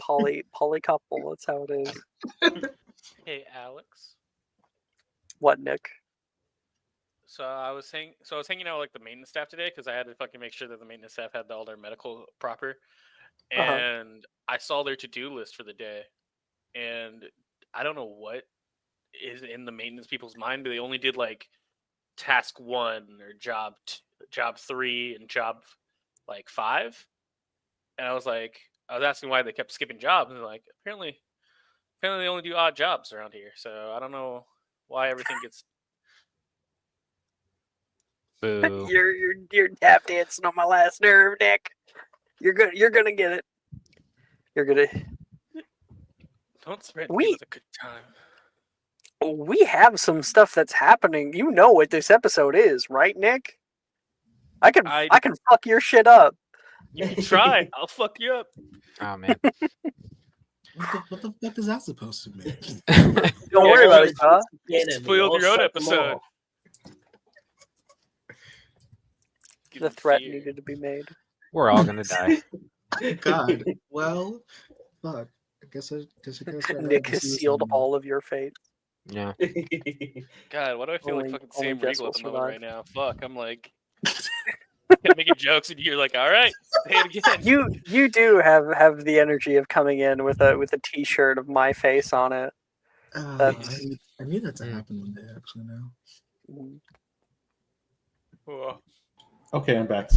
poly couple. That's how it is. Hey, Alex. What, Nick? So I was hanging out with, like, the maintenance staff today because I had to fucking make sure that the maintenance staff had all their medical proper, and I saw their to-do list for the day, and I don't know what is in the maintenance people's mind, but they only did like task 1 or job 3 and job like 5, and I was asking why they kept skipping jobs, and they're like, apparently they only do odd jobs around here, so I don't know why everything gets. Boo. You're tap dancing on my last nerve, Nick. You're gonna get it. You're gonna. Don't threaten me with a good time. We have some stuff that's happening. You know what this episode is, right, Nick? I can fuck your shit up. You can try. I'll fuck you up. Oh man. What the fuck is that supposed to mean? Don't worry about it, huh? You spoiled your own episode. The threat needed to be made. We're all gonna die. God. Well, fuck. I guess I Nick has sealed all of your fate. Yeah. God, why do I feel like fucking Sam Jess Riegel at the will moment survive. right now? Fuck, I'm like making jokes, and you're like, all right, say it again. You do have the energy of coming in with a T-shirt of my face on it. I need that to happen one day, actually. Now. Okay, I'm back.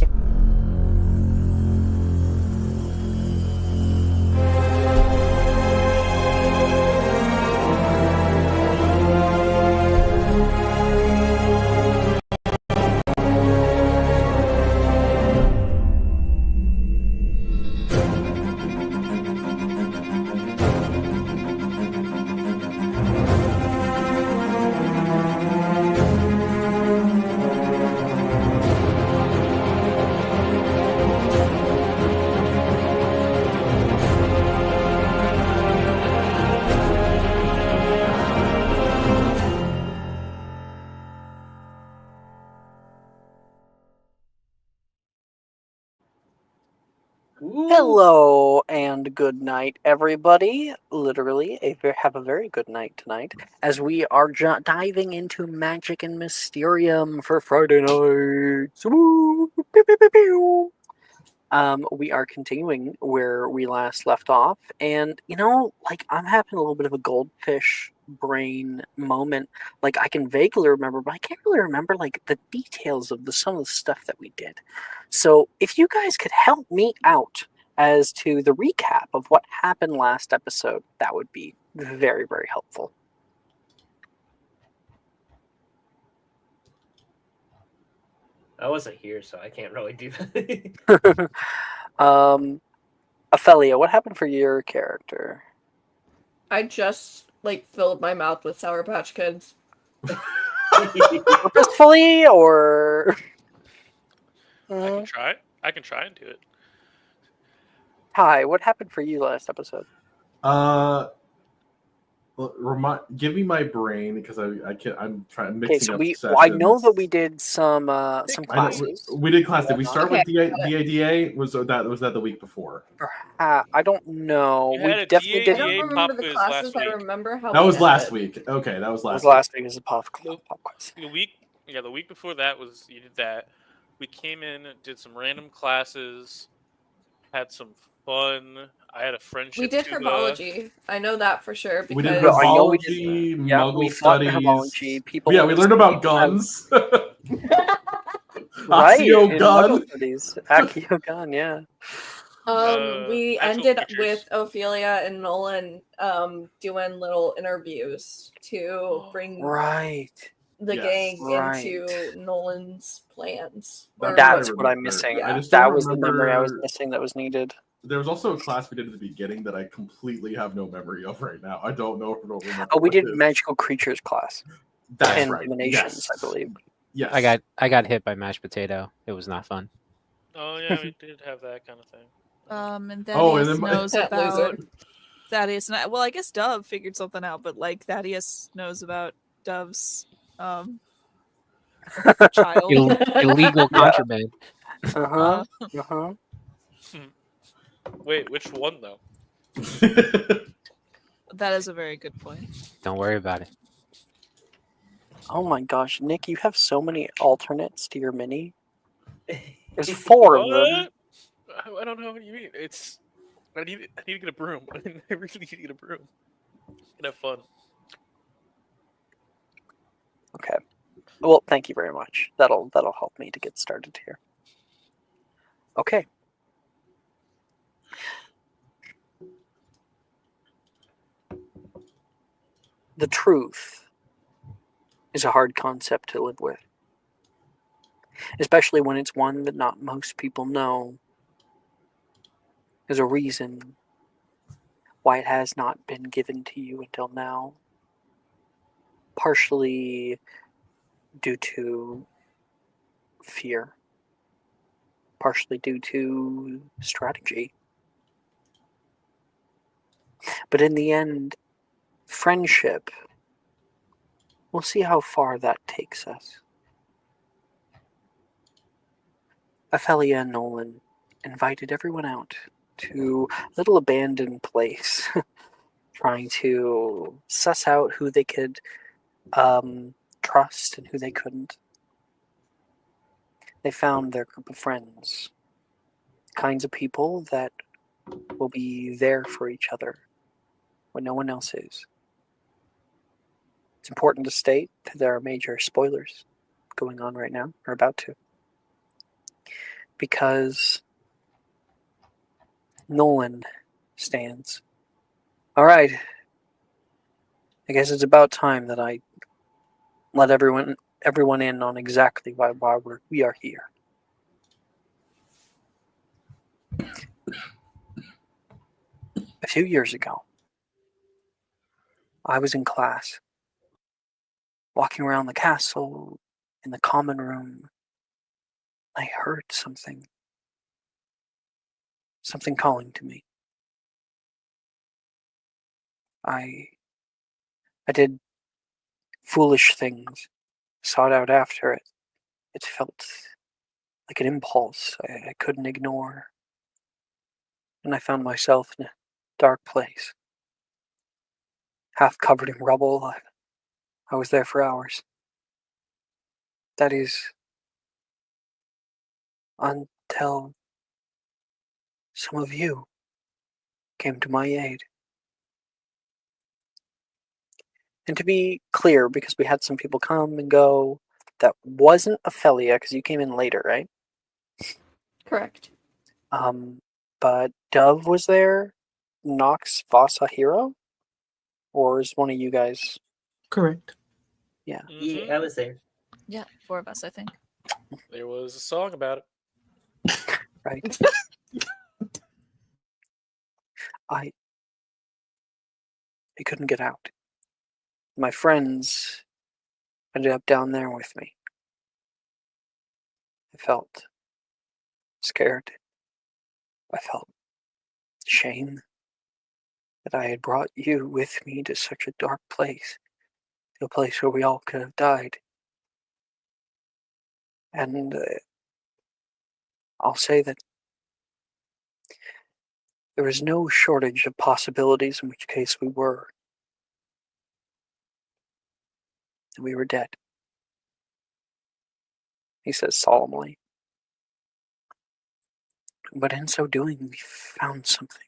Hello and good night, everybody. Literally, have a very good night tonight as we are diving into Magic and Mysterium for Friday nights. Woo! Pew, pew, pew, pew. We are continuing where we last left off, and I'm having a little bit of a goldfish brain moment. Like, I can vaguely remember, but I can't really remember like the details of some of the stuff that we did. So if you guys could help me out as to the recap of what happened last episode, that would be very, very helpful. I wasn't here, so I can't really do that. Ophelia, what happened for your character? I just filled my mouth with Sour Patch Kids. Purposefully, or I can try and do it. Hi, what happened for you last episode? Give me my brain because I'm trying mixing Okay, so up I sessions. know that we did some classes. We did classes. Did we start Okay. with DADA? Was that the week before? I don't know. You We had a definitely I did. don't DADA remember pop the quiz classes. last I week. remember how That we was last ended. week. Okay, that was It last. was last week as a pop quiz. The week before that was you did that. We came in, did some random classes, had some fun. I had a friendship. We did tuba. herbology. I know that for sure because We did Well, I know we did- herbology, Yeah, Muggle we fought studies. herbology. People. Yeah, we learned about people have- guns. Right, Accio in gun. Muggle studies. Accio gun, yeah. we actual ended features. with Ophelia and Nolan doing little interviews to bring Right. the Yes. gang Right. into Nolan's plans. That's I what I'm remember. missing. Yeah. I just That don't was the memory I was remember- missing that was needed. There was also a class we did at the beginning that I completely have no memory of right now. I don't remember. Oh, we what did it is. magical creatures class That's and right. emanations, Yes. I believe. Yes. I got hit by mashed potato. It was not fun. Oh yeah, we did have that kind of thing. And Thaddeus Oh, and then knows That about loser. Thaddeus. Well, I guess Dove figured something out, but Thaddeus knows about Dove's child. Illegal contraband. Uh-huh. Uh-huh. Wait, which one though? That is a very good point. Don't worry about it. Oh my gosh, Nick, you have so many alternates to your mini. There's 4 of them. What? I don't know what you mean. I need to get a broom. I really need to get a broom. And have fun. Okay. Well, thank you very much. That'll help me to get started here. Okay. The truth is a hard concept to live with, especially when it's one that not most people know. There's a reason why it has not been given to you until now, partially due to fear, partially due to strategy. But in the end, friendship, we'll see how far that takes us. Ophelia and Nolan invited everyone out to a little abandoned place, trying to suss out who they could trust and who they couldn't. They found their group of friends, kinds of people that will be there for each other when no one else is. It's important to state that there are major spoilers going on right now, or about to, because Nolan stands. All right, I guess it's about time that I let everyone in on exactly why we are here. A few years ago, I was in class, walking around the castle in the common room. I heard something calling to me. I did foolish things, sought out after it. It felt like an impulse I couldn't ignore. And I found myself in a dark place, half covered in rubble. I was there for hours. That is, until some of you came to my aid. And to be clear, because we had some people come and go, that wasn't Ophelia, because you came in later, right? Correct. But Dove was there, Nox Vasa Hero, or is one of you guys? Correct. Yeah. Yeah, I was there. Yeah, 4 of us, I think. There was a song about it. Right. I couldn't get out. My friends ended up down there with me. I felt scared. I felt shame that I had brought you with me to such a dark place, to a place where we all could have died. And I'll say that there was no shortage of possibilities in which case we were. And we were dead. He says solemnly. But in so doing, we found something.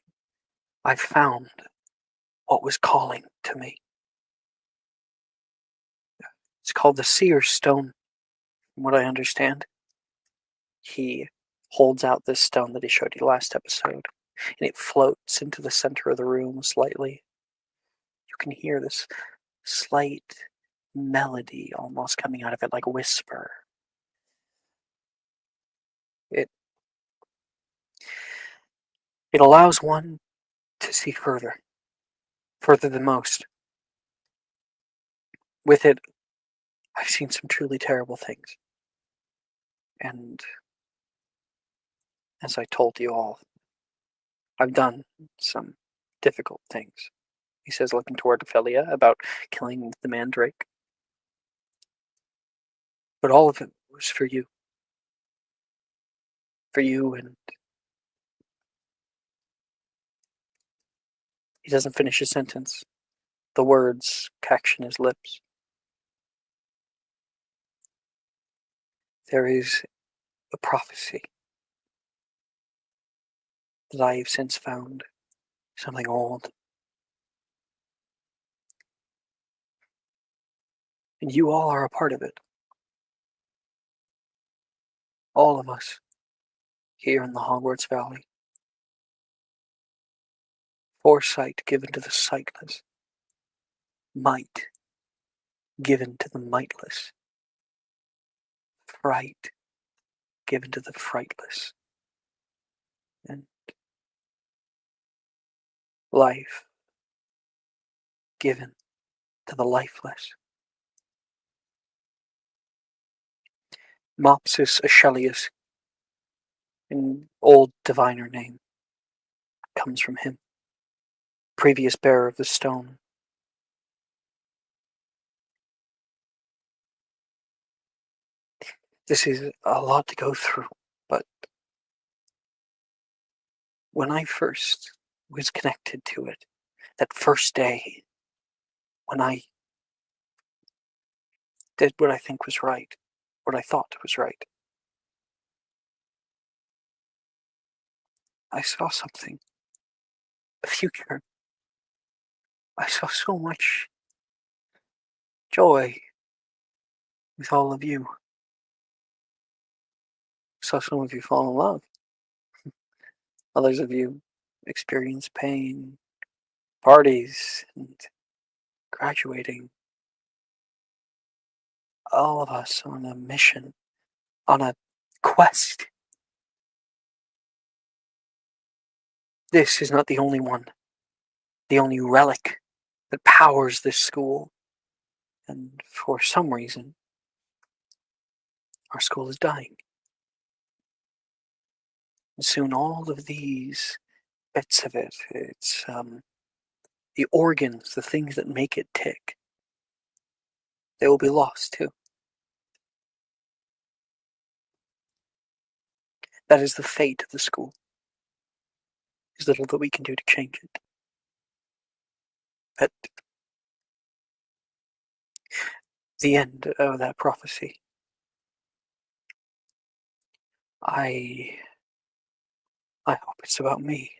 I found what was calling to me. It's called the Seer's Stone, from what I understand. He holds out this stone that he showed you last episode, and it floats into the center of the room slightly. You can hear this slight melody almost coming out of it, like a whisper. It allows one to see further than most. With it, I've seen some truly terrible things. And as I told you all, I've done some difficult things. He says, looking toward Ophelia, about killing the mandrake. But all of it was for you. For you and He doesn't finish his sentence. The words catch in his lips. There is a prophecy that I have since found, something old. And you all are a part of it. All of us here in the Hogwarts Valley. Foresight given to the sightless. Might given to the mightless. Fright given to the frightless. And life given to the lifeless. Mopsus Aurelius, an old diviner name, comes from him, previous bearer of the stone. This is a lot to go through, but when I first was connected to it, that first day, when I did what I think was right, what I thought was right, I saw something, a future. I saw so much joy with all of you. Saw some of you fall in love. Others of you experience pain, parties, and graduating. All of us on a mission, on a quest. This is not the only one, the only relic that powers this school. And for some reason, our school is dying. And soon all of these bits of it, it's the organs, the things that make it tick, they will be lost too. That is the fate of the school. There's little that we can do to change it. At the end of that prophecy, I hope it's about me.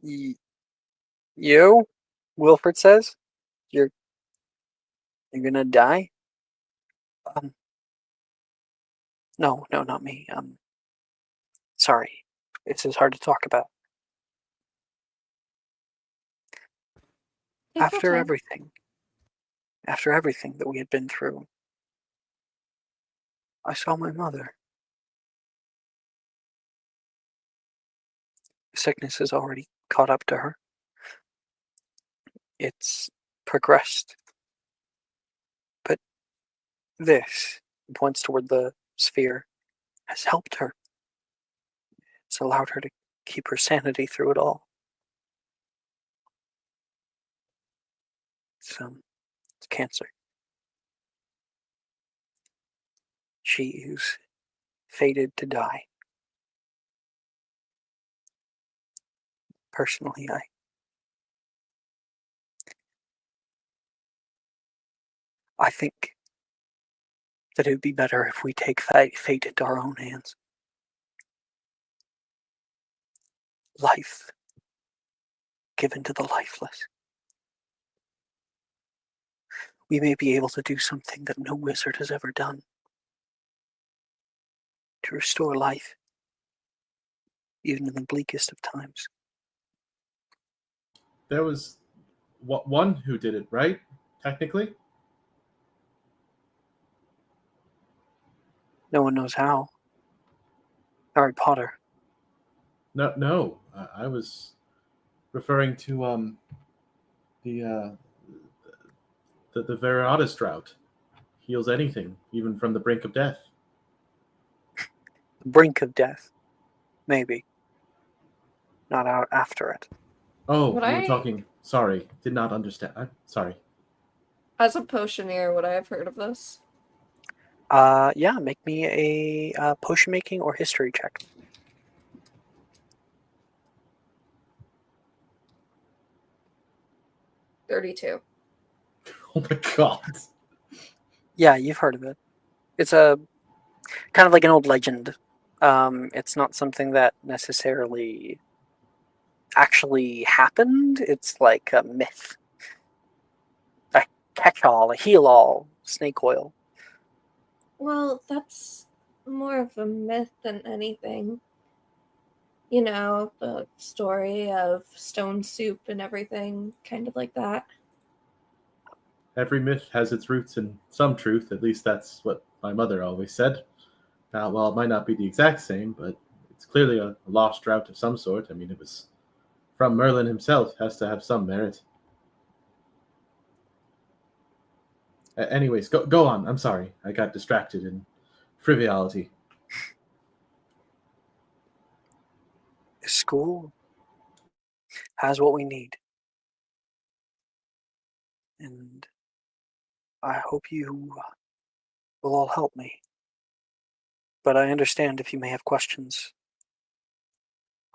You? Wilfred says? You're gonna die? No, not me. Sorry. It's just hard to talk about. Take your After time. everything that we had been through, I saw my mother. Sickness has already caught up to her. It's progressed. But this, points toward the sphere, has helped her. It's allowed her to keep her sanity through it all. It's cancer. She is fated to die. Personally, I think that it would be better if we take fate into our own hands. Life given to the lifeless. We may be able to do something that no wizard has ever done. To restore life, even in the bleakest of times. There was one who did it, right? Technically? No one knows how. Harry Potter. No. I was referring to the the Veritas drought. Heals anything, even from the brink of death. The brink of death. Maybe. Not out after it. Oh, Would you were I- talking. Sorry, did not understand. Sorry. As a potioneer, would I have heard of this? Yeah, make me a potion making or history check. 32. Oh my god. Yeah, you've heard of it. It's a kind of like an old legend. It's not something that necessarily actually happened. It's like a myth, a catch-all, a heal-all, snake oil. Well, that's more of a myth than anything. You know, the story of stone soup and everything, kind of like that. Every myth has its roots in some truth. At least that's what my mother always said. Now, well, it might not be the exact same, but it's clearly a lost route of some sort. I mean, it was from Merlin himself. Has to have some merit. Anyways, go on. I'm sorry. I got distracted in frivolity. This school has what we need. And I hope you will all help me. But I understand if you may have questions.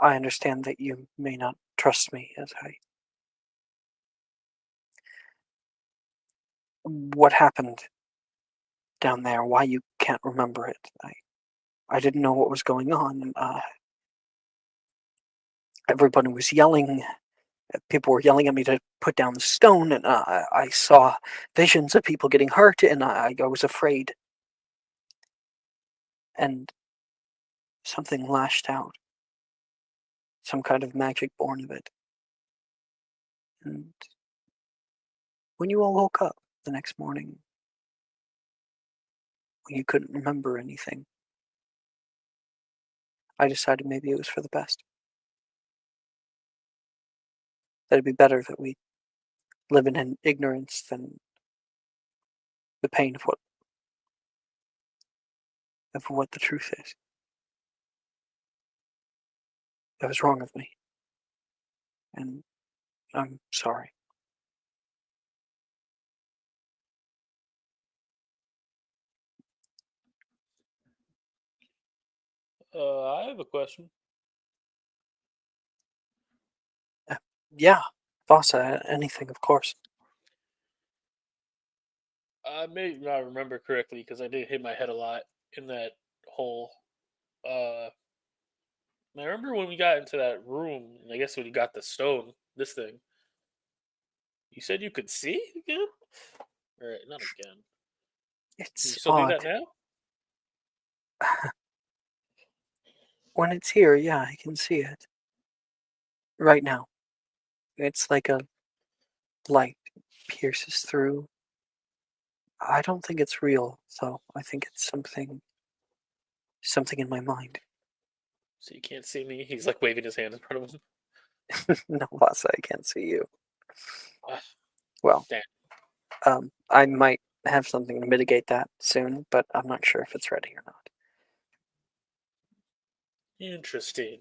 I understand that you may not trust me as I. What happened down there? Why you can't remember it? I didn't know what was going on. Everybody was yelling. People were yelling at me to put down the stone, and I saw visions of people getting hurt, and I was afraid. And something lashed out. Some kind of magic born of it. And when you all woke up the next morning, when you couldn't remember anything, I decided maybe it was for the best. That it'd be better that we live in ignorance than the pain of what the truth is. That was wrong of me. And I'm sorry. I have a question. Yeah, Vasa, anything, of course. I may not remember correctly because I did hit my head a lot in that hole. Uh, I remember when we got into that room, and I guess when you got the stone, this thing. You said you could see again? Or not again. Can you It's still do odd. that now? When it's here, yeah, I can see it. Right now. It's like a light pierces through. I don't think it's real, though. I think it's something in my mind. So you can't see me? He's like waving his hand in front of him. No, Vasa, I can't see you. Ah, Well, damn. I might have something to mitigate that soon, but I'm not sure if it's ready or not. Interesting.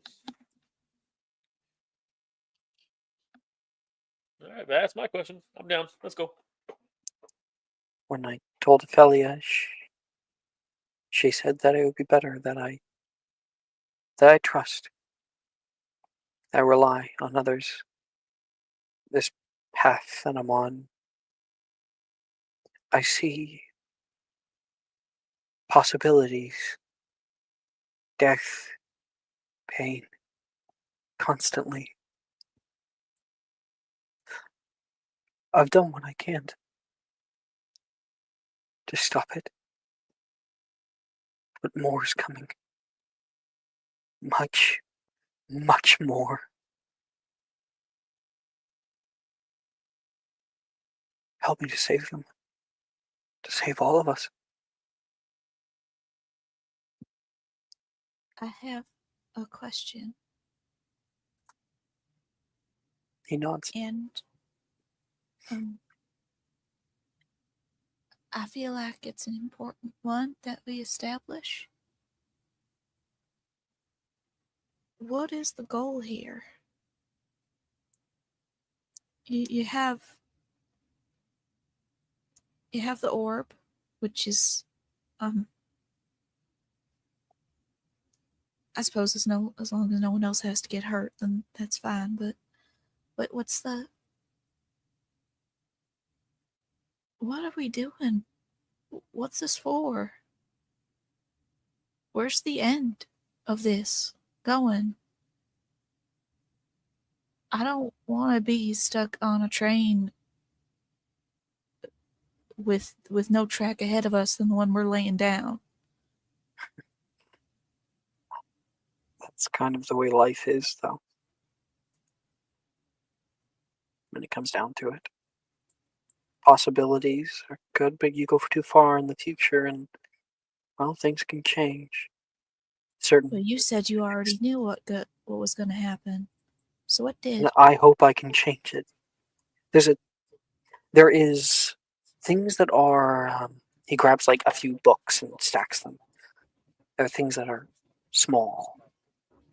Alright, that's my question. I'm down. Let's go. When I told Ophelia, she said that it would be better that I trust, I rely on others. This path that I'm on, I see possibilities, death, pain, constantly. I've done what I can to stop it, but more is coming. Much, much more. Help me to save them, to save all of us. I have a question, He nods. and I feel like it's an important one that we establish. What is the goal here? You have the orb, which is I suppose as long as no one else has to get hurt, then that's fine. But what's the What are we doing? What's this for? Where's the end of this going? I don't want to be stuck on a train with no track ahead of us than the one we're laying down. That's kind of the way life is, though. When it comes down to it. Possibilities are good, but you go too far in the future and, well, things can change. Certain. But you said you already knew what was going to happen. So what did? I hope I can change it. There is things that are. He grabs like a few books and stacks them. There are things that are small,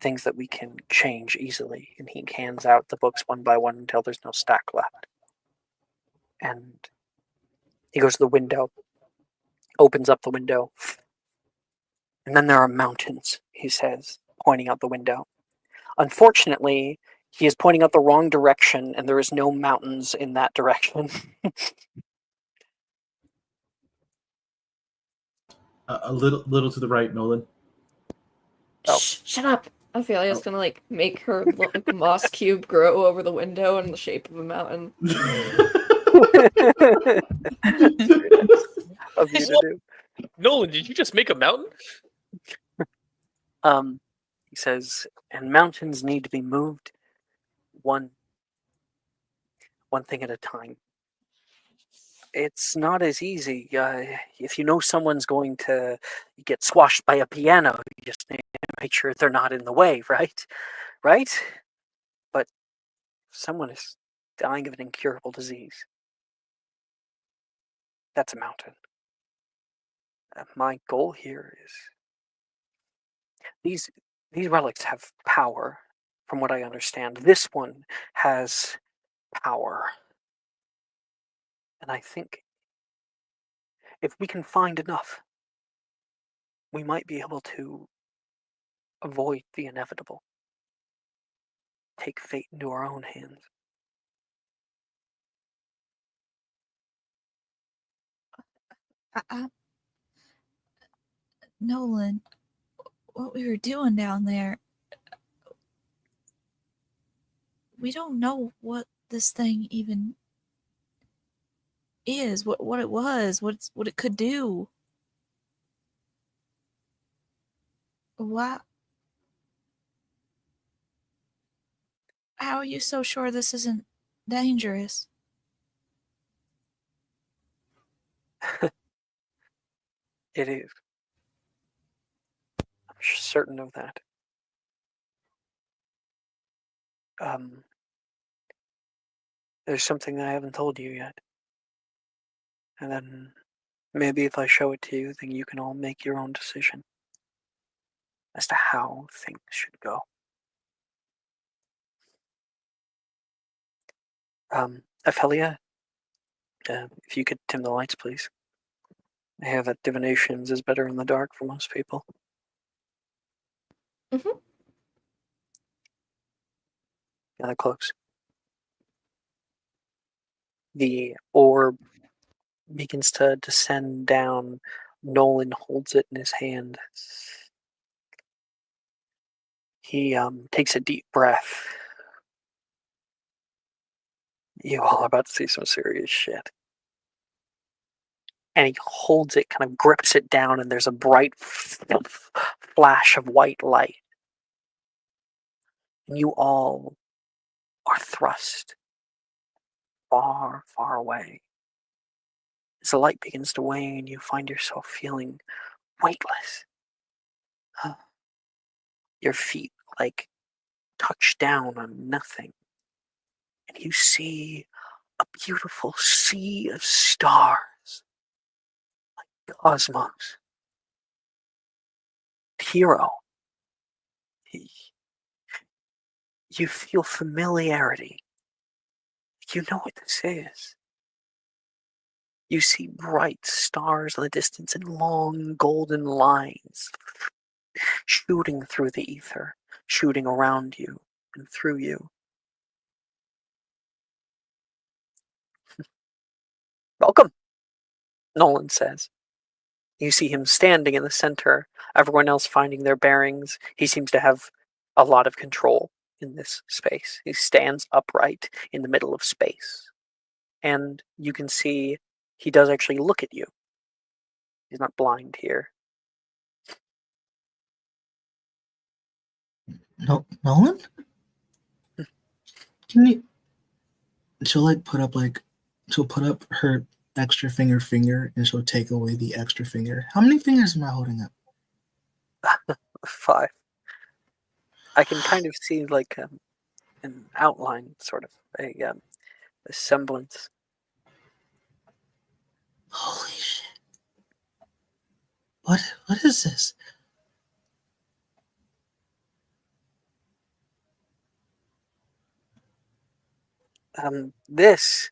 things that we can change easily, and he hands out the books one by one until there's no stack left. And he goes to the window, opens up the window, and then there are mountains, he says, pointing out the window. Unfortunately, he is pointing out the wrong direction, and there is no mountains in that direction. A little to the right, Nolan. Oh. Shut up. Ophelia's gonna like make her like moss cube grow over the window in the shape of a mountain. Of you to do. Nolan, did you just make a mountain? He says, and mountains need to be moved one thing at a time. It's not as easy. If you know someone's going to get squashed by a piano, you just need to make sure they're not in the way, right? Right? But if someone is dying of an incurable disease, that's a mountain. My goal here is these relics have power, from what I understand. This one has power. And I think if we can find enough, we might be able to avoid the inevitable. Take fate into our own hands. Nolan, what we were doing down there, we don't know what this thing even is, what it was, what it could do. Why? How are you so sure this isn't dangerous? It is. I'm certain of that. There's something I haven't told you yet. And then maybe if I show it to you, then you can all make your own decision as to how things should go. Ophelia, if you could dim the lights, please. I hear that divinations is better in the dark for most people. Mm-hmm. Gather close. The orb begins to descend down. Nolan holds it in his hand. He takes a deep breath. You all are about to see some serious shit. And he holds it, kind of grips it down, and there's a bright flash of white light. And you all are thrust far, far away. As the light begins to wane, you find yourself feeling weightless. Your feet like touch down on nothing. And you see a beautiful sea of stars, like cosmos. Hero. You feel familiarity. You know what this is. You see bright stars in the distance and long golden lines shooting through the ether, shooting around you and through you. Welcome. Nolan says. You see him standing in the center, everyone else finding their bearings. He seems to have a lot of control in this space. He stands upright in the middle of space. And you can see he does actually look at you. He's not blind here. No, Nolan? Can you? She'll put up her extra finger, and she'll take away the extra finger. How many fingers am I holding up? 5. I can kind of see like an outline, sort of a semblance. Holy shit! What is this? This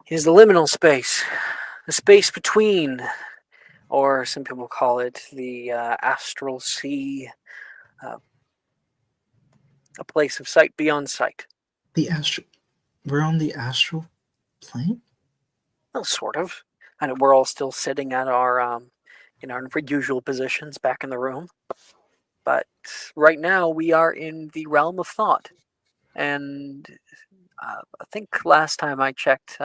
is the liminal space, the space between, or some people call it the astral sea, a place of sight beyond sight. We're on the astral plane? Well, sort of. And we're all still sitting at our in our usual positions back in the room. But right now we are in the realm of thought. And I think last time I checked,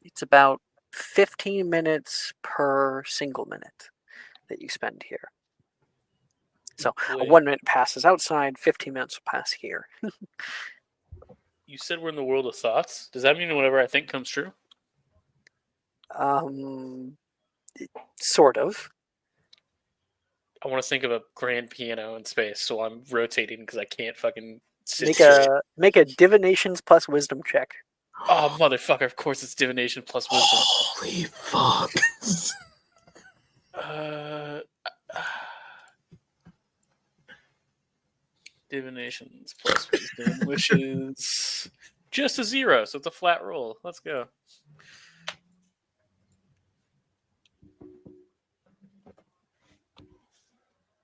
it's about 15 minutes per single minute that you spend here. So a Wait, 1 minute passes outside, 15 minutes will pass here. you said we're in the world of thoughts. Does that mean whatever I think comes true? Sort of. I want to think of a grand piano in space, so I'm rotating because I can't fucking sit Make straight. make a divinations plus wisdom check. Oh, motherfucker, of course it's divination plus wisdom. Holy fuck! Divinations plus wisdom, which is just a 0, so it's a flat roll. Let's go.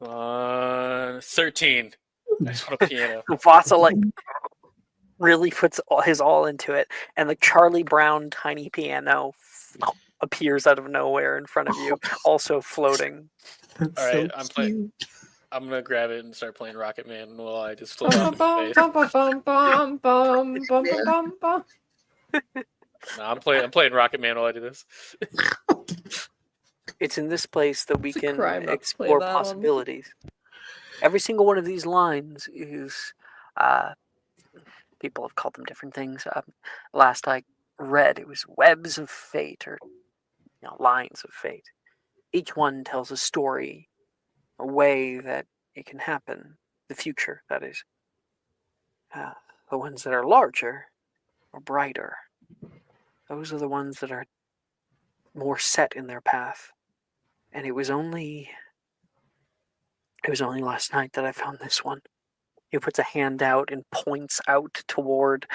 On 13. I just want a piano. Vasa like really puts his all into it, and the Charlie Brown tiny piano appears out of nowhere in front of you, also floating. That's All right, so I'm playing. cute. I'm gonna grab it and start playing Rocket Man while I just float off Bum, into bum, space. bum, bum, bum, bum, bum, bum, bum, bum. No, I'm playing Rocket Man while I do this. It's in this place that we It's a can crime not to play explore that one. possibilities. Every single one of these lines is, people have called them different things. Last I read, it was webs of fate, or lines of fate. Each one tells a story, a way that it can happen, the future, that is. The ones that are larger or brighter, those are the ones that are more set in their path. And it was only last night that I found this one. He puts a hand out and points out toward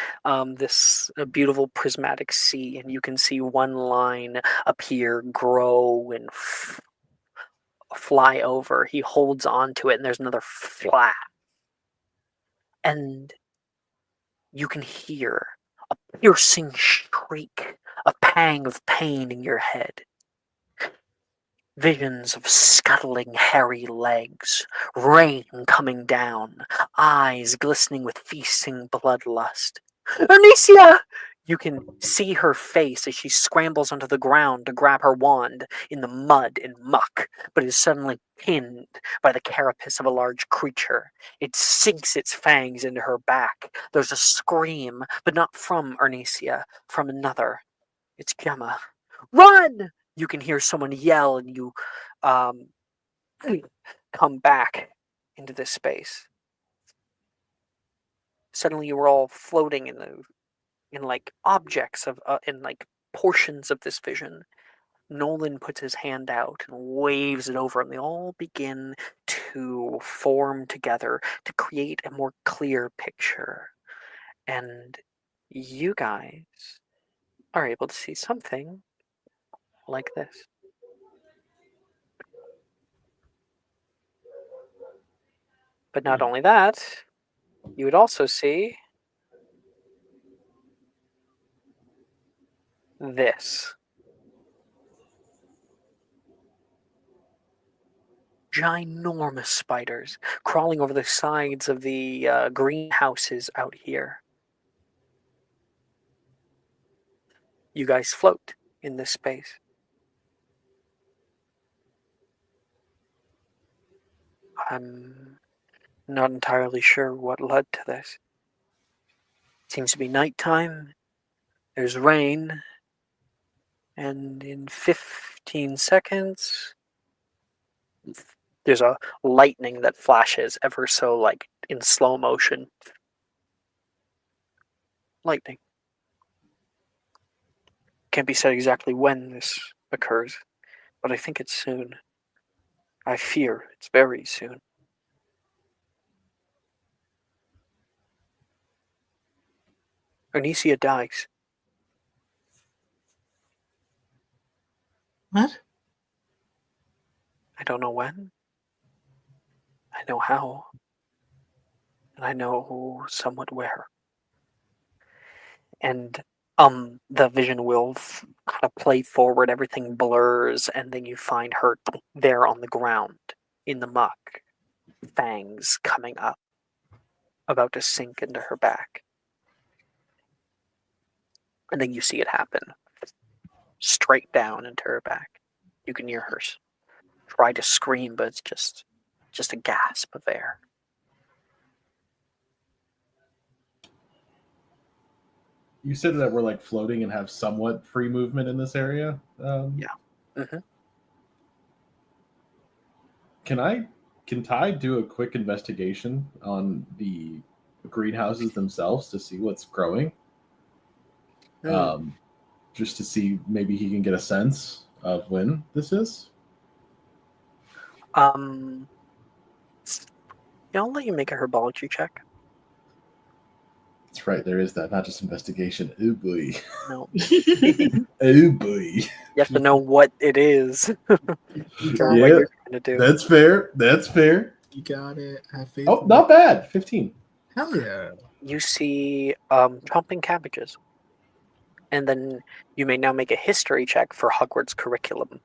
this beautiful prismatic sea, and you can see one line appear, grow, and fly over. He holds on to it, and there's another flash. And you can hear a piercing shriek, a pang of pain in your head. Visions of scuttling hairy legs, rain coming down, eyes glistening with feasting bloodlust. Anicia! You can see her face as she scrambles onto the ground to grab her wand in the mud and muck, but is suddenly pinned by the carapace of a large creature. It sinks its fangs into her back. There's a scream, but not from Anicia, from another. It's Gemma. Run! You can hear someone yell, and you come back into this space. Suddenly, you were all floating in like objects of in like portions of this vision. Nolan puts his hand out and waves it over, and they all begin to form together to create a more clear picture. And you guys are able to see something like this. But not only that, you would also see this. ginormous spiders crawling over the sides of the greenhouses out here. You guys float in this space. I'm not entirely sure what led to this. It seems to be nighttime. There's rain. And in 15 seconds, there's a lightning that flashes ever so like in slow motion. Lightning. Can't be said exactly when this occurs, but I think it's soon. I fear it's very soon. Onicia dies. What? I don't know when. I know how. And I know somewhat where. And the vision will kind of play forward, everything blurs, and then you find her there on the ground in the muck, fangs coming up, about to sink into her back. And then you see it happen, straight down into her back. You can hear her try to scream, but it's just a gasp of air. You said that we're like floating and have somewhat free movement in this area. Yeah. Mm-hmm. Can Ty do a quick investigation on the greenhouses themselves to see what's growing? Just to see maybe he can get a sense of when this is. I'll let you make a herbology check. That's right, there is that, not just investigation. Oh boy. No. Oh boy. You have to know what it is. Or what Yeah, you're trying to do. that's fair. That's fair. You got it. Have faith. Oh, not bad. 15. Hell yeah. You see chomping cabbages. And then you may now make a history check for Hogwarts curriculum.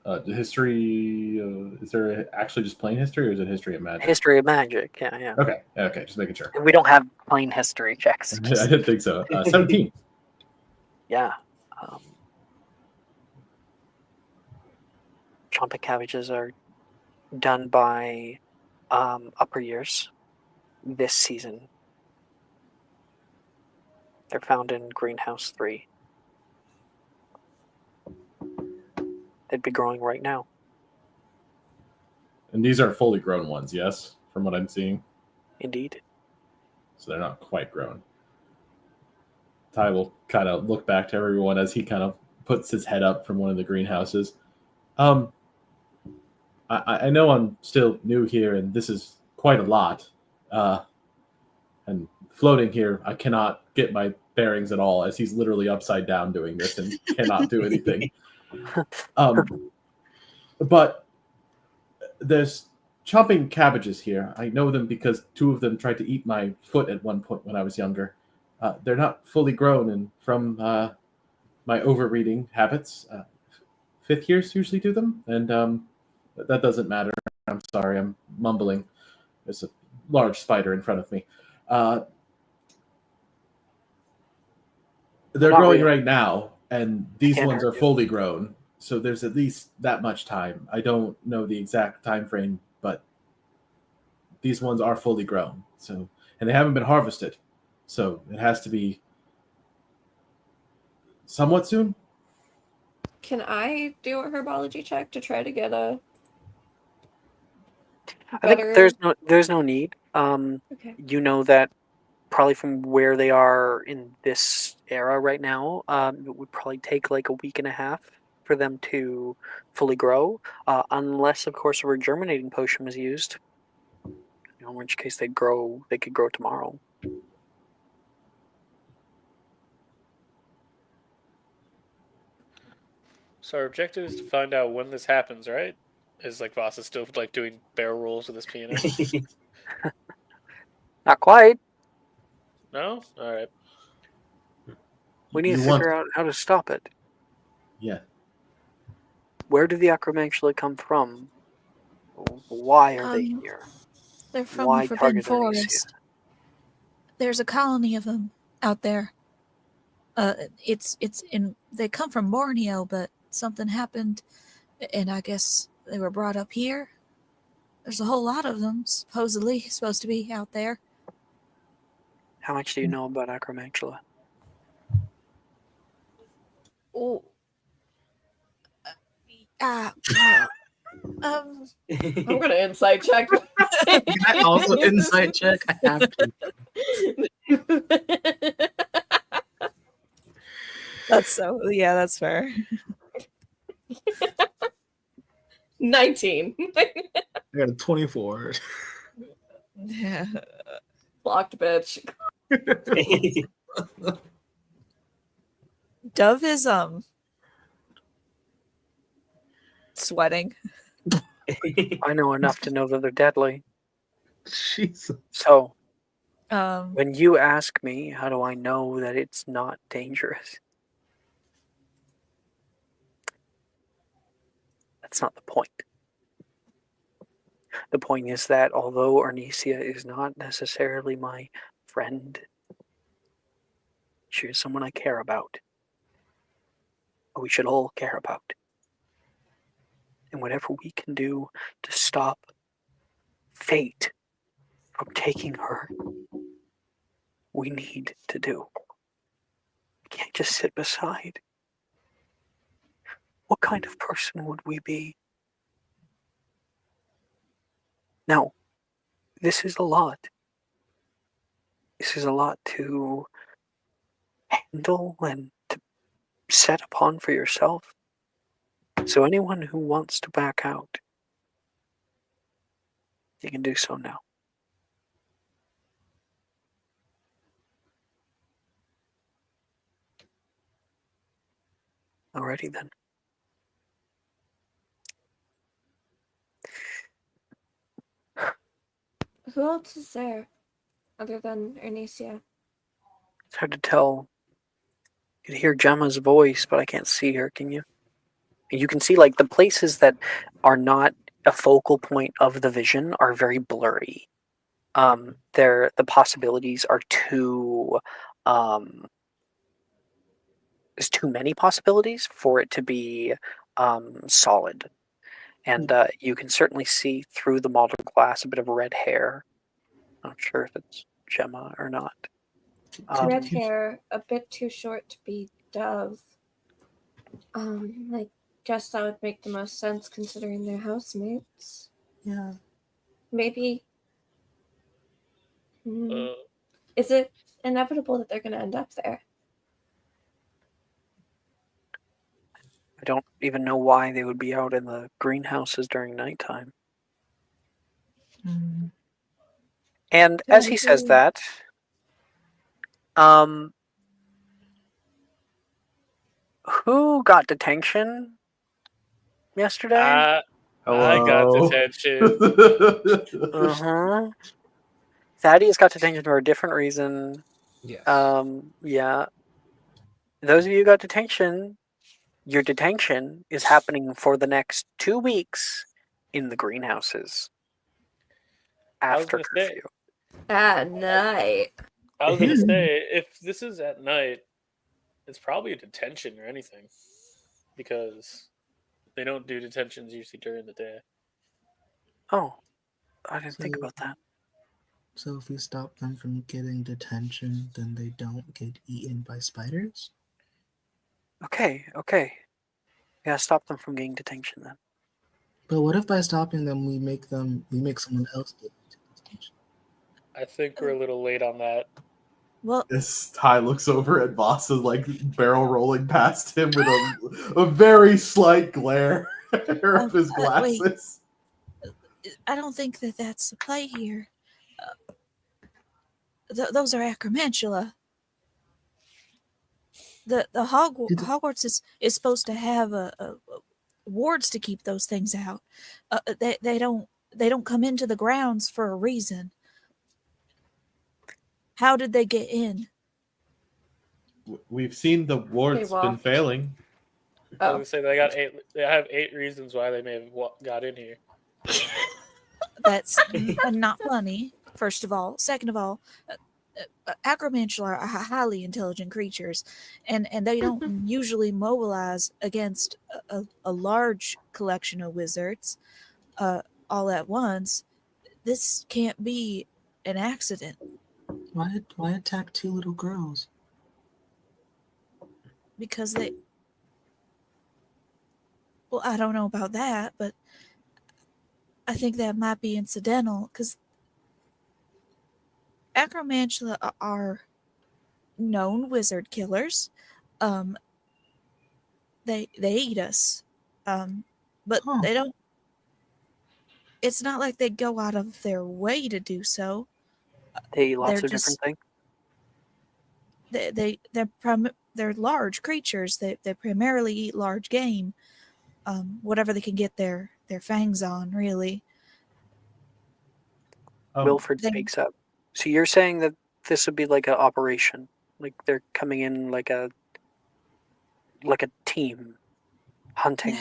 The history, is there actually just plain history or is it history of magic? History of magic, yeah. Okay, just making sure. And we don't have plain history checks. I didn't think so. 17. Yeah. Chomping cabbages are done by upper years this season. They're found in Greenhouse 3. They'd be growing right now. And these are fully grown ones, yes? From what I'm seeing. Indeed. So they're not quite grown. Ty will kind of look back to everyone as he kind of puts his head up from one of the greenhouses. I know I'm still new here, and this is quite a lot. And floating here, I cannot get my bearings at all, as he's literally upside down doing this and cannot do anything. But there's chomping cabbages here. I know them because 2 of them tried to eat my foot at one point when I was younger. They're not fully grown, and from my overreading habits, 5th years usually do them, and that doesn't matter. I'm sorry, I'm mumbling. There's a large spider in front of me. They're growing right now, and these ones are fully grown. So there's at least that much time. I don't know the exact time frame, but these ones are fully grown. So, and they haven't been harvested. So it has to be somewhat soon. Can I do a herbology check to try to get a I think there's no need. Okay. You know that probably from where they are in this era right now, it would probably take like a week and a half for them to fully grow, unless of course a regerminating potion was used. In which case they could grow tomorrow. So our objective is to find out when this happens, right? Is like Voss is still like doing barrel rolls with his pianist? Not quite. No? Alright. We need to figure out how to stop it. Yeah. Where do the Acromantula come from? Why are they here? They're from Why the Forbidden target Anicia? Forest. There's a colony of them out there. They come from Borneo, but something happened, and I guess they were brought up here. There's a whole lot of them, supposedly supposed to be out there. How much do you know about Acromantula? Oh. I'm gonna insight check. Can I also insight check? I have to. That's fair. 19. I got a 24. Yeah. Blocked, bitch. Dove is sweating. I know enough to know that they're deadly. Jesus. So, Um, when you ask me, how do I know that it's not dangerous? That's not the point. The point is that although Arnesia is not necessarily my friend, she is someone I care about. We should all care about. And whatever we can do to stop fate from taking her, we need to do. We can't just sit beside. What kind of person would we be? Now, this is a lot. This is a lot to handle and to set upon for yourself. So anyone who wants to back out, you can do so now. Alrighty then. Who else is there other than Arnesia? It's hard to tell. You can hear Gemma's voice, but I can't see her, can you? You can see like the places that are not a focal point of the vision are very blurry. The possibilities are too there's too many possibilities for it to be solid. And you can certainly see through the model glass a bit of red hair. I'm not sure if it's Gemma or not. Red hair, a bit too short to be Dove. I guess that would make the most sense considering they're housemates. Yeah. Maybe. Is it inevitable that they're going to end up there? I don't even know why they would be out in the greenhouses during nighttime. Mm. And as he says that, who got detention yesterday? I got detention. Uh-huh. Thaddeus got detention for a different reason. Yes. Yeah. Those of you who got detention, your detention is happening for the next 2 weeks in the greenhouses. After curfew. At night. I was gonna say, if this is at night, it's probably a detention or anything, because they don't do detentions usually during the day. Oh, I didn't think about that. So if we stop them from getting detention, then they don't get eaten by spiders? Okay. Yeah, stop them from getting detention then. But what if by stopping them we make someone else get detention? I think we're a little late on that. Well, As Ty looks over at Voss and like barrel rolling past him with a very slight glare of his glasses. I don't think that's the play here. Those are Acromantula. The Hogwarts is supposed to have wards to keep those things out. They don't come into the grounds for a reason. How did they get in? We've seen the wards been failing. I was Oh, gonna say they got 8. They have 8 reasons why they may have got in here. That's not funny, first of all. Second of all, acromantula are highly intelligent creatures, and they don't usually mobilize against a large collection of wizards all at once. This can't be an accident. Why attack two little girls? Because they. Well, I don't know about that, but I think that might be incidental because acromantula are known wizard killers. Um, they eat us, but Huh. they don't. It's not like they go out of their way to do so. They eat lots They're of different just things. they're large creatures. They primarily eat large game, whatever they can get their fangs on. Really, Wilfred They- speaks up. So you're saying that this would be like an operation, like they're coming in like a team hunting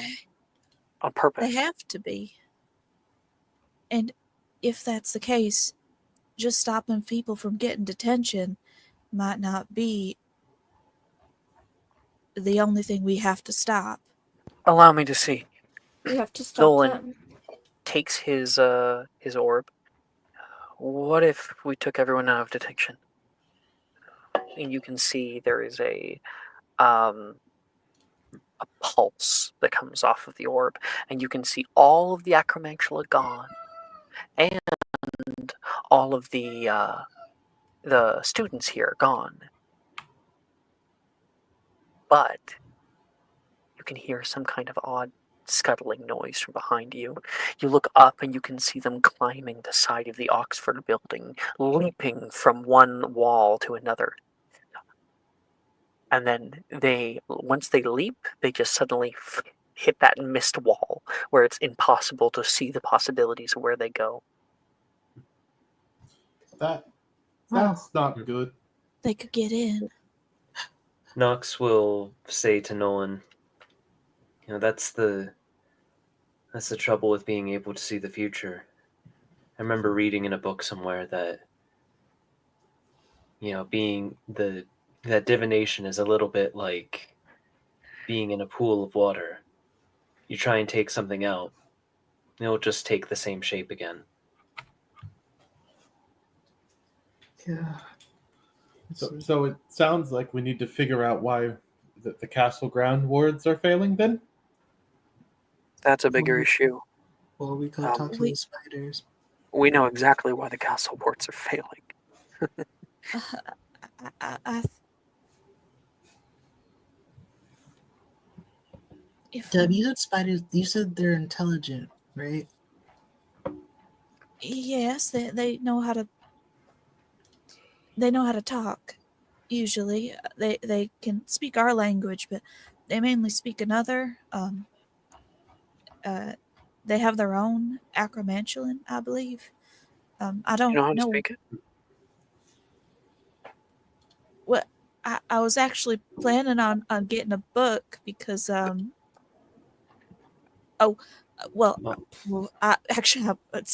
on they purpose. have to be. And if that's the case, just stopping people from getting detention might not be the only thing we have to stop. Allow me to see. we have to stop Dolan them. takes his orb. What if we took everyone out of detection? And you can see there is a pulse that comes off of the orb, and you can see all of the acromantula gone, and all of the students here gone. But you can hear some kind of odd scuttling noise from behind you. You look up and you can see them climbing the side of the Oxford building, leaping from one wall to another. And then once they leap, they just suddenly hit that mist wall where it's impossible to see the possibilities of where they go. That's not good. They could get in. Knox will say to Nolan, that's the trouble with being able to see the future. I remember reading in a book somewhere that being that divination is a little bit like being in a pool of water. You try and take something out, it'll just take the same shape again. Yeah. So it sounds like we need to figure out why the castle ground wards are failing then? That's a bigger issue. Or we go Um, talk to the spiders. We know exactly why the castle wards are failing. Deb, you said spiders. You said they're intelligent, right? Yes, they know how to. They know how to talk. Usually, they can speak our language, but they mainly speak another. They have their own acromantulan, I believe. I Do you know how don't to know. speak it? What I was actually planning on getting a book because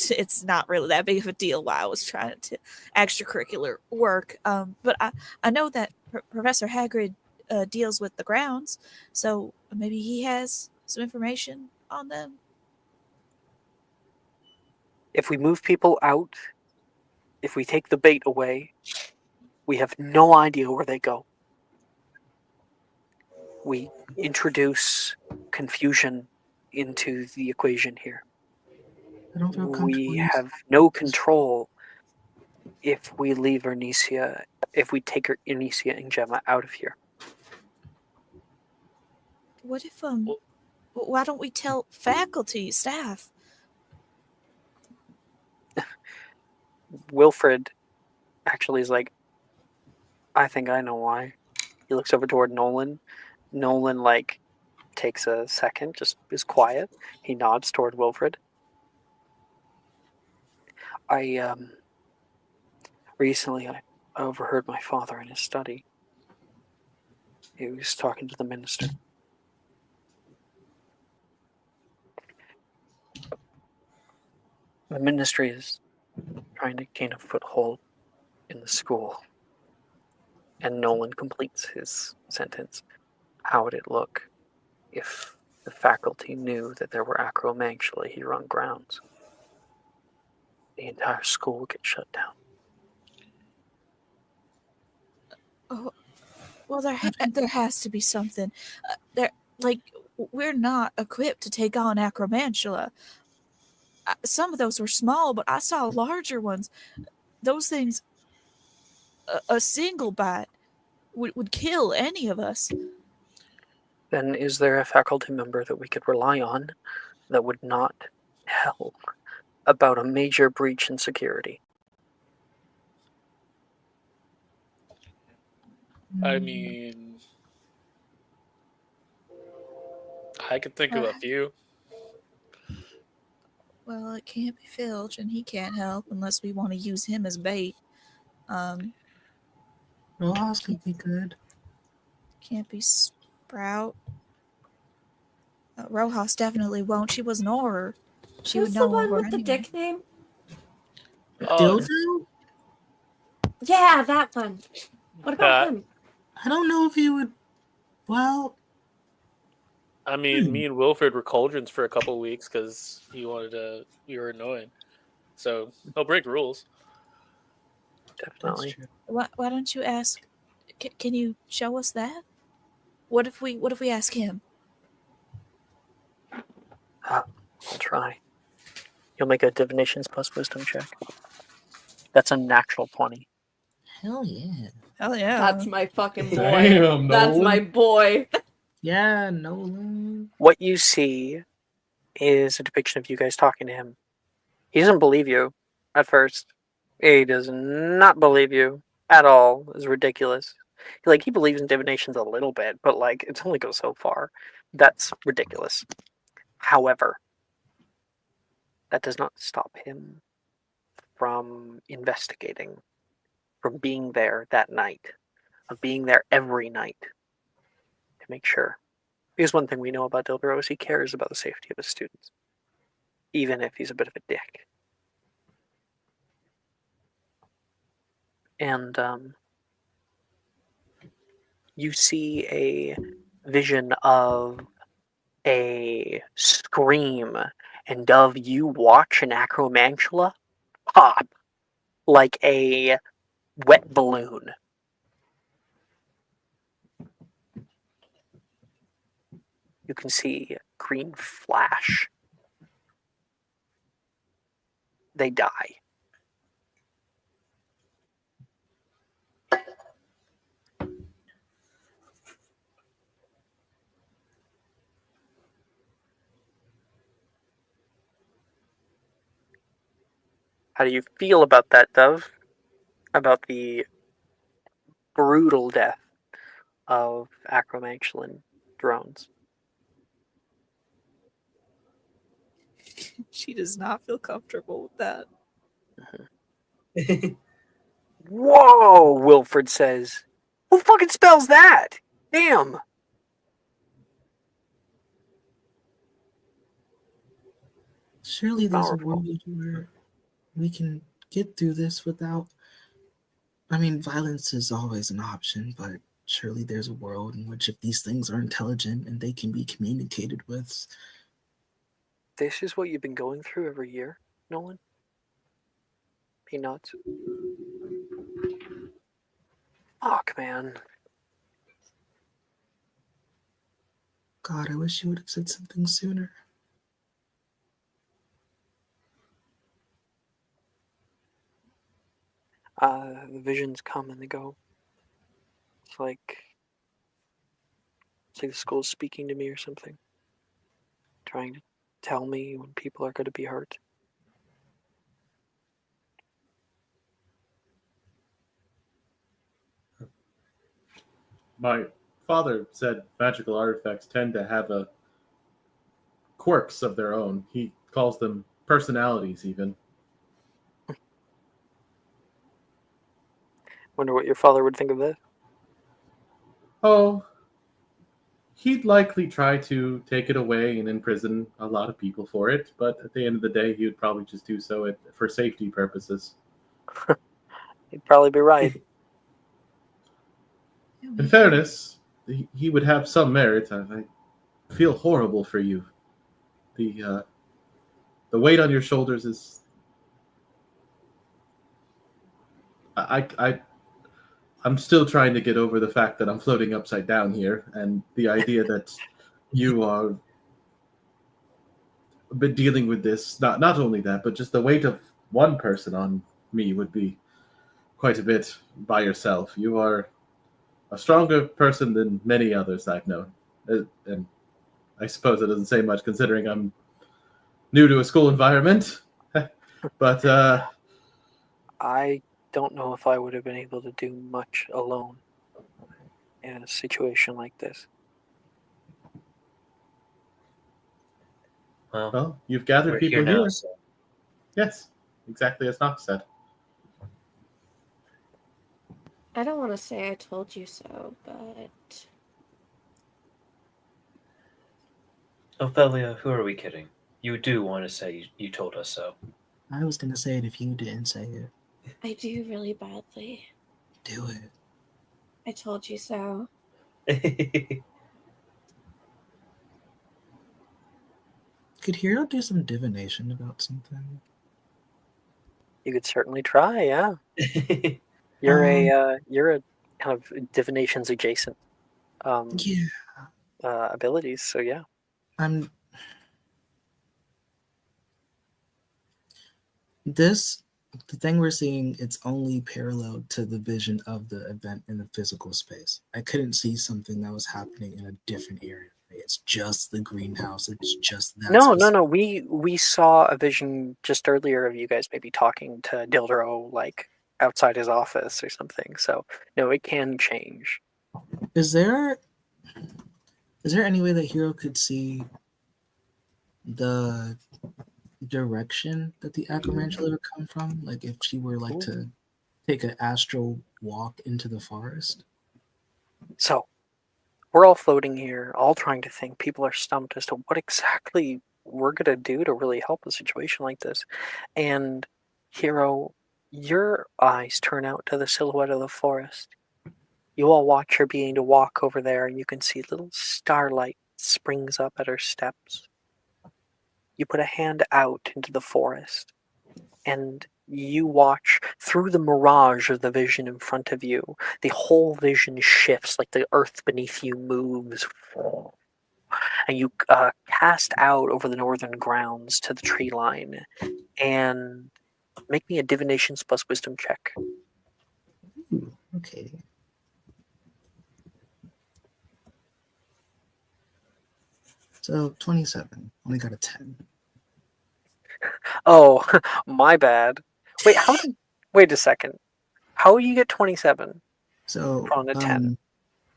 it's not really that big of a deal while I was trying to extracurricular work. But I know that Professor Hagrid deals with the grounds, so maybe he has some information on them. If we move people out, if we take the bait away, we have no idea where they go. We introduce confusion into the equation here. I don't feel comfortable. We have no control if we leave Ernisia, if we take Ernisia and Gemma out of here. What if why don't we tell faculty, staff? Wilfred actually is like, I think I know why. He looks over toward Nolan. Nolan takes a second, just is quiet. He nods toward Wilfred. Recently I overheard my father in his study. He was talking to the minister. The ministry is trying to gain a foothold in the school. And Nolan completes his sentence. How would it look if the faculty knew that there were acromantula here on grounds? The entire school would get shut down. Oh, well, there has to be something. We're not equipped to take on acromantula. Some of those were small, but I saw larger ones. Those things, a single bite would kill any of us. Then is there a faculty member that we could rely on that would not tell about a major breach in security? I mean, I could think of a few. Well, it can't be Filch, and he can't help unless we want to use him as bait. Rojas could be good. Can't be Sprout. Rojas definitely won't. She was an horror. She Who's would the know one over with the anyway. dick name? Oh, Dildo? Yeah, that one. What about him? I don't know if he would. Well, I mean, me and Wilfred were cauldrons for a couple weeks because he wanted to. We were annoying, so he'll break rules. that's Definitely. true. Why don't you ask? Can you show us that? What if we ask him? I'll try. You'll make a divinations plus wisdom check. That's a natural 20. Hell yeah. Hell yeah! That's my fucking boy. Damn, That's my Nolan. boy. Yeah, Nolan. What you see is a depiction of you guys talking to him. He doesn't believe you at first. He does not believe you at all. It's ridiculous. He believes in divinations a little bit, but it only goes so far. That's ridiculous. However, that does not stop him from investigating, from being there that night, of being there every night to make sure. Because one thing we know about Dilbero is he cares about the safety of his students, even if he's a bit of a dick. And you see a vision of a scream, and of you watch an acromantula pop like a wet balloon. You can see green flash. They die. How do you feel about that, Dove? About the brutal death of acromantulan drones? She does not feel comfortable with that. Whoa, Wilfred says. Who fucking spells that? Damn. Surely there's a Powerful. world where we can get through this without. I mean, violence is always an option, but surely there's a world in which if these things are intelligent and they can be communicated with. This is what you've been going through every year, Nolan? He nods. Fuck, man. God, I wish you would have said something sooner. The visions come and they go. It's like the school's speaking to me or something. Trying to tell me when people are going to be hurt. My father said magical artifacts tend to have a quirks of their own. He calls them personalities, even. Wonder what your father would think of this. Oh, he'd likely try to take it away and imprison a lot of people for it, but at the end of the day, he would probably just do so for safety purposes. You'd probably be right. In fairness, he would have some merit. I feel horrible for you. The weight on your shoulders is. I'm still trying to get over the fact that I'm floating upside down here, and the idea that you are been dealing with this. Not only that, but just the weight of one person on me would be quite a bit by yourself. You are a stronger person than many others I've known, and I suppose it doesn't say much considering I'm new to a school environment. But I don't know if I would have been able to do much alone in a situation like this. well, you've gathered we're people here now. here. So. Yes, exactly as Knox said. I don't want to say I told you so, but Ophelia, who are we kidding? You do want to say you told us so. I was gonna say it if you didn't say it. I do really badly. Do it. I told you so. Could Hero do some divination about something? You could certainly try, yeah. You're a kind of divinations adjacent Yeah, abilities, so yeah. I'm. The thing we're seeing, it's only parallel to the vision of the event in the physical space. I couldn't see something that was happening in a different area. It's just the greenhouse. It's just that. No. We saw a vision just earlier of you guys maybe talking to Dildro like outside his office or something. So no, it can change. Is there any way that Hero could see the direction that the Acromantula would come from? Like if she were like to take an astral walk into the forest? So we're all floating here, all trying to think. People are stumped as to what exactly we're gonna do to really help a situation like this. And Hero, your eyes turn out to the silhouette of the forest. You all watch her beginning to walk over there, and you can see little starlight springs up at her steps. You put a hand out into the forest, and you watch through the mirage of the vision in front of you. The whole vision shifts, like the earth beneath you moves. And you cast out over the northern grounds to the tree line, and make me a divinations plus wisdom check. Okay. So 27. Only got a 10. Oh, my bad. Wait a second. How do you get 27 So on a 10? I don't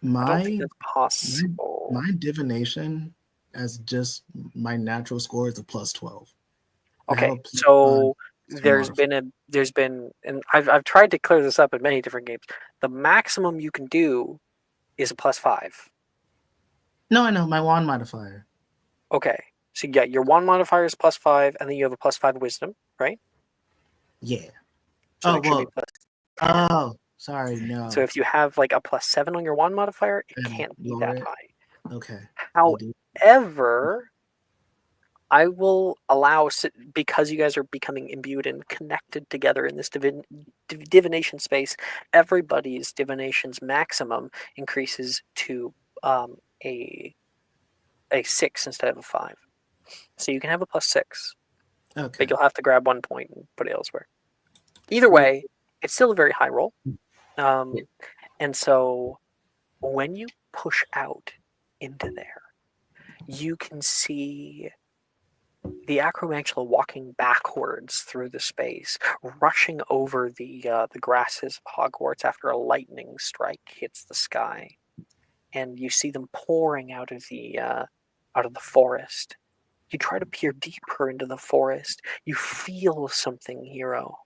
my think that's possible. my divination as just my natural score is a plus 12. I have Okay, a plus so 5 there's modifier. been, and I've tried to clear this up in many different games. The maximum you can do is a plus 5. No, I know my wand modifier. Okay, so yeah, your wand modifier is plus 5, and then you have a plus 5 wisdom, right? Yeah. So Oh it should be well. plus. Oh, sorry. No. So if you have like a plus 7 on your wand modifier, it And can't be lower that it? high. Okay. However, I will allow, because you guys are becoming imbued and connected together in this divination space, everybody's divination's maximum increases to a 6 instead of a 5. So you can have a plus 6, Okay. but you'll have to grab 1 point and put it elsewhere. Either way, it's still a very high roll. And so when you push out into there, you can see the Acromantula walking backwards through the space, rushing over the grasses of Hogwarts after a lightning strike hits the sky, and you see them pouring out of the forest. You try to peer deeper into the forest. You feel something, Hero.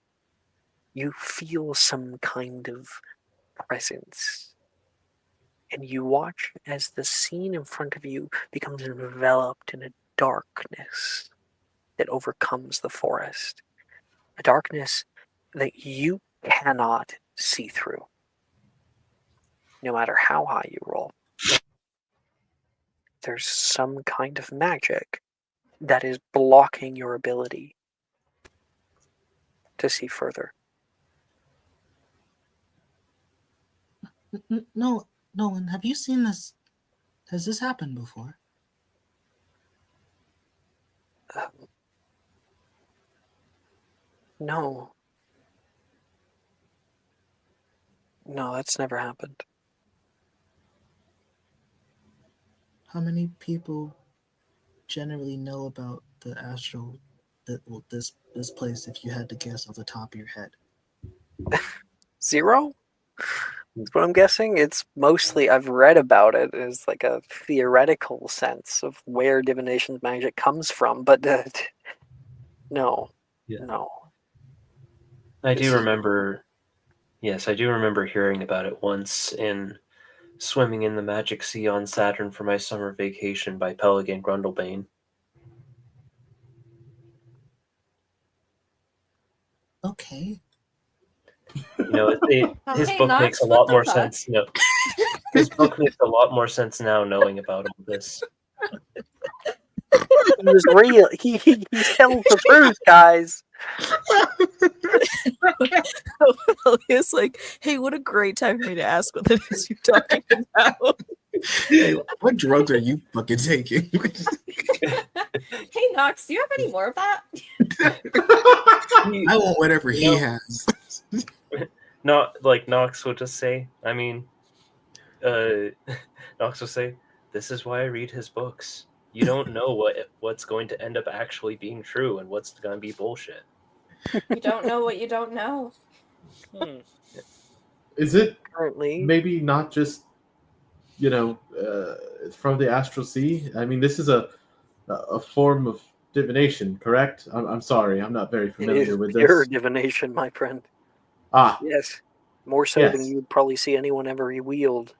You feel some kind of presence. and you watch as the scene in front of you becomes enveloped in a darkness that overcomes the forest. A darkness that you cannot see through, no matter how high you roll. There's some kind of magic that is blocking your ability to see further. No, Nolan, have you seen this? Has this happened before? No. No, that's never happened. How many people generally know about the astral, this place? If you had to guess off the top of your head, 0? That's what I'm guessing. It's mostly, I've read about it as like a theoretical sense of where divination's magic comes from, but no. Yeah. No. I This do is- remember. Yes, I do remember hearing about it once in Swimming in the Magic Sea on Saturn for my summer vacation by Pelican Grundlebane. okay. You know, his Okay, book Knox, makes a what lot the more fuck? sense. No, his book makes a lot more sense now, knowing about all this. He was real. He tells the truth, guys. It's like, hey, what a great time for me to ask what it is you're talking about. Hey, what drugs are you fucking taking? Hey, Knox, do you have any more of that? I want whatever he No. has. Not like Knox would just say. I mean, Knox will say, "This is why I read his books. You don't know what's going to end up actually being true and what's going to be bullshit." You don't know what you don't know. Is it Currently, maybe not just, from the astral sea? I mean, this is a form of divination, correct? I'm sorry, I'm not very it familiar is with pure this. divination, my friend. Ah, Yes, more so than Yes. you'd probably see anyone ever wield,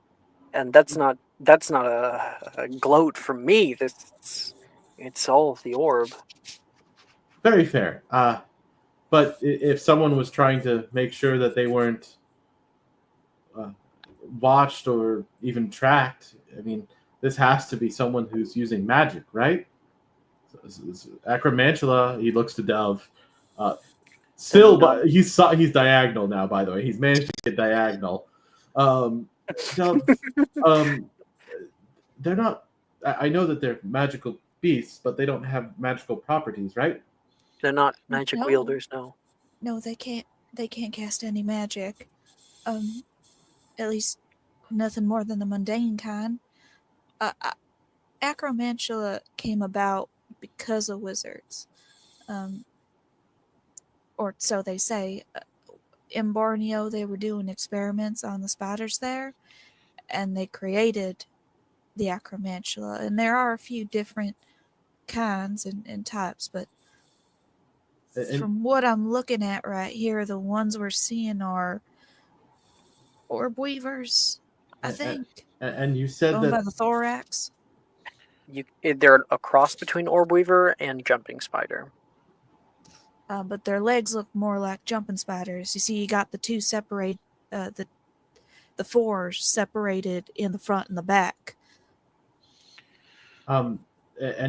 and that's not a gloat from me. It's all the orb. very fair. But if someone was trying to make sure that they weren't watched or even tracked, I mean, this has to be someone who's using magic, right? Acromantula, he looks to Dove. Still, but he's diagonal now. By the way, he's managed to get diagonal. Dove, they're not. I know that they're magical beasts, but they don't have magical properties, right? They're not magic No. wielders, no. No, they can't. They can't cast any magic. At least nothing more than the mundane kind. Acromantula came about because of wizards, or so they say. In Borneo, they were doing experiments on the spiders there, and they created the acromantula. And there are a few different kinds and types, but from what I'm looking at right here, the ones we're seeing are orb weavers, I think. And you said Going by that the thorax. They're a cross between orb weaver and jumping spider. But their legs look more like jumping spiders. You see, you got the two separate, the fours separated in the front and the back. and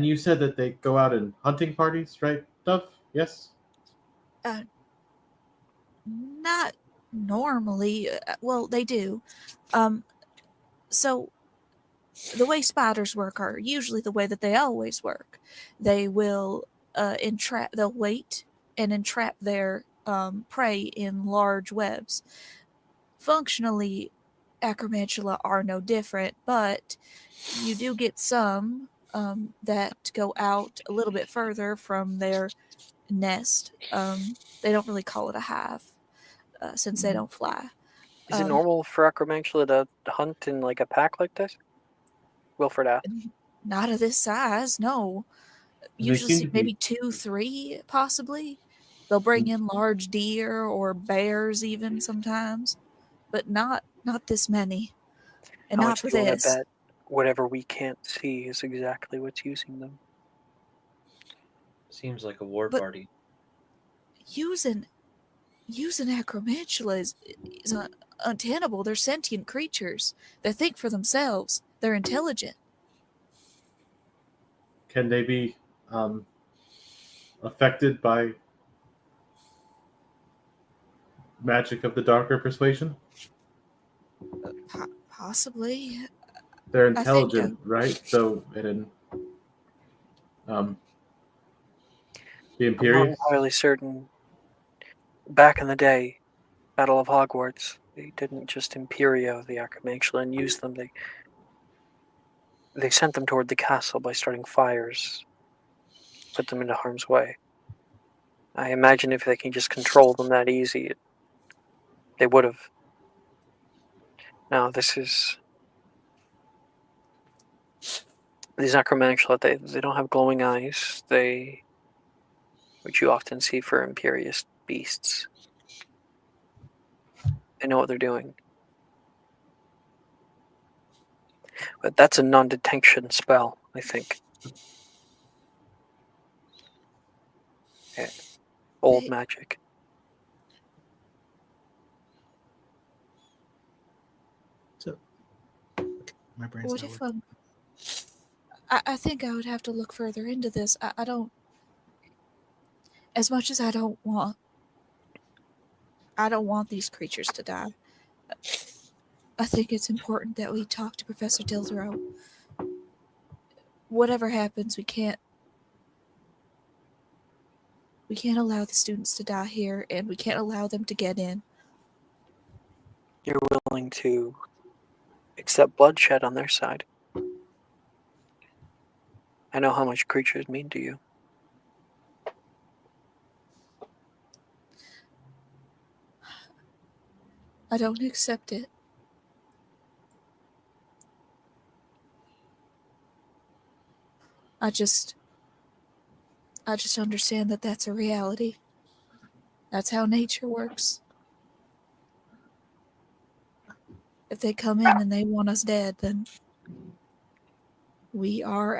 you said that they go out in hunting parties, right, Dove? Yes. Not normally. Well, they do. So the way spiders work are usually the way that they always work. They will entrap. They'll wait and entrap their prey in large webs. Functionally, acromantula are no different, but you do get some that go out a little bit further from their nest. They don't really call it a hive since they don't fly. Is it normal for acromantula to hunt in like a pack like this? Wilfred asked. Not of this size, no. They Usually seem to be- maybe 2, 3, possibly. They'll bring in large deer or bears even sometimes, but not this many. and How not much for do you want to this. bet whatever we can't see is exactly what's using them? Seems like a war But- party. Using acromantula is untenable. They're sentient creatures. They think for themselves. They're intelligent. Can they be affected by magic of the darker persuasion? Possibly. They're I think, intelligent, right? So, and the I'm not Imperius. entirely certain. Back in the day, Battle of Hogwarts, they didn't just Imperio the Acromantula and use them. They sent them toward the castle by starting fires, put them into harm's way. I imagine if they can just control them that easy, they would have. Now, these Acromantula, they don't have glowing eyes, which you often see for imperious beasts. They know what they're doing. But that's a non-detection spell, I think. Yeah. Old magic. So, okay, my brain's what not if working. I think I would have to look further into this. I don't. As much as I don't want these creatures to die. I think it's important that we talk to Professor Dilthrow. Whatever happens, we can't allow the students to die here, and we can't allow them to get in. You're willing to accept bloodshed on their side. I know how much creatures mean to you. I don't accept it. I just understand that that's a reality. That's how nature works. If they come in and they want us dead, then we are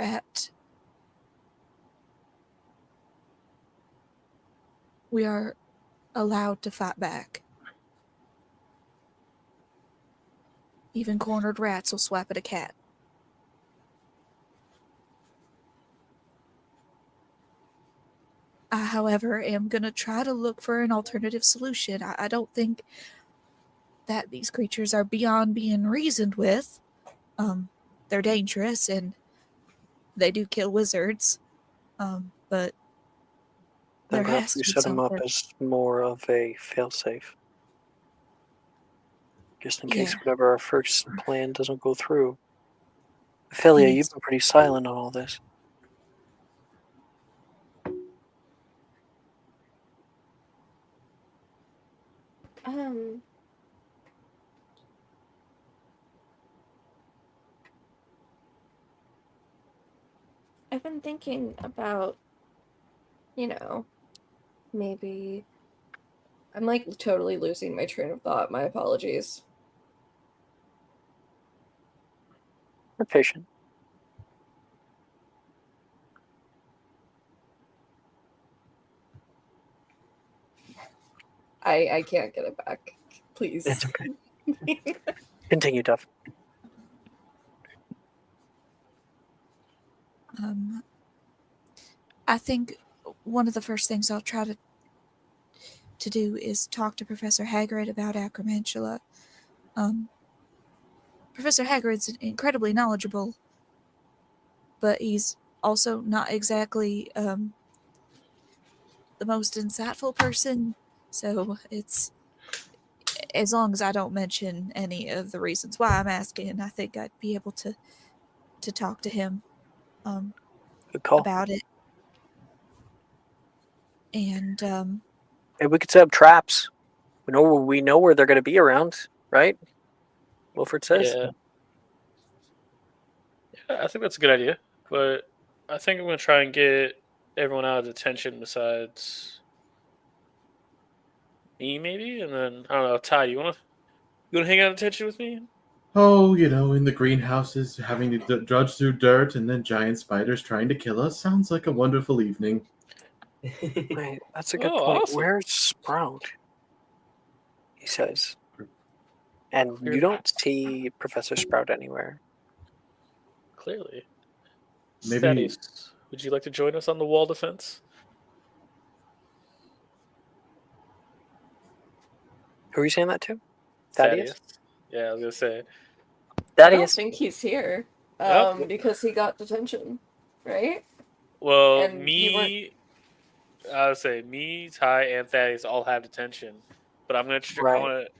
allowed to fight back. Even cornered rats will swap at a cat. I, however, am going to try to look for an alternative solution. I don't think that these creatures are beyond being reasoned with. They're dangerous and they do kill wizards. But Then there perhaps has we to be set them up something. as more of a failsafe. Just in case Yeah. whatever our first plan doesn't go through. Ophelia, Yes. you've been pretty silent on all this. I've been thinking about, maybe I'm like totally losing my train of thought. My apologies. We're patient. I can't get it back. Please. It's okay. Continue, Duff. I think one of the first things I'll try to do is talk to Professor Hagrid about Acromantula. Professor Hagrid's incredibly knowledgeable, but he's also not exactly the most insightful person. So it's, as long as I don't mention any of the reasons why I'm asking, I think I'd be able to talk to him Good call. about it. And Hey, we could set up traps. We know where they're going to be around, right? Wilford says. Yeah. Yeah, I think that's a good idea. But I think I'm gonna try and get everyone out of detention besides me, maybe, and then I don't know. Ty, you wanna hang out in detention with me? Oh, in the greenhouses, having to drudge through dirt, and then giant spiders trying to kill us. Sounds like a wonderful evening. Wait, that's a good Oh, point. awesome. Where's Sprout? He says. And Clear- you don't see Professor Sprout anywhere. Clearly. Maybe- Thaddeus, would you like to join us on the wall defense? Who are you saying that to? Thaddeus? Yeah, I was gonna say. I don't Thaddeus? think he's here. Nope. Because he got detention, right? Well, And you me, I would say me, Ty, and Thaddeus all have detention, but I'm gonna. I Right. want to.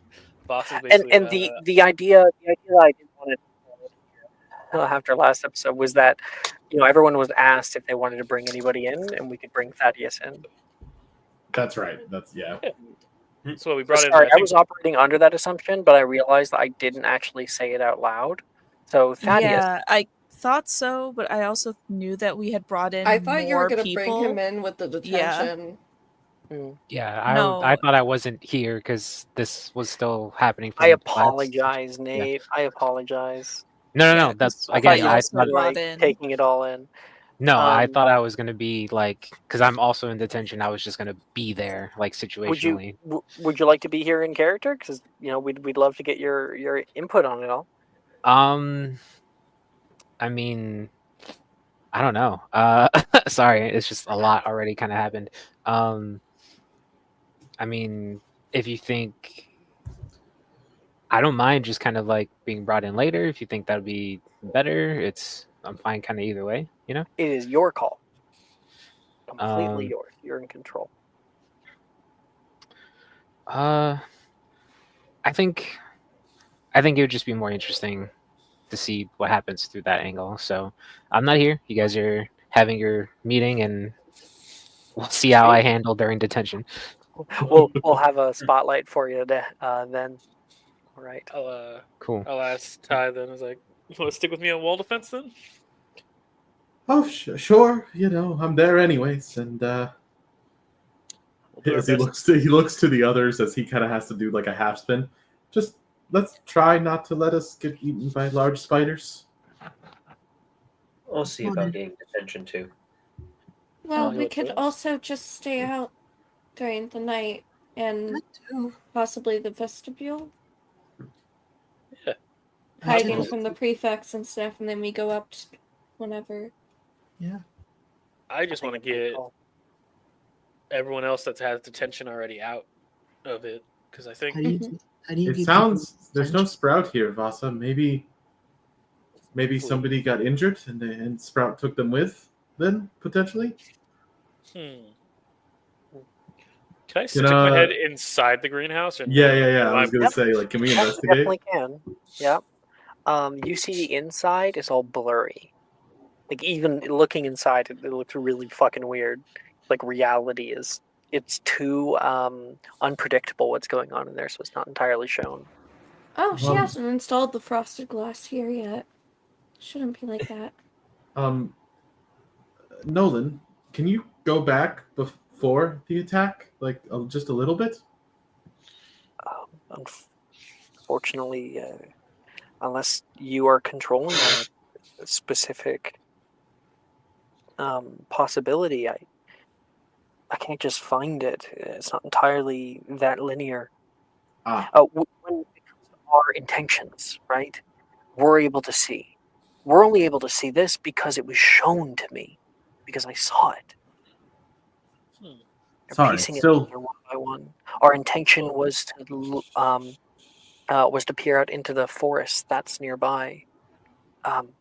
Boss is And basically. the idea that I did want to after last episode was that everyone was asked if they wanted to bring anybody in, and we could bring Thaddeus in. That's right. Yeah. So we brought in. Sorry, I think- was operating under that assumption, but I realized that I didn't actually say it out loud. So Thaddeus, Yeah, I thought so, but I also knew that we had brought in I thought you were more gonna people. bring him in with the detention. Yeah, No. I thought I wasn't here because this was still happening. I from last- apologize, Nate. I apologize. No, Yeah, that's 'cause I again. thought you I also thought brought like in. taking it all in. no, I um, thought I was gonna be like because I'm also in detention. I was just gonna be there, like Would you situationally. would you like to be here in character? Because we'd love to get your input on it all. I mean, I don't know. Sorry, it's just a lot already kind of happened. I mean, if you think, I don't mind just kind of like being brought in later. If you think that would be better, I'm fine kind of either way. It is your call. Completely Um, yours. You're in control. I think it would just be more interesting to see what happens through that angle. So I'm not here. You guys are having your meeting, and we'll see how I handle during detention. We'll have a spotlight for you then. All right. Cool. I'll ask Ty then. I was like, you want to stick with me on wall defense then? Oh, sure. I'm there anyways. And We'll do our as he best. looks to the others as he kind of has to do like a half spin. Just let's try not to let us get eaten by large spiders. I'll see about getting detention too. Well, Oh, we you could would? also just stay out during the night and That too. possibly the vestibule. Yeah. Hiding Possibly. from the prefects and stuff, and then we go up whenever. Yeah. I just want to get everyone else that has detention already out of it because I think How do you, how do you It get sounds people there's no attention? Sprout here, Vasa. Maybe somebody got injured and Sprout took them with. Then potentially. Can I stick Can, my head inside the greenhouse? Or Yeah. am I was gonna Yep. say, like, can we You investigate? definitely can. Yeah. You see the inside is all blurry. Like even looking inside, it looks really fucking weird. Like reality it's too unpredictable what's going on in there, so it's not entirely shown. Oh, she Um, hasn't installed the frosted glass here yet. Shouldn't be like that. Nolan, can you go back before the attack, like just a little bit? Unfortunately, unless you are controlling a specific possibility, I can't just find it. It's not entirely that linear. Ah, When it comes to our intentions, right? We're able to see. We're only able to see this because it was shown to me, because I saw it. You're sorry. piecing it Still, together one by one. Our intention was to peer out into the forest that's nearby.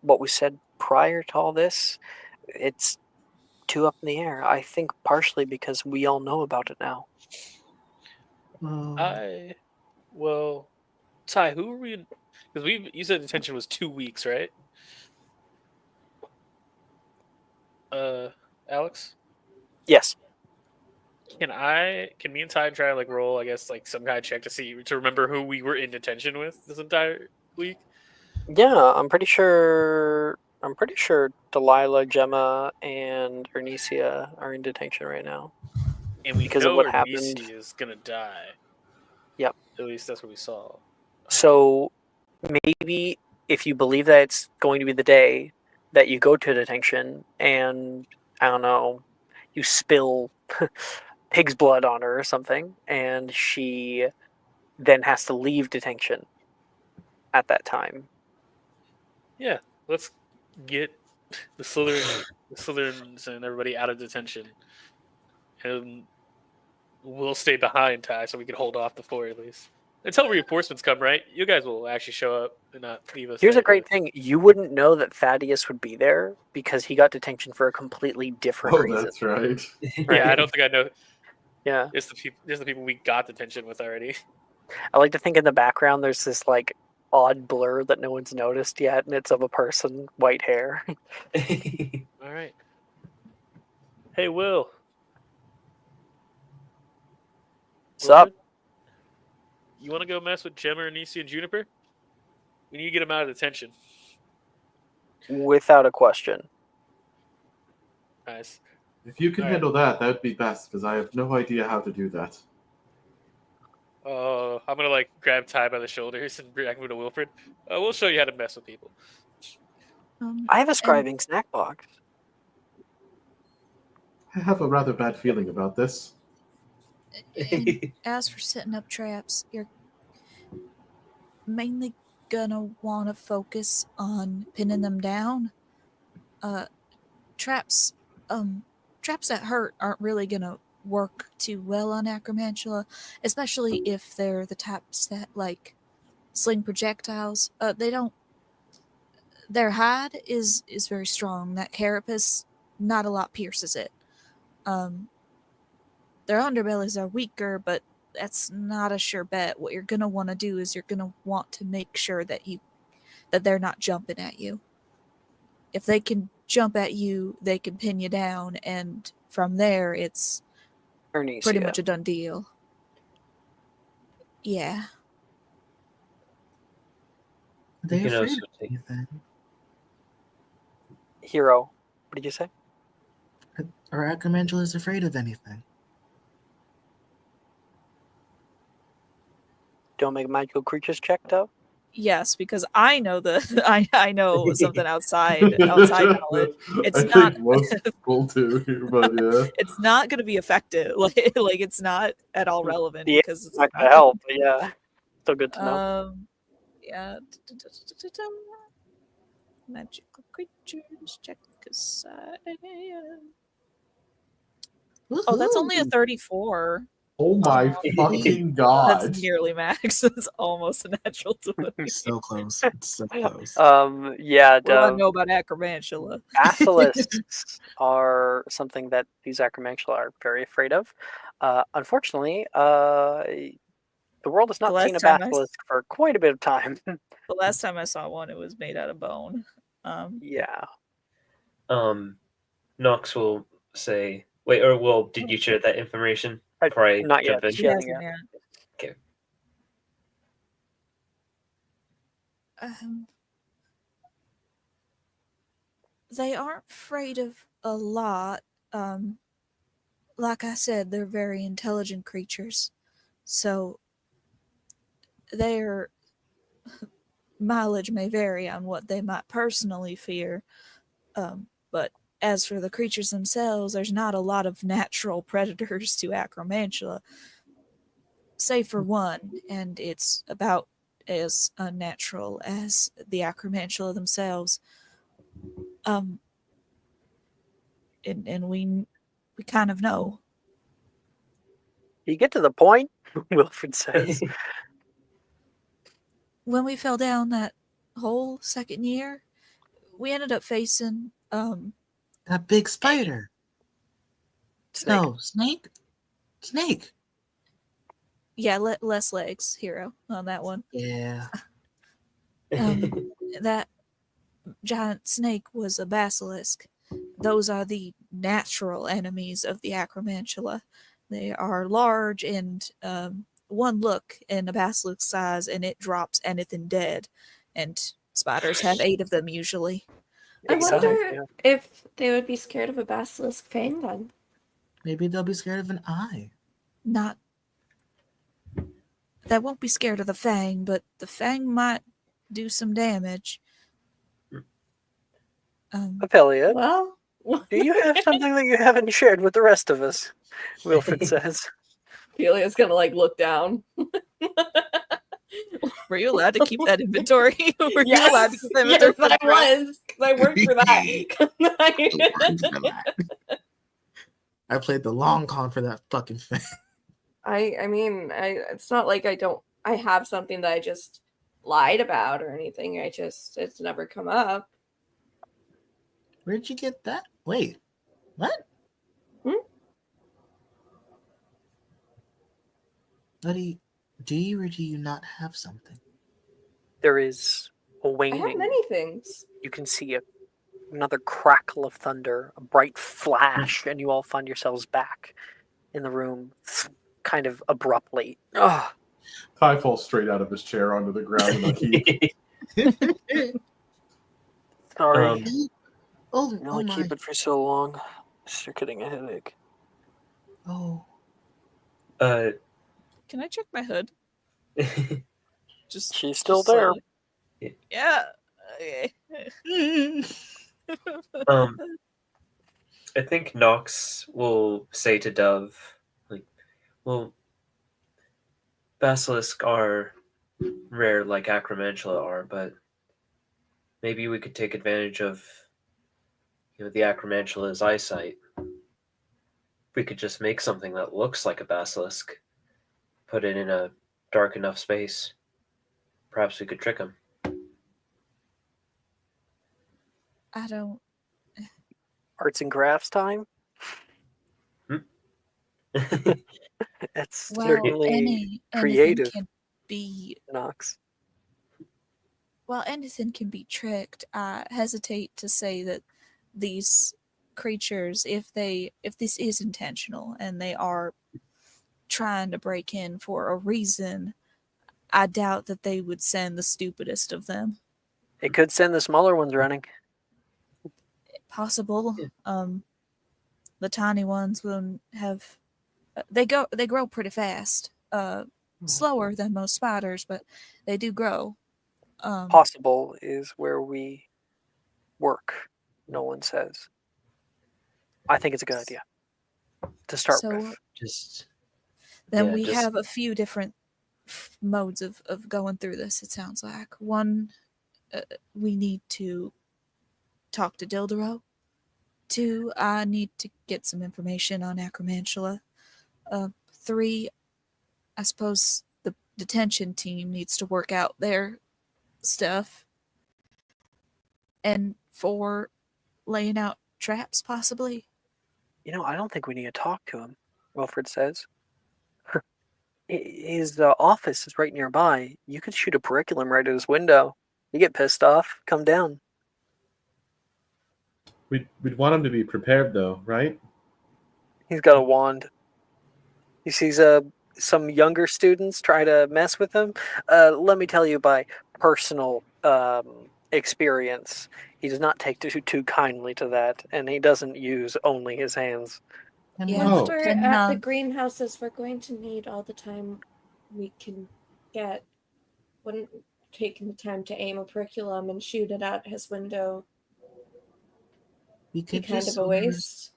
What we said prior to all this, it's too up in the air. I think partially because we all know about it now. Ty, who are we? Because you said detention was 2 weeks, right? Alex, Yes. can me and Ty try to roll? I guess some kind of check to remember who we were in detention with this entire week. Yeah, I'm pretty sure Delilah, Gemma, and Ernesia are in detention right now. And we Because of know what Arnisi happened. is gonna die. Yep. At least that's what we saw. So maybe if you believe that it's going to be the day that you go to detention and, I don't know, you spill pig's blood on her or something, and she then has to leave detention at that time. Yeah, let's get the Slytherins and everybody out of detention, and we'll stay behind, Ty, so we can hold off the floor at least until reinforcements come. Right? You guys will actually show up and not leave us. Here's a there great to- thing. You wouldn't know that Thaddeus would be there because he got detention for a completely different Oh, reason. that's right. Yeah, I don't think I know. Yeah. It's the people we got detention with already. I like to think in the background there's this like odd blur that no one's noticed yet, and it's of a person, white hair. All right. Hey, Will. Sup? Wilfred? You want to go mess with Gemma, Nisi, and Juniper? We need to get them out of detention. Without a question. Nice. If you can All right. handle that, that would be best, because I have no idea how to do that. I'm gonna like grab Ty by the shoulders and bring him to Wilfred. We'll show you how to mess with people. I have a And- scribing snack box. I have a rather bad feeling about this. And as for setting up traps, you're mainly gonna want to focus on pinning them down. Traps, traps that hurt aren't really gonna work too well on Acromantula, especially if they're the types that like sling projectiles. They don't. Their hide is very strong. That carapace, not a lot pierces it. Their underbellies are weaker, but that's not a sure bet. What you're gonna want to do is you're gonna want to make sure that they're not jumping at you. If they can jump at you, they can pin you down, and from there it's pretty Ernesia. much a done deal. Yeah. Are they You can afraid also of take- anything? Hero. What did you say? Are Acromantulas afraid of anything? Don't make magical creatures check though. Yes, because I know I know something outside knowledge. It's I not think most people do, but yeah. it's not going to be effective. Like it's not at all relevant Yeah, because It's not gonna help, but yeah. Still good to know. Yeah. Magical creatures check aside. Oh, that's only a Woohoo! 34. Oh my fucking god. That's nearly max. That's almost a natural 20. It's so close. It's so close. Yeah, What do I know about Acromantula? basilisks are something that these acromantula are very afraid of. Unfortunately, the world has The not seen a last time I- basilisk for quite a bit of time. The last time I saw one, it was made out of bone. Yeah. Nox will say, wait, or well, did you share that information before I Not jump yet. in? She Yeah, hasn't yeah. yet. Okay. They aren't afraid of a lot. Like I said, they're very intelligent creatures. So their mileage may vary on what they might personally fear. But as for the creatures themselves, there's not a lot of natural predators to Acromantula. Save for one, and it's about as unnatural as the Acromantula themselves. And we kind of know. You get to the point, Wilfred says. When we fell down that hole second year, we ended up facing That big spider. Snake. No, snake? Snake. yeah, less legs, hero on that one. Yeah. That giant snake was a basilisk. Those are the natural enemies of the Acromantula. They are large and one look in a basilisk size and it drops anything dead. And spiders have 8 of them usually. I Exactly, wonder yeah. if they would be scared of a basilisk fang then. Maybe they'll be scared of an eye. Not. They won't be scared of the fang, but the fang might do some damage. Ophelia, Well, do you have something that you haven't shared with the rest of us? Wilfred says. Opelia's gonna like look down. Were you allowed to keep that inventory? Were you Yes, allowed to keep that yes, inventory? I was, because I worked for that. I played the long con for that fucking thing. I mean, it's not like I have something that I just lied about or anything. It's never come up. Where'd you get that? Wait, what? Buddy, do you or do you not have something? There is a I have waning. many things. You can see another crackle of thunder, a bright flash, and you all find yourselves back in the room, kind of abruptly. Ugh. Kai falls straight out of his chair onto the ground in a heap. Sorry. Oh, I can oh only my. keep it for so long. You're getting a headache. Oh. Can I check my hood? Just She's still just there. slowly. Yeah. Okay. I think Nox will say to Dove, like, well, basilisk are rare like acromantula are, but maybe we could take advantage of the acromantula's eyesight. We could just make something that looks like a basilisk, put it in a dark enough space. Perhaps we could trick him. I don't. Arts and crafts time? That's Well, certainly anything creative, can be. Nox. Well, anything can be tricked. I hesitate to say that these creatures, if this is intentional and they are trying to break in for a reason, I doubt that they would send the stupidest of them. It could send the smaller ones running. Possible. The tiny ones will have. They grow pretty fast. Slower than most spiders, but they do grow. Possible is where we work, no one says. I think it's a good idea to start with. Then we have a few different modes of going through this, it sounds like. One, we need to talk to Dildero. Two, I need to get some information on Acromantula. Three, I suppose the detention team needs to work out their stuff. And four, laying out traps, possibly. I don't think we need to talk to him, Wilfred says. His office is right nearby. You could shoot a curriculum right at his window. You get pissed off, come down. We'd want him to be prepared, though, right? He's got a wand. He sees some younger students try to mess with him. Let me tell you by personal experience, he does not take too kindly to that, and he doesn't use only his hands. Once we're at the greenhouses, we're going to need all the time we can get. Wouldn't taking the time to aim a curriculum and shoot it at his window We could be kind just of a waste?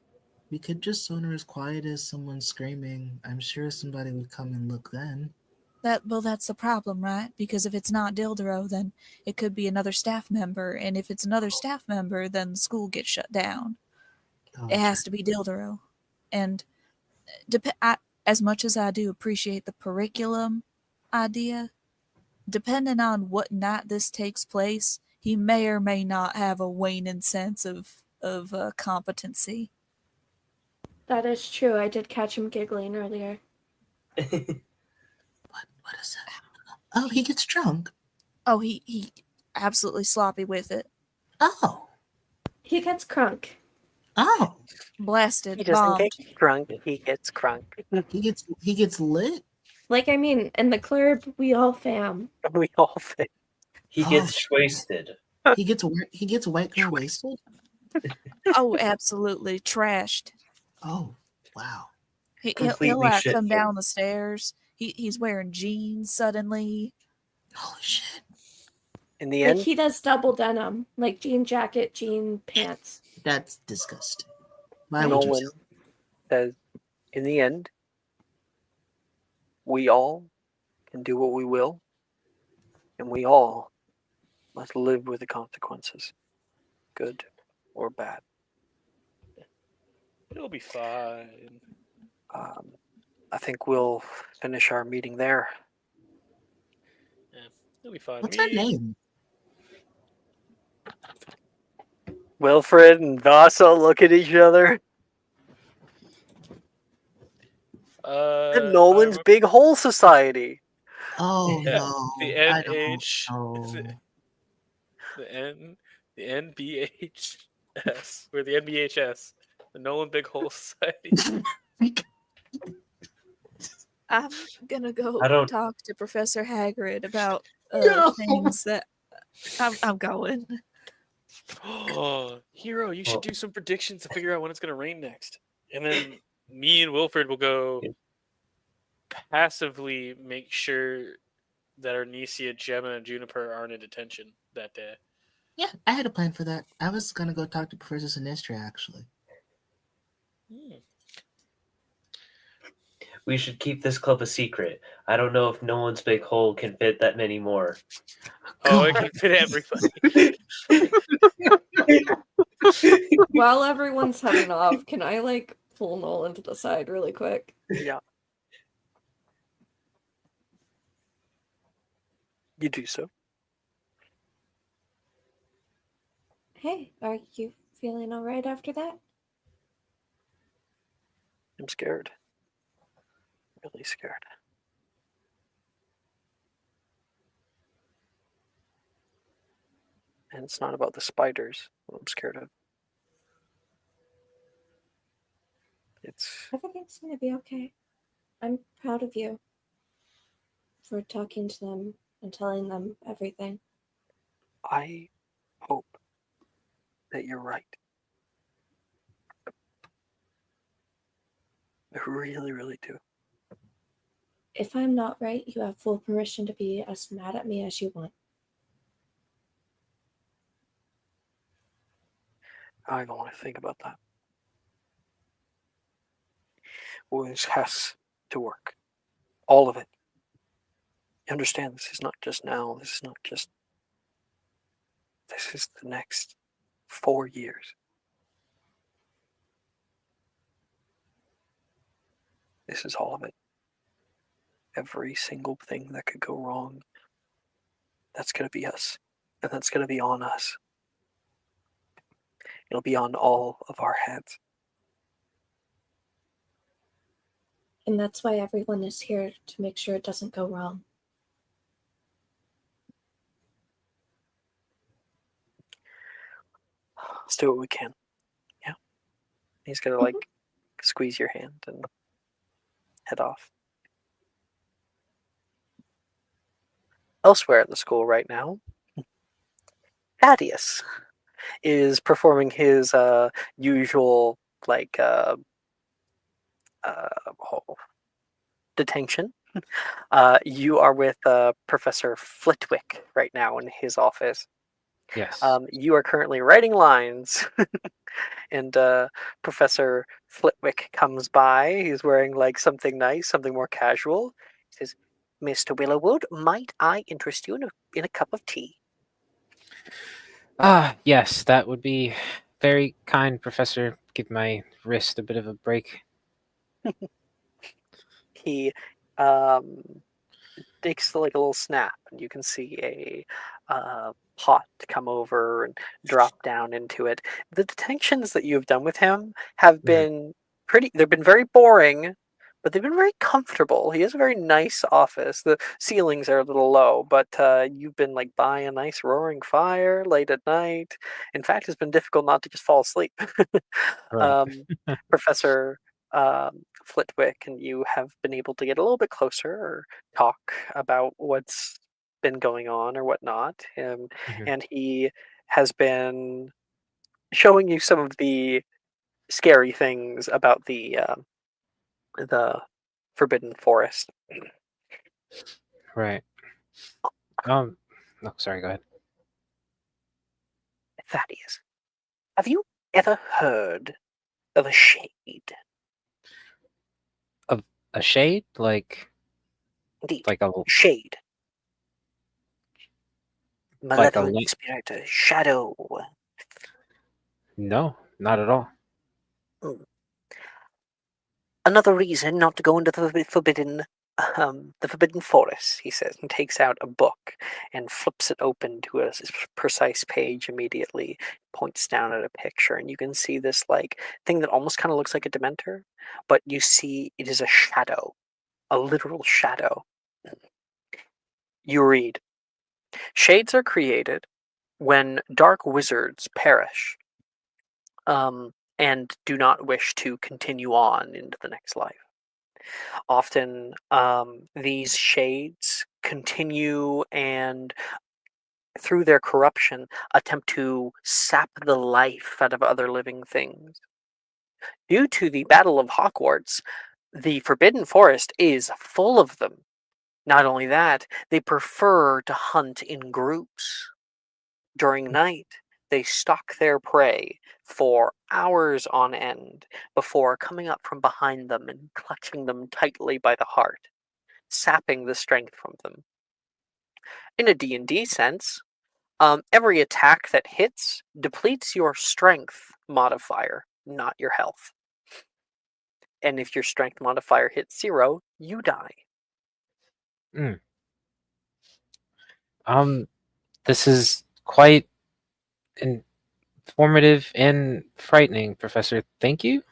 We could just sonar as quiet as someone screaming. I'm sure somebody would come and look then. That's the problem, right? Because if it's not Dildero, then it could be another staff member, and if it's another staff member, then the school gets shut down. It has to be Dildero. And as much as I do appreciate the curriculum idea, depending on what night this takes place, he may or may not have a waning sense of competency. That is true. I did catch him giggling earlier. What is that? Oh, he gets drunk. Oh, he absolutely sloppy with it. Oh. He gets crunk. Oh. Blasted. He doesn't bombed. get drunk, he gets crunk. He gets lit. Like, I mean, in the club, we all fam. We all fam. He gets wasted. He gets white girl wasted. Oh, absolutely trashed. Oh, wow. He'll like come down the stairs. He's wearing jeans suddenly. Holy shit. In the Like end, he does double denim, like jean jacket, jean pants. That's disgusting. Why would you Nolan says, in the end, we all can do what we will, and we all must live with the consequences, good or bad. It'll be fine. I think we'll finish our meeting there. Yeah, it'll be fine. What's her name? Wilfred and Vasa look at each other. And I Nolan's remember Big Hole Society. Oh Yeah, no, the I don't NH, know. the NBHS, or the NBHS, the Nolan Big Hole Society. I'm gonna go I don't- talk to Professor Hagrid about No. things that I'm going. Oh, Hero, you should Well- do some predictions to figure out when it's gonna rain next, and then me and Wilfred will go passively make sure that Arnesia, Gemma, and Juniper aren't in detention that day. Yeah, I had a plan for that. I was gonna go talk to Professor Sinistra actually. We should keep this club a secret. I don't know if Nolan's big hole can fit that many more. Oh, it can fit everybody. While everyone's heading off, can I like pull Nolan to the side really quick? Yeah. You do so. Hey, are you feeling alright after that? I'm scared. Really scared. And it's not about the spiders what I'm scared of. It's Everything's gonna be okay. I'm proud of you for talking to them and telling them everything. I hope that you're right. I really, really do. If I'm not right, you have full permission to be as mad at me as you want. I don't want to think about that. Well, this has to work. All of it. You understand, this is not just now. This is not just. This is the next 4 years. This is all of it. Every single thing that could go wrong, that's going to be us. And that's going to be on us. It'll be on all of our heads. And that's why everyone is here, to make sure it doesn't go wrong. Let's do what we can. Yeah. He's going to like squeeze your hand and head off. Elsewhere at the school right now, Thaddeus is performing his usual detention. You are with Professor Flitwick right now in his office. Yes. You are currently writing lines, and Professor Flitwick comes by. He's wearing like something nice, something more casual. He says, "Mr. Willowwood, might I interest you in a cup of tea?" Yes, that would be very kind, Professor. Give my wrist a bit of a break. He takes like a little snap, and you can see a pot come over and drop down into it. The detentions that you've done with him have been they've been very boring, but they've been very comfortable. He has a very nice office. The ceilings are a little low, but you've been like by a nice roaring fire late at night. In fact, it's been difficult not to just fall asleep. Right. Professor Flitwick and you have been able to get a little bit closer or talk about what's been going on or whatnot. And he has been showing you some of the scary things about the Forbidden Forest. Right. No, sorry. Go ahead. Thaddeus, have you ever heard of a shade? A shade, Indeed, like a shade. like a Malevolent li- spirit, a shadow. no, not at all. Hmm. Another reason not to go into the forbidden forest, he says, and takes out a book and flips it open to a precise page immediately, points down at a picture, and you can see this like thing that almost kind of looks like a dementor, but you see it is a shadow, a literal shadow. You read, shades are created when dark wizards perish, and do not wish to continue on into the next life. Often, these shades continue and, through their corruption, attempt to sap the life out of other living things. Due to the Battle of Hogwarts, the Forbidden Forest is full of them. Not only that, they prefer to hunt in groups. During night, they stalk their prey for hours on end before coming up from behind them and clutching them tightly by the heart, sapping the strength from them. In a D&D sense, every attack that hits depletes your strength modifier, not your health. And if your strength modifier hits 0, you die. Mm. This is quite informative and frightening, Professor. Thank you.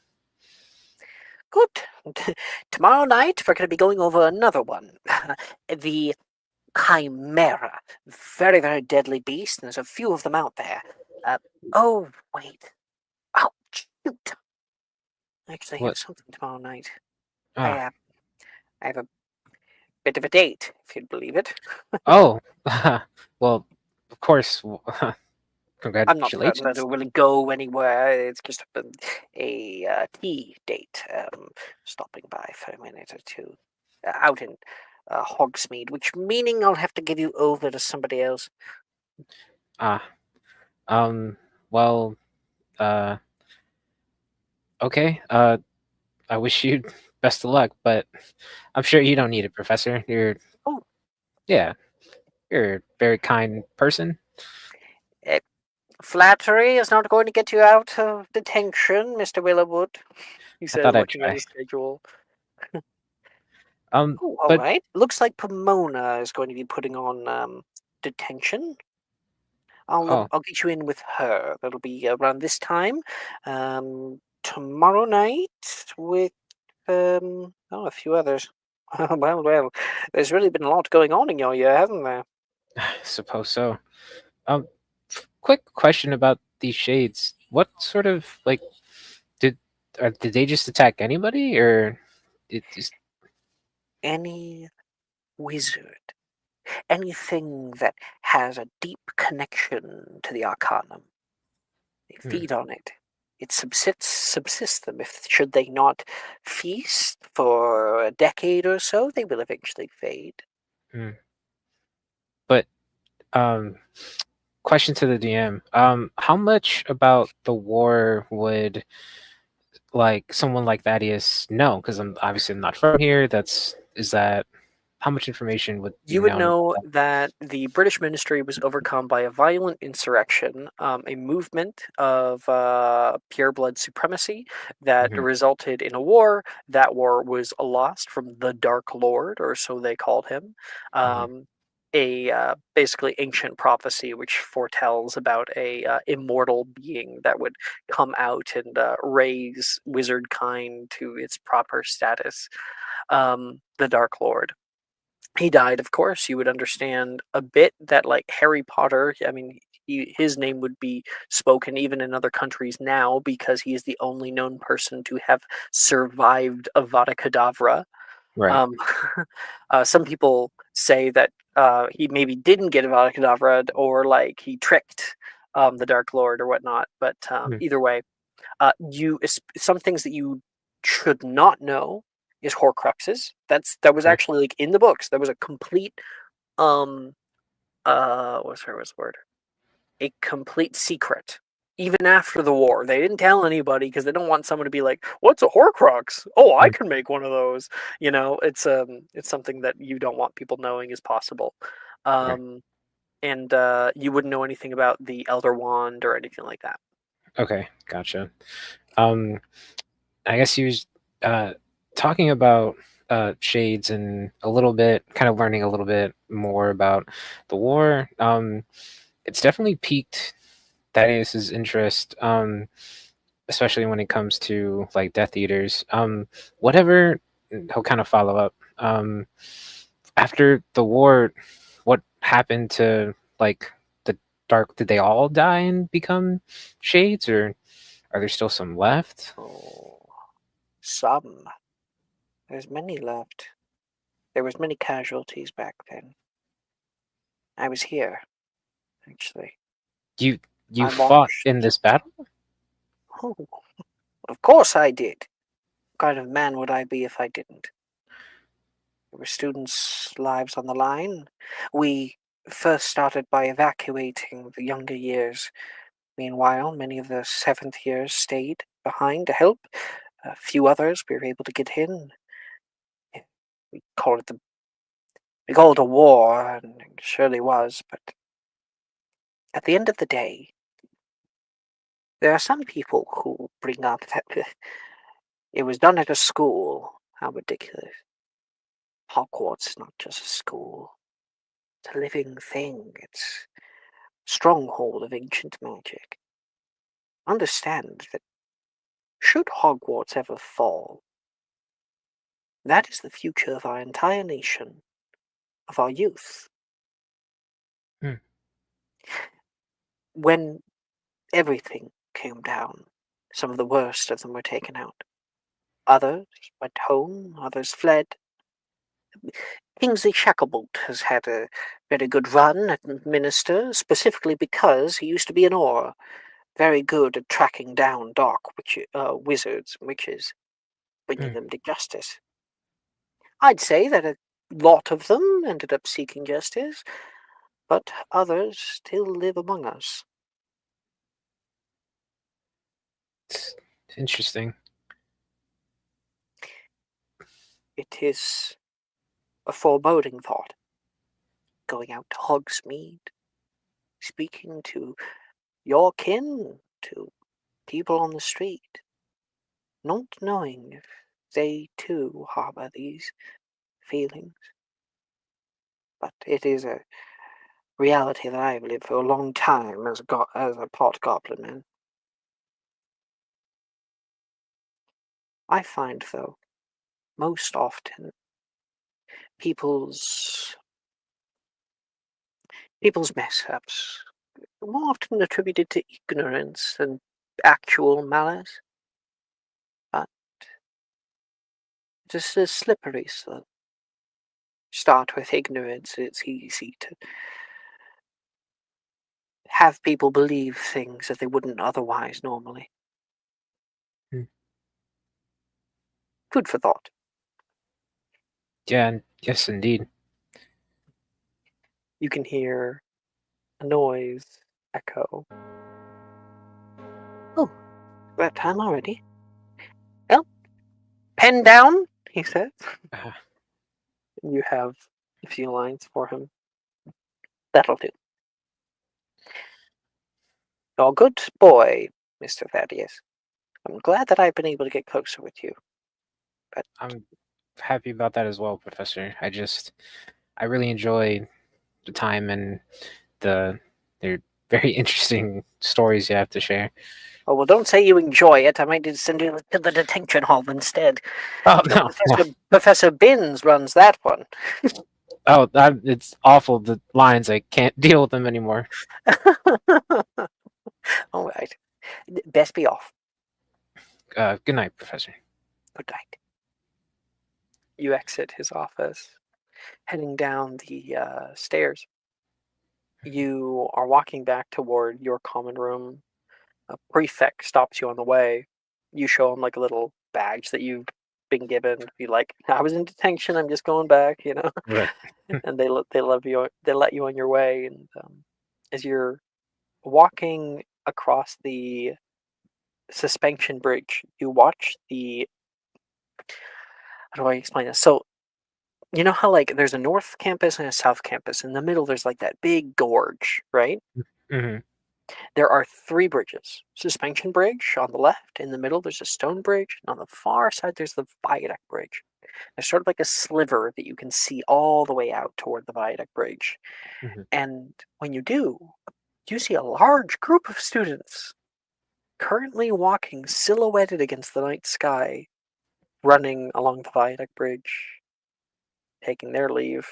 Good. Tomorrow night, we're going to be going over another one. The Chimera. Very, very deadly beast, and there's a few of them out there. Oh, wait. Oh, shoot. Actually, I have What? something tomorrow night. Ah. I have a bit of a date, if you'd believe it. Oh. Well, of course. I'm not certain that Congratulations. it will go anywhere. It's just a tea date. Stopping by for a minute or two. Out in Hogsmeade, which meaning I'll have to give you over to somebody else. Ah. Well. Uh. Okay. I wish you best of luck, but I'm sure you don't need it, Professor. Oh. Yeah. You're a very kind person. Flattery is not going to get you out of detention, Mr. Willowwood, he I said, thought I'd looking at try. his schedule. Um. Oh, all But right. Looks like Pomona is going to be putting on detention. oh. I'll get you in with her. That'll be around this time. Tomorrow night with a few others. Well. There's really been a lot going on in your year, hasn't there? I suppose so. Um. Quick question about these shades. What sort of did did they just attack anybody, or it just Any wizard, anything that has a deep connection to the Arcanum, they feed on it. It subsists them. If should they not feast for a decade or so, they will eventually fade. But um, question to the DM. How much about the war would someone like Thaddeus know? Because I'm obviously not from here. Is that how much information would be You would known about know that? that the British ministry was overcome by a violent insurrection, a movement of pure blood supremacy that Mhm. resulted in a war. That war was lost from the Dark Lord, or so they called him. Mhm. Basically ancient prophecy which foretells about a immortal being that would come out and raise wizard kind to its proper status. The Dark Lord. He died, of course. You would understand a bit that, like Harry Potter, I mean, his name would be spoken even in other countries now because he is the only known person to have survived Avada Kedavra. Right. Um, some people say that he maybe didn't get Avada Kedavra or like he tricked the Dark Lord or whatnot. But Mm. either way, some things that you should not know is Horcruxes. That was Okay. actually like in the books. There was a complete what's the word? a complete secret. Even after the war, they didn't tell anybody because they don't want someone to be like, "What's a Horcrux? Oh, I can make one of those." It's something that you don't want people knowing is possible. And you wouldn't know anything about the Elder Wand or anything like that. Okay, gotcha. I guess he was talking about shades and a little bit, kind of learning a little bit more about the war. It's definitely piqued Thaddeus's interest, especially when it comes to like Death Eaters. Whatever, he'll kind of follow up. After the war, what happened to like the dark? Did they all die and become shades, or are there still some left? Oh, some. There's many left. There was many casualties back then. I was here, actually. You I fought watched. in this battle? Oh, of course I did. What kind of man would I be if I didn't? There were students' lives on the line. We first started by evacuating the younger years. Meanwhile, many of the 7th years stayed behind to help. A few others we were able to get in. We called it a war, and it surely was, but at the end of the day, there are some people who bring up that it was done at a school. How ridiculous. Hogwarts is not just a school. It's a living thing. It's a stronghold of ancient magic. Understand that should Hogwarts ever fall, that is the future of our entire nation, of our youth. Hmm. When everything came down, some of the worst of them were taken out. Others went home, others fled. Kingsley Shacklebolt has had a very good run at Minister, specifically because he used to be an Auror, very good at tracking down dark wizards and witches, bringing them to justice. I'd say that a lot of them ended up seeking justice, but others still live among us. It's interesting. It is a foreboding thought. Going out to Hogsmeade, speaking to your kin, to people on the street, not knowing if they too harbor these feelings. But it is a reality that I have lived for a long time as a pot goblin man. I find, though, most often people's mess ups more often attributed to ignorance than actual malice. But it's a slippery slope. Start with ignorance, it's easy to have people believe things that they wouldn't otherwise normally. Hmm. Food for thought. Yeah, yes, indeed. You can hear a noise echo. Oh, that time already. Well, pen down, he says. Uh, You have a few lines for him. That'll do. You're a good boy, Mr. Thaddeus. I'm glad that I've been able to get closer with you. But I'm happy about that as well, Professor. I really enjoy the time and they're very interesting stories you have to share. oh well, don't say you enjoy it. I might just send you to the detention hall instead. Oh You know, no, no. Professor Binns runs that one. Oh, it's awful. The lines, I can't deal with them anymore. All right. Best be off. Good night, Professor. Good night. You exit his office, heading down the stairs. You are walking back toward your common room. A prefect stops you on the way. You show him like a little badge that you've been given. Be like, I was in detention. I'm just going back, Right. and they let you on your way. And as you're walking across the suspension bridge, you watch the. How do I explain this? So, you know how like there's a north campus and a south campus. In the middle, there's like that big gorge, right? Hmm. There are 3 bridges. Suspension bridge on the left. In the middle, there's a stone bridge. And on the far side, there's the viaduct bridge. There's sort of like a sliver that you can see all the way out toward the viaduct bridge. Mhm. And when you do, you see a large group of students currently walking silhouetted against the night sky, running along the viaduct bridge, taking their leave.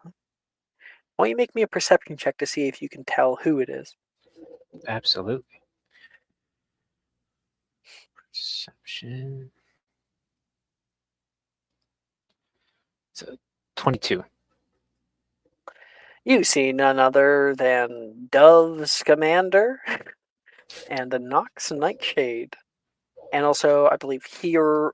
Why don't you make me a perception check to see if you can tell who it is? Absolutely. Perception. So 22. You see none other than Dove Scamander and the Nox Nightshade. And also, I believe Hero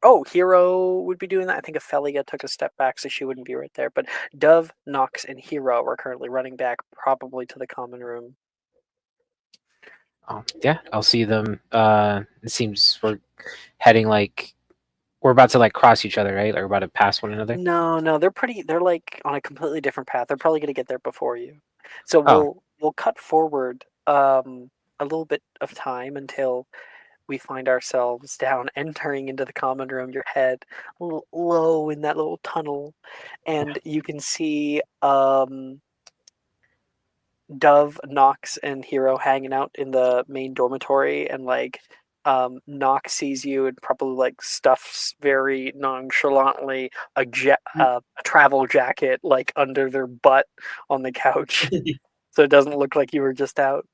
would be doing that. I think Ophelia took a step back, so she wouldn't be right there. But Dove, Nox, and Hero are currently running back, probably to the common room. Oh, yeah, I'll see them. It seems we're heading we're about to cross each other, right? Like we're about to pass one another. No, they're like on a completely different path. They're probably going to get there before you. So Oh. we'll cut forward a little bit of time until we find ourselves down entering into the common room. Your head a little low in that little tunnel, and you can see Dove, Nox, and Hero hanging out in the main dormitory, and Nox sees you and probably stuffs very nonchalantly a travel jacket under their butt on the couch, so it doesn't look like you were just out.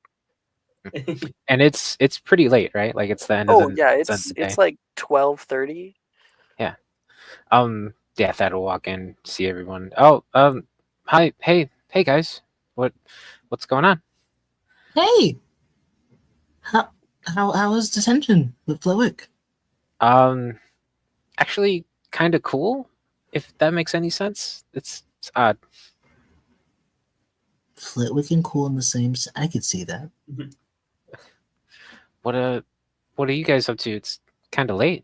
And it's pretty late, right? Like it's the end of the Yeah, it's the end of the day. it's like 12:30. Yeah. Yeah, Thad will walk in, see everyone. Oh, hi, hey guys, what's going on? Hey, how was detention with Flitwick? Actually, kind of cool, if that makes any sense. It's odd. Flitwick and cool in the same. I could see that. What are you guys up to? It's kind of late.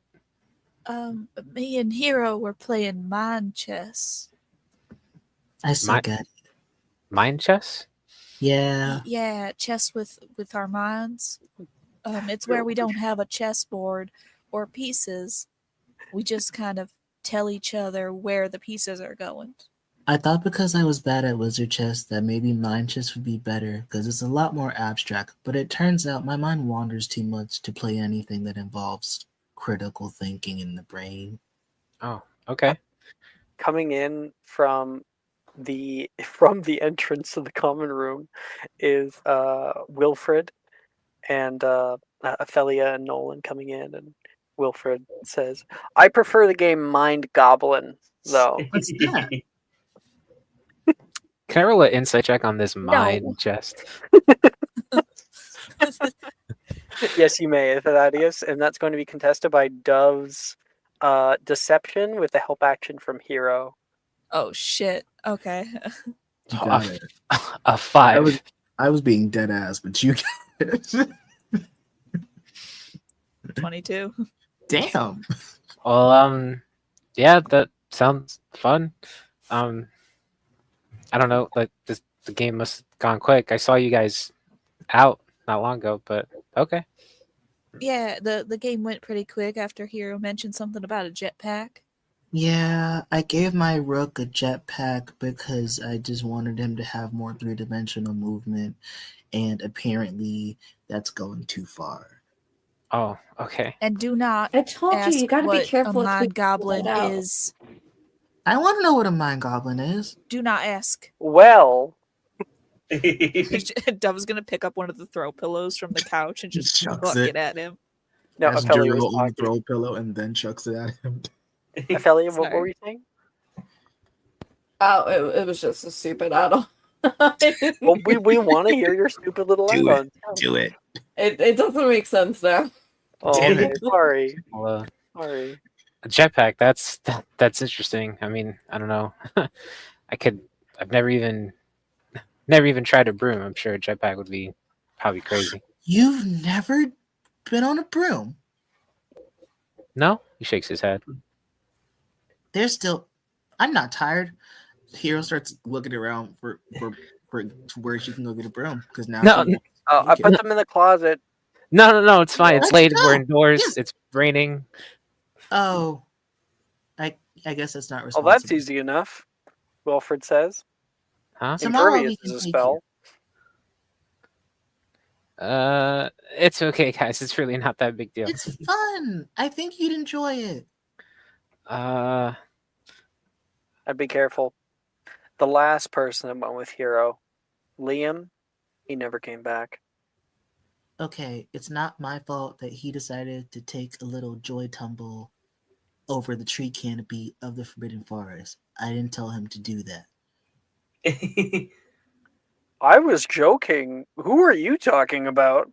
Me and Hero were playing mind chess. I suck at it. Mind chess? Yeah. Yeah, chess with our minds. It's where we don't have a chessboard or pieces. We just kind of tell each other where the pieces are going. I thought because I was bad at wizard chess that maybe mind chess would be better because it's a lot more abstract, but it turns out my mind wanders too much to play anything that involves critical thinking in the brain. Oh, okay. Coming in from the entrance to the common room is Wilfred and Ophelia and Nolan coming in, and Wilfred says, "I prefer the game Mind Goblin, though." What's that? Can I roll an insight check on this mind chest? Yes, you may, Thaddeus, and that's going to be contested by Dove's deception with the help action from Hero. Oh shit. Okay. You got it. A 5. I was being dead ass, but you got it. 22. Damn. Well, yeah, that sounds fun. I don't know, the game must have gone quick. I saw you guys out not long ago, but okay. Yeah, the game went pretty quick after Hero mentioned something about a jetpack. Yeah, I gave my rook a jetpack because I just wanted him to have more three-dimensional movement, and apparently that's going too far. Oh, okay. And do not I told you, ask you gotta be what careful a with who mind you let goblin out. is. I want to know what a mind goblin is. Do not ask. Well, Dove's gonna pick up one of the throw pillows from the couch and just Chucks fuck it. it at him. no, Has Ophelia was Juro on the talking. throw pillow and then chucks it at him. Ophelia, what Sorry. were you saying? Oh, it was just a stupid add-on. Well, we want to hear your stupid little Do add-on. Do it. It doesn't make sense now. Oh, Damn okay, it. sorry. Well, Sorry. a jetpack, that's interesting. I mean, I don't know. I've never even tried a broom. I'm sure a jetpack would be probably crazy. You've never been on a broom. No? He shakes his head. There's still. I'm not tired. Hero starts looking around for where she can go get a broom because now No, she wants Oh, to I make put it. them in the closet. no, it's fine. It's Let's late. go. We're indoors. Yes. It's raining. Oh, I guess that's not Oh, responsible. that's easy enough. Wilfred says. Huh? Tomorrow Impervious we is can a take spell. It's okay, guys. It's really not that big deal. It's fun. I think you'd enjoy it. Uh, I'd be careful. The last person that went with Hero, Liam, he never came back. Okay, it's not my fault that he decided to take a little joy tumble over the tree canopy of the Forbidden Forest. I didn't tell him to do that. I was joking. Who are you talking about?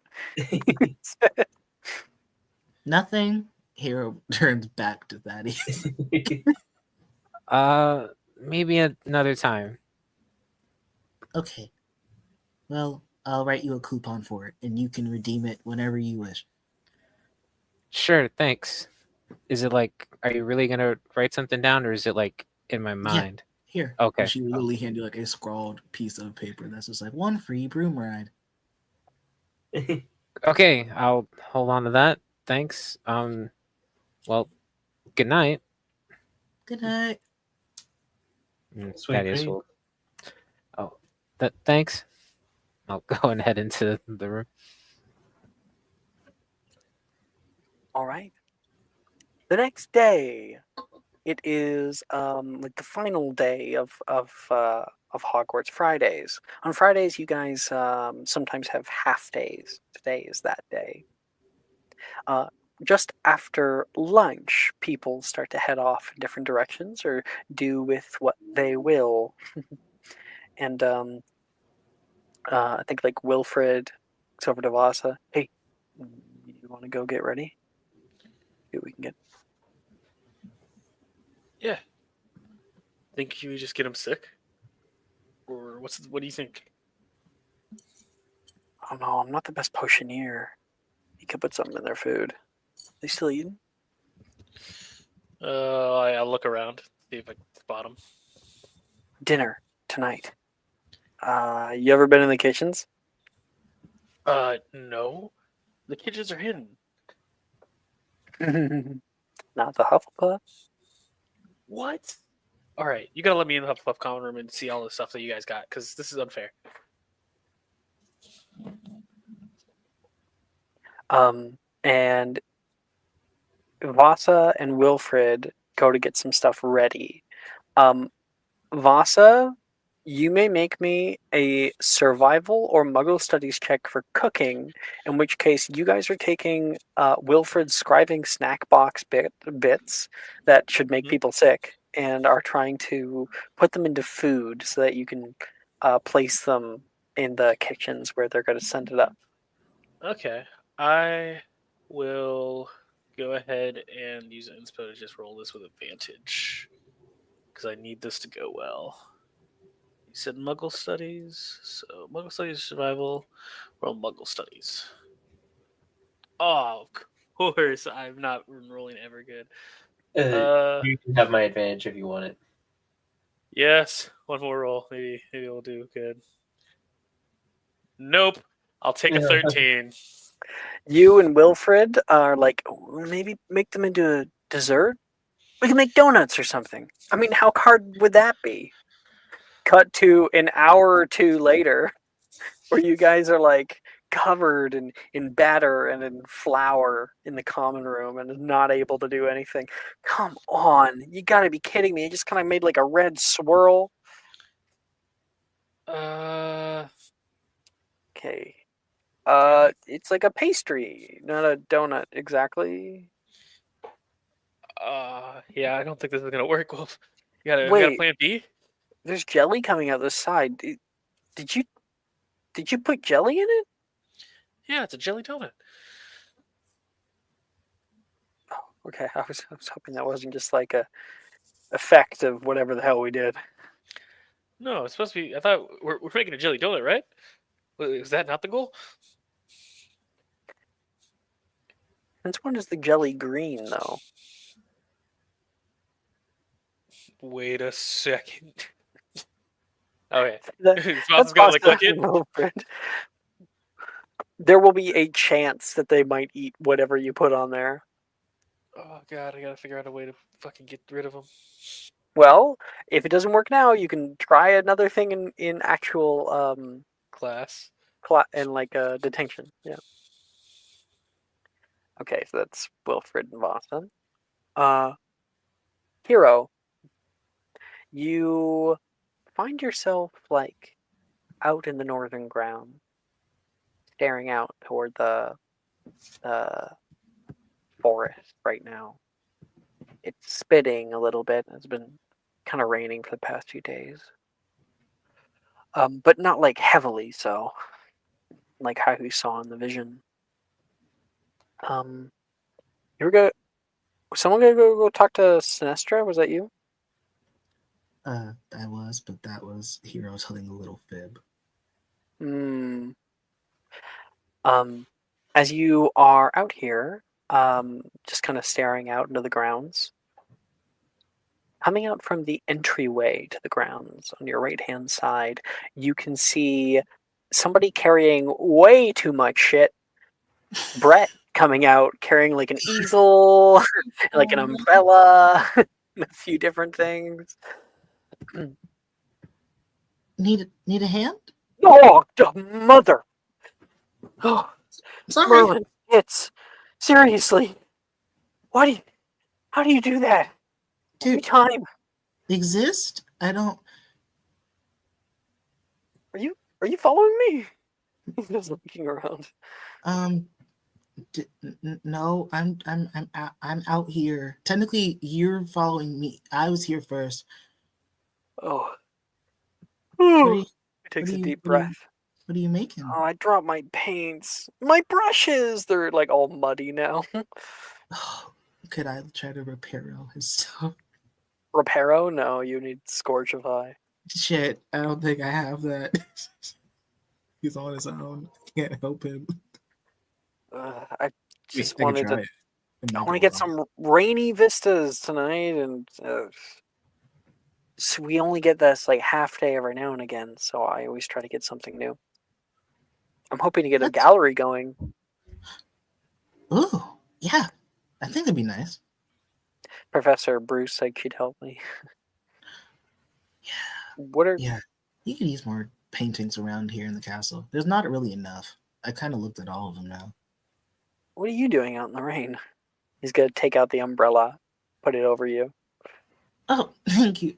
Nothing. Hero turns back to Thaddeus. maybe another time. Okay. Well, I'll write you a coupon for it, and you can redeem it whenever you wish. Sure, thanks. Is it like, are you really gonna write something down, or is it like in my mind? Here. Okay. And she literally hand you like a scrawled piece of paper that's just like one free broom ride. Okay, I'll hold on to that. Thanks. Well, good night. Good night. Sweet Thaddeus dream. will. Oh, thanks. I'll go and head into the room. All right. The next day, it is like the final day of Hogwarts Fridays. On Fridays, you guys sometimes have half days. Today is that day. Just after lunch, people start to head off in different directions or do with what they will. And I think like Wilfred looks over to Vasa. Hey, you want to go get ready? See what we can get. Yeah. Think you just get him sick? Or what do you think? Oh no, I'm not the best potioneer. You could put something in their food. They still eating? I'll look around, see if I can spot him. Dinner tonight. You ever been in the kitchens? No. The kitchens are hidden. Not the Hufflepuff. What? All right, you gotta let me in the Hufflepuff common room and see all the stuff that you guys got, because this is unfair. And Vasa and Wilfred go to get some stuff ready. Vasa, you may make me a survival or Muggle studies check for cooking, in which case you guys are taking Wilfred's scribing snack box bits that should make people sick and are trying to put them into food so that you can place them in the kitchens where they're going to send it up. Okay, I will go ahead and use an inspo to just roll this with advantage, because I need this to go well. You said Muggle studies, so Muggle studies survival, roll Muggle studies. Oh, of course, I'm not rolling ever good. You can have my advantage if you want it. Yes, one more roll. Maybe we'll do good. Nope. I'll take a 13. You and Wilfred are like, "Oh, maybe make them into a dessert? We can make donuts or something. I mean, how hard would that be?" Cut to an hour or two later, where you guys are like covered in batter and in flour in the common room and not able to do anything. Come on, you gotta be kidding me. It just kind of made like a red swirl. Okay. It's like a pastry, not a donut exactly. Yeah, I don't think this is gonna work. Well, you got a Wait. plan B? There's jelly coming out the side. Did you put jelly in it? Yeah, it's a jelly donut. Oh, okay. I was hoping that wasn't just like a effect of whatever the hell we did. No, it's supposed to be. I thought we're making a jelly donut, right? Is that not the goal? Since when is the jelly green, though? Wait a second. Okay. That's Smells gonna like lick it. Wilfred. There will be a chance that they might eat whatever you put on there. Oh god, I gotta figure out a way to fucking get rid of them. Well, if it doesn't work now, you can try another thing in actual Class. in like a detention. Yeah. Okay, so that's Wilfred and Boston. Hero, you find yourself like out in the northern ground, staring out toward the forest right now. It's spitting a little bit. It's been kind of raining for the past few days, but not like heavily so, like how you saw in the vision. You were gonna. Was someone gonna go talk to Sinestra? Was that you? I was, but that was Hero telling a little fib. Hmm. As you are out here, just kind of staring out into the grounds, coming out from the entryway to the grounds on your right-hand side, you can see somebody carrying way too much shit. Brett coming out carrying like an easel, like an umbrella, and a few different things. Need a hand? Oh, mother! Oh, Sorry. Merlin, it's seriously. Why do how do you do that? Every Dude, time. exist? I don't. Are you following me? He's just looking around. No, I'm out here. Technically, you're following me. I was here first. Oh. What are you? He takes what are a you, deep what are you, breath. what are you making? Oh, I dropped my paints. My brushes! They're like all muddy now. Oh, could I try to repair all his stuff? Reparo? No, you need Scorchify. Shit, I don't think I have that. He's on his own. Can't help him. I just I could wanted try to. it. I want to get some rainy vistas tonight, and so we only get this like half day every now and again. So I always try to get something new. I'm hoping to get a gallery going. Ooh, yeah. I think that'd be nice. Professor Bruce said she'd help me. What are Yeah, you could use more paintings around here in the castle. There's not really enough. I kind of looked at all of them now. What are you doing out in the rain? He's gonna take out the umbrella, put it over you. Oh, thank you.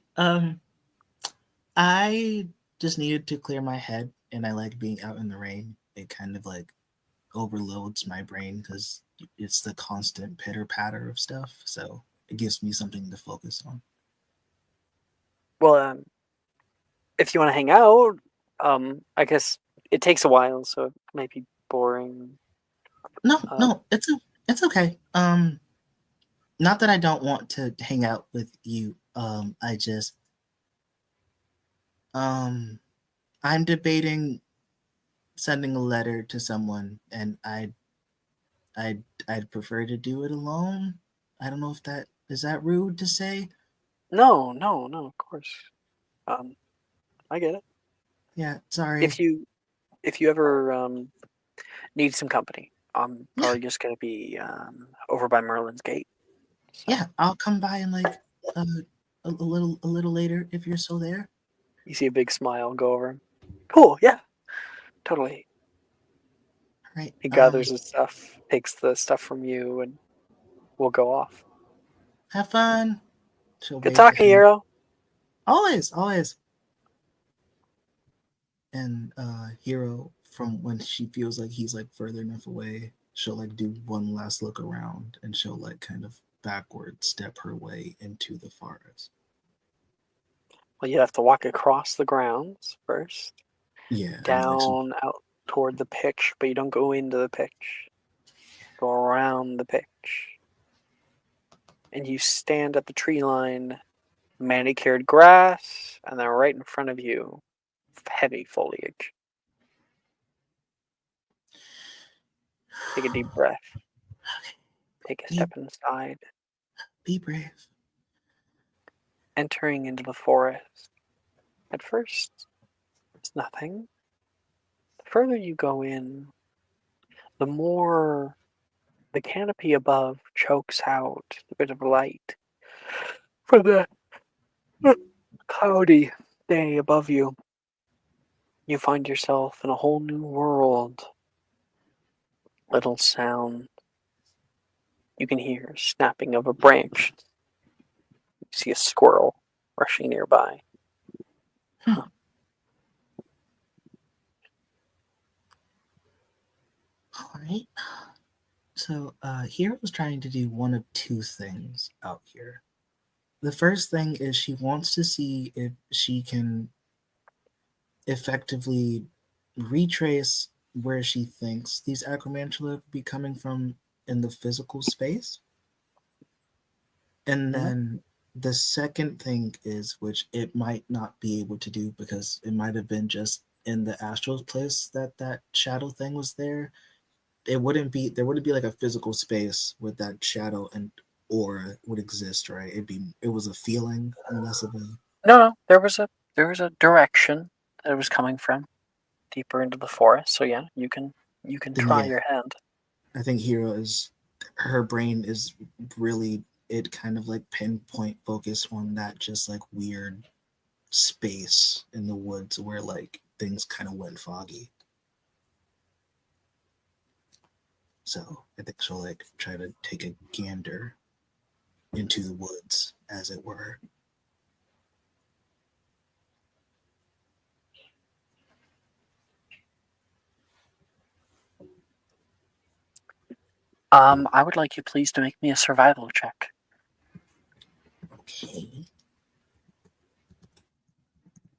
I just needed to clear my head, and I like being out in the rain. It kind of like overloads my brain because it's the constant pitter patter of stuff. So it gives me something to focus on. Well, if you want to hang out, I guess it takes a while, so it might be boring. No, it's okay. Not that I don't want to hang out with you. I just I'm debating sending a letter to someone, and I'd prefer to do it alone. I don't know if that is that rude to say. No, of course. I get it. Yeah, sorry. If you ever need some company, I'm Yeah. probably just gonna be over by Merlin's gate. So. Yeah, I'll come by in like a little later if you're still there. You see a big smile go over him. Cool, yeah, totally. Right. He gathers his stuff, takes the stuff from you, and we'll go off. Have fun. She'll Good wave at talking, him. Hero. Always. And Hero, from when she feels like he's like further enough away, she'll like do one last look around, and she'll like kind of backward step her way into the forest. Well, you have to walk across the grounds first. Yeah. Down out toward the pitch, but you don't go into the pitch. Go around the pitch. And you stand at the tree line, manicured grass, and then right in front of you, heavy foliage. Take a deep breath. Take a Be, step inside. be brave. Entering into the forest. At first, it's nothing. The further you go in, the more the canopy above chokes out a bit of light for the cloudy day above you. You find yourself in a whole new world. Little sound. You can hear snapping of a branch. You see a squirrel rushing nearby. All right. So, Hero's trying to do one of two things out here. The first thing is she wants to see if she can effectively retrace where she thinks these acromantula be coming from in the physical space. And then the second thing is, which it might not be able to do because it might have been just in the astral place that shadow thing was there. There wouldn't be like a physical space with that shadow and aura would exist, right? It was a feeling and less of a No, there was a direction that it was coming from, deeper into the forest. So yeah, you can then try yeah. your hand. I think her brain is really it kind of like pinpoint focus on that just like weird space in the woods where like things kind of went foggy. So I think she'll like try to take a gander into the woods, as it were. I would like you please to make me a survival check. Okay.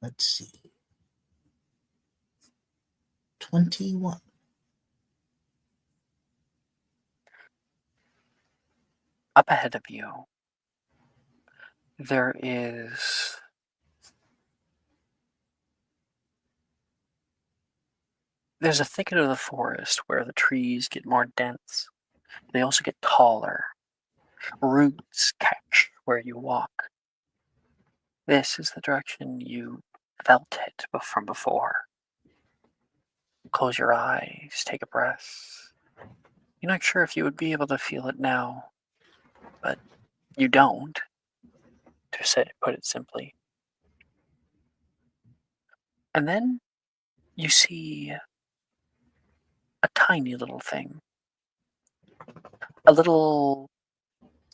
Let's see. 21. Up ahead of you, there's a thicket of the forest where the trees get more dense. They also get taller. Roots catch where you walk. This is the direction you felt it from before. Close your eyes, take a breath. You're not sure if you would be able to feel it now, but you don't, put it simply. And then you see a tiny little thing. A little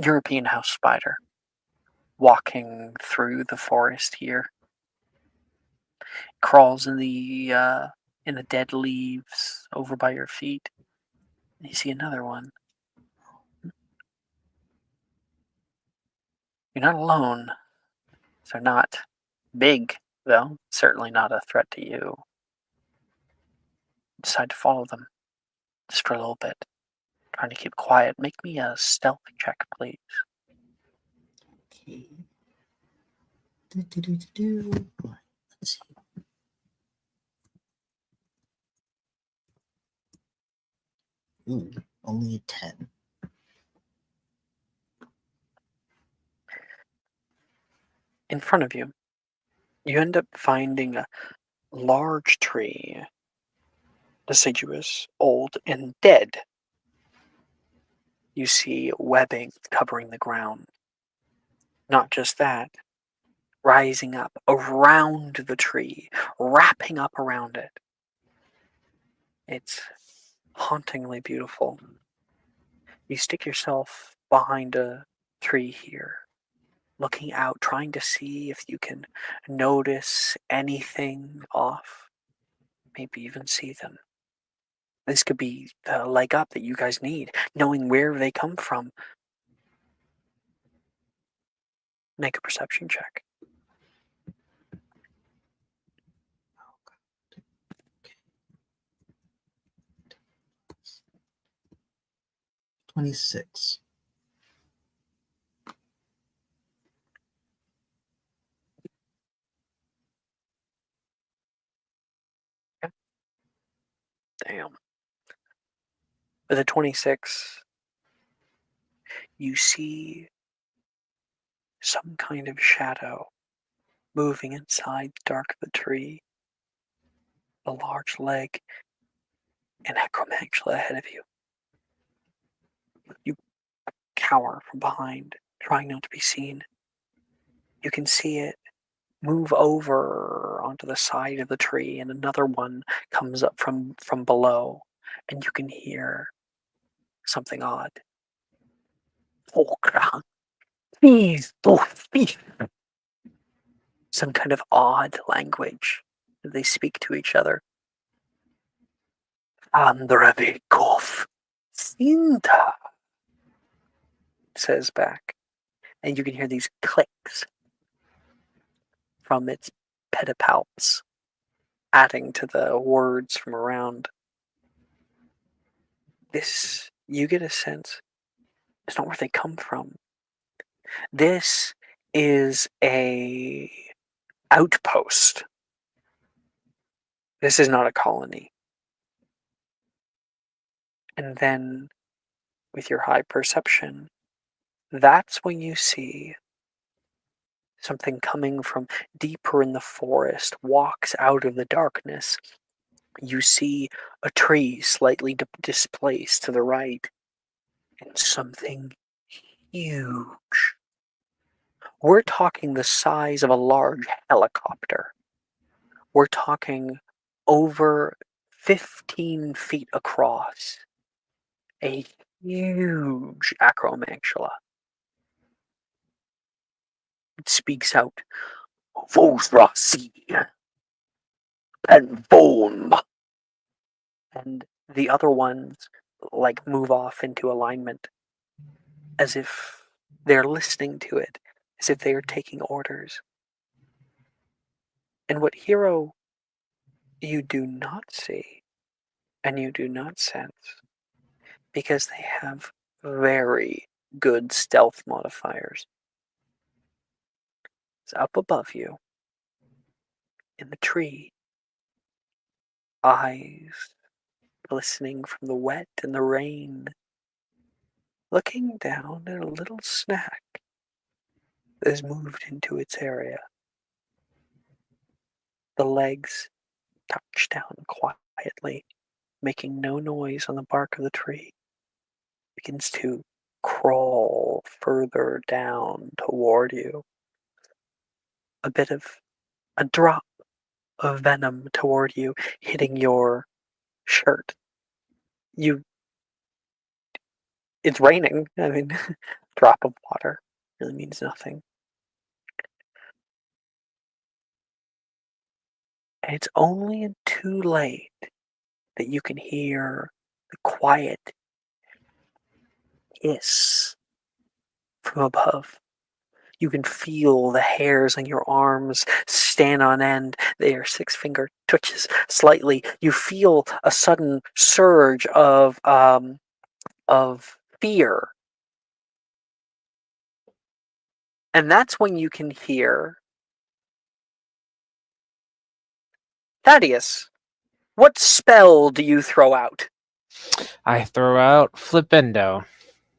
European house spider walking through the forest here. Crawls in the dead leaves over by your feet. And you see another one. You're not alone. They're not big, though. Certainly not a threat to you. Decide to follow them just for a little bit. Trying to keep quiet. Make me a stealth check, please. Okay. Do. Let's see. Ooh, only a 10. In front of you, you end up finding a large tree, deciduous, old, and dead. You see webbing covering the ground. Not just that, rising up around the tree, wrapping up around it. It's hauntingly beautiful. You stick yourself behind a tree here, looking out, trying to see if you can notice anything off, maybe even see them. This could be the leg up that you guys need, knowing where they come from. Make a perception check. 26. Damn. With a 26, you see some kind of shadow moving inside the dark of the tree. A large leg and acromantula ahead of you. You cower from behind, trying not to be seen. You can see it move over onto the side of the tree, and another one comes up from below, and you can hear something odd. Some kind of odd language that they speak to each other. Andrevikov Sinta, says back. And you can hear these clicks from its pedipalps, adding to the words from around. This, you get a sense, it's not where they come from. This is a outpost. This is not a colony. And then, with your high perception, that's when you see something coming from deeper in the forest, walks out of the darkness. You see a tree slightly displaced to the right, and something huge. We're talking the size of a large helicopter. We're talking over 15 feet across. A huge acromantula. It speaks out, Vosrasi and Vom. And the other ones move off into alignment as if they're listening to it, as if they are taking orders. And what hero you do not see and you do not sense, because they have very good stealth modifiers. It's up above you in the tree, eyes glistening from the wet and the rain, looking down at a little snack that has moved into its area. The legs touch down quietly, making no noise on the bark of the tree. It begins to crawl further down toward you. A drop of venom toward you, hitting your shirt. It's raining. I mean, drop of water really means nothing. And it's only too late that you can hear the quiet hiss from above. You can feel the hairs on your arms stand on end. Their six-finger twitches slightly. You feel a sudden surge of fear. And that's when you can hear, Thaddeus, what spell do you throw out? I throw out Flipendo.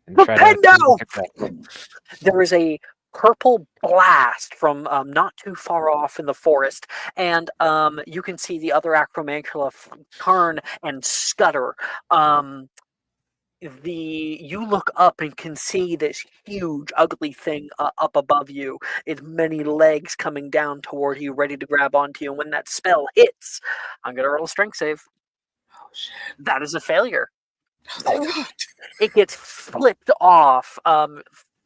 And Flipendo! There is a purple blast from not too far off in the forest, and you can see the other acromantula turn and scutter. You look up and can see this huge, ugly thing up above you. It's many legs coming down toward you, ready to grab onto you. And when that spell hits, I'm gonna roll a strength save. Oh shit! That is a failure. Oh, thank God. It gets flipped off,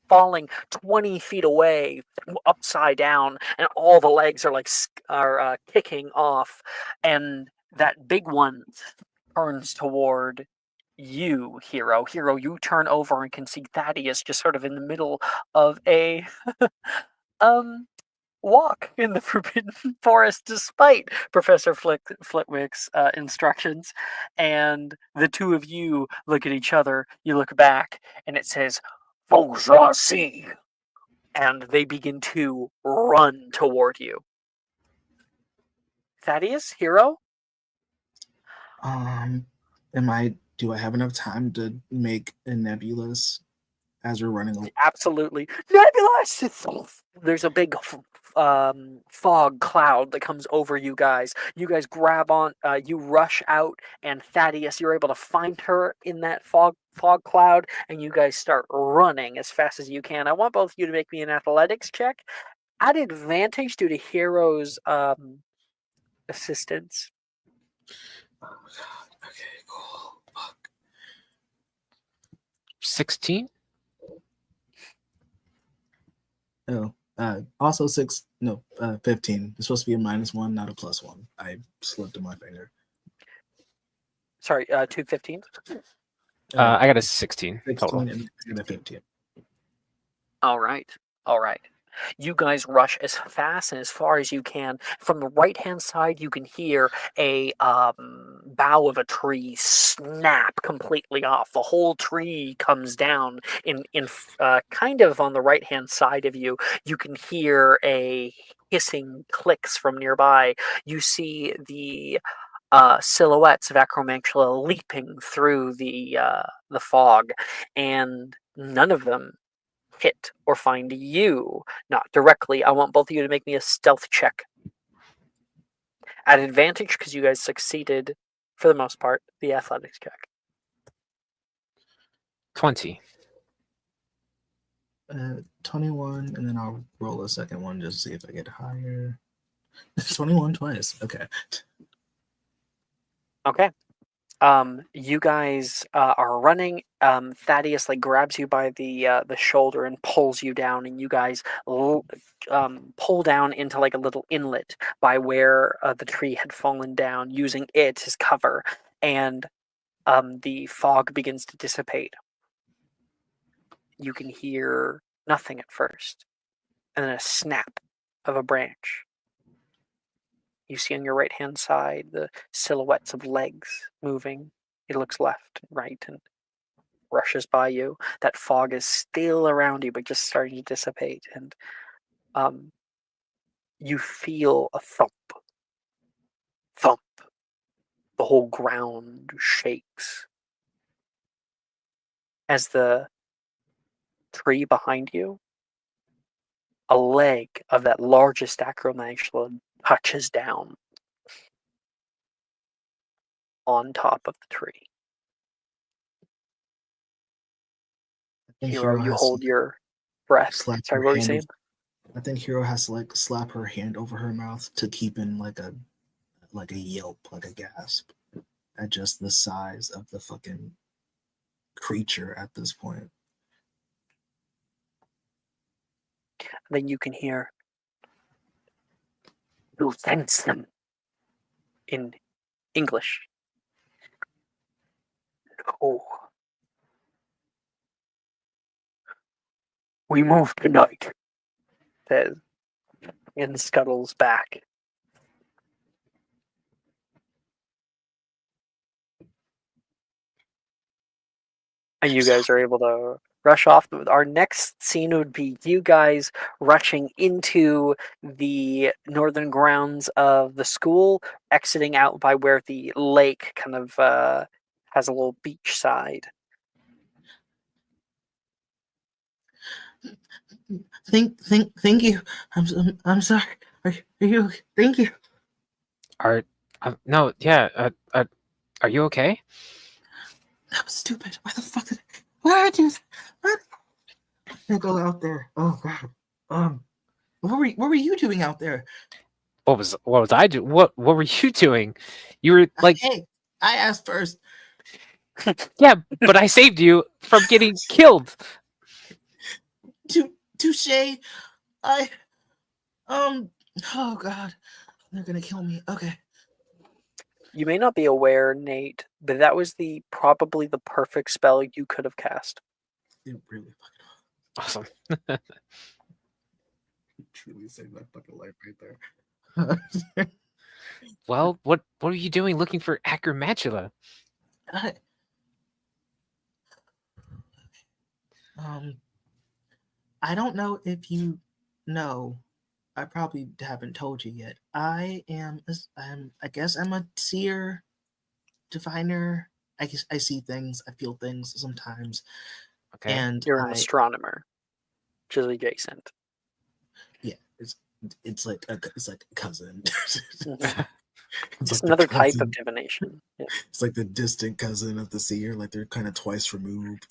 falling 20 feet away, upside down, and all the legs are kicking off. And that big one turns toward you, Hero. Hero, you turn over and can see Thaddeus just sort of in the middle of a walk in the Forbidden Forest, despite Professor Flitwick's instructions. And the two of you look at each other. You look back, and it says "Vosrasi," and they begin to run toward you. Thaddeus, Hero. Am I Do I have enough time to make a nebulous as we're running away? Absolutely. Nebulous! There's a big fog cloud that comes over you guys. You guys grab on, you rush out, and Thaddeus, you're able to find her in that fog cloud, and you guys start running as fast as you can. I want both of you to make me an athletics check at advantage due to Hero's assistance. Oh, God. Okay, cool. Fuck. 16. Oh, also 15. It's supposed to be a -1, not a +1. I slipped in my finger. Sorry, 215. I got a 16 16 total. and a 15. All right. You guys rush as fast and as far as you can. From the right-hand side, you can hear a bough of a tree snap completely off. The whole tree comes down in kind of on the right-hand side of you. You can hear a hissing clicks from nearby. You see the silhouettes of Acromantula leaping through the fog, and none of them hit or find you. Not directly. I want both of you to make me a stealth check. At advantage because you guys succeeded, for the most part, the athletics check. 20. 21, and then I'll roll a second one just to see if I get higher. 21 twice. Okay. Okay. You guys are running. Thaddeus grabs you by the shoulder and pulls you down, and you guys pull down into a little inlet by where the tree had fallen down, using it as cover, and the fog begins to dissipate. You can hear nothing at first, and then a snap of a branch. You see on your right-hand side the silhouettes of legs moving. It looks left and right and rushes by you. That fog is still around you, but just starting to dissipate. And you feel a thump. Thump. The whole ground shakes. As the tree behind you, a leg of that largest acromantula touches down on top of the tree. I think Hero, you has hold to your breath. slap Sorry, her what were you hand saying? I think Hero has to slap her hand over her mouth to keep in a yelp, like a gasp, at just the size of the fucking creature at this point. Then you can hear, "You sense them," in English. "Oh, we move tonight," says, and scuttles back. And you guys are able to rush off. Our next scene would be you guys rushing into the northern grounds of the school, exiting out by where the lake kind of has a little beach side. Thank you. I'm sorry. Are you? Thank you. No, yeah. Are you okay? That was stupid. Why the fuck did I do that? What? I go out there. Oh god. What were you doing out there? What was I doing? What were you doing? You were Hey, I asked first. yeah, but I saved you from getting killed. Touche. Oh god, they're gonna kill me. Okay. You may not be aware, Nate, but that was probably the perfect spell you could have cast. It really Awesome. truly saved my fucking life right there. Well, what were you doing looking for Acromantula? I, I don't know if you know. I probably haven't told you yet. I guess I'm a seer, diviner, I see things, I feel things sometimes, Okay. and You're an astronomer, which is adjacent. yeah, it's like a cousin. Mhm. It's Just like the another type of cousin. divination. Yeah. It's like the distant cousin of the seer, like they're kind of twice removed.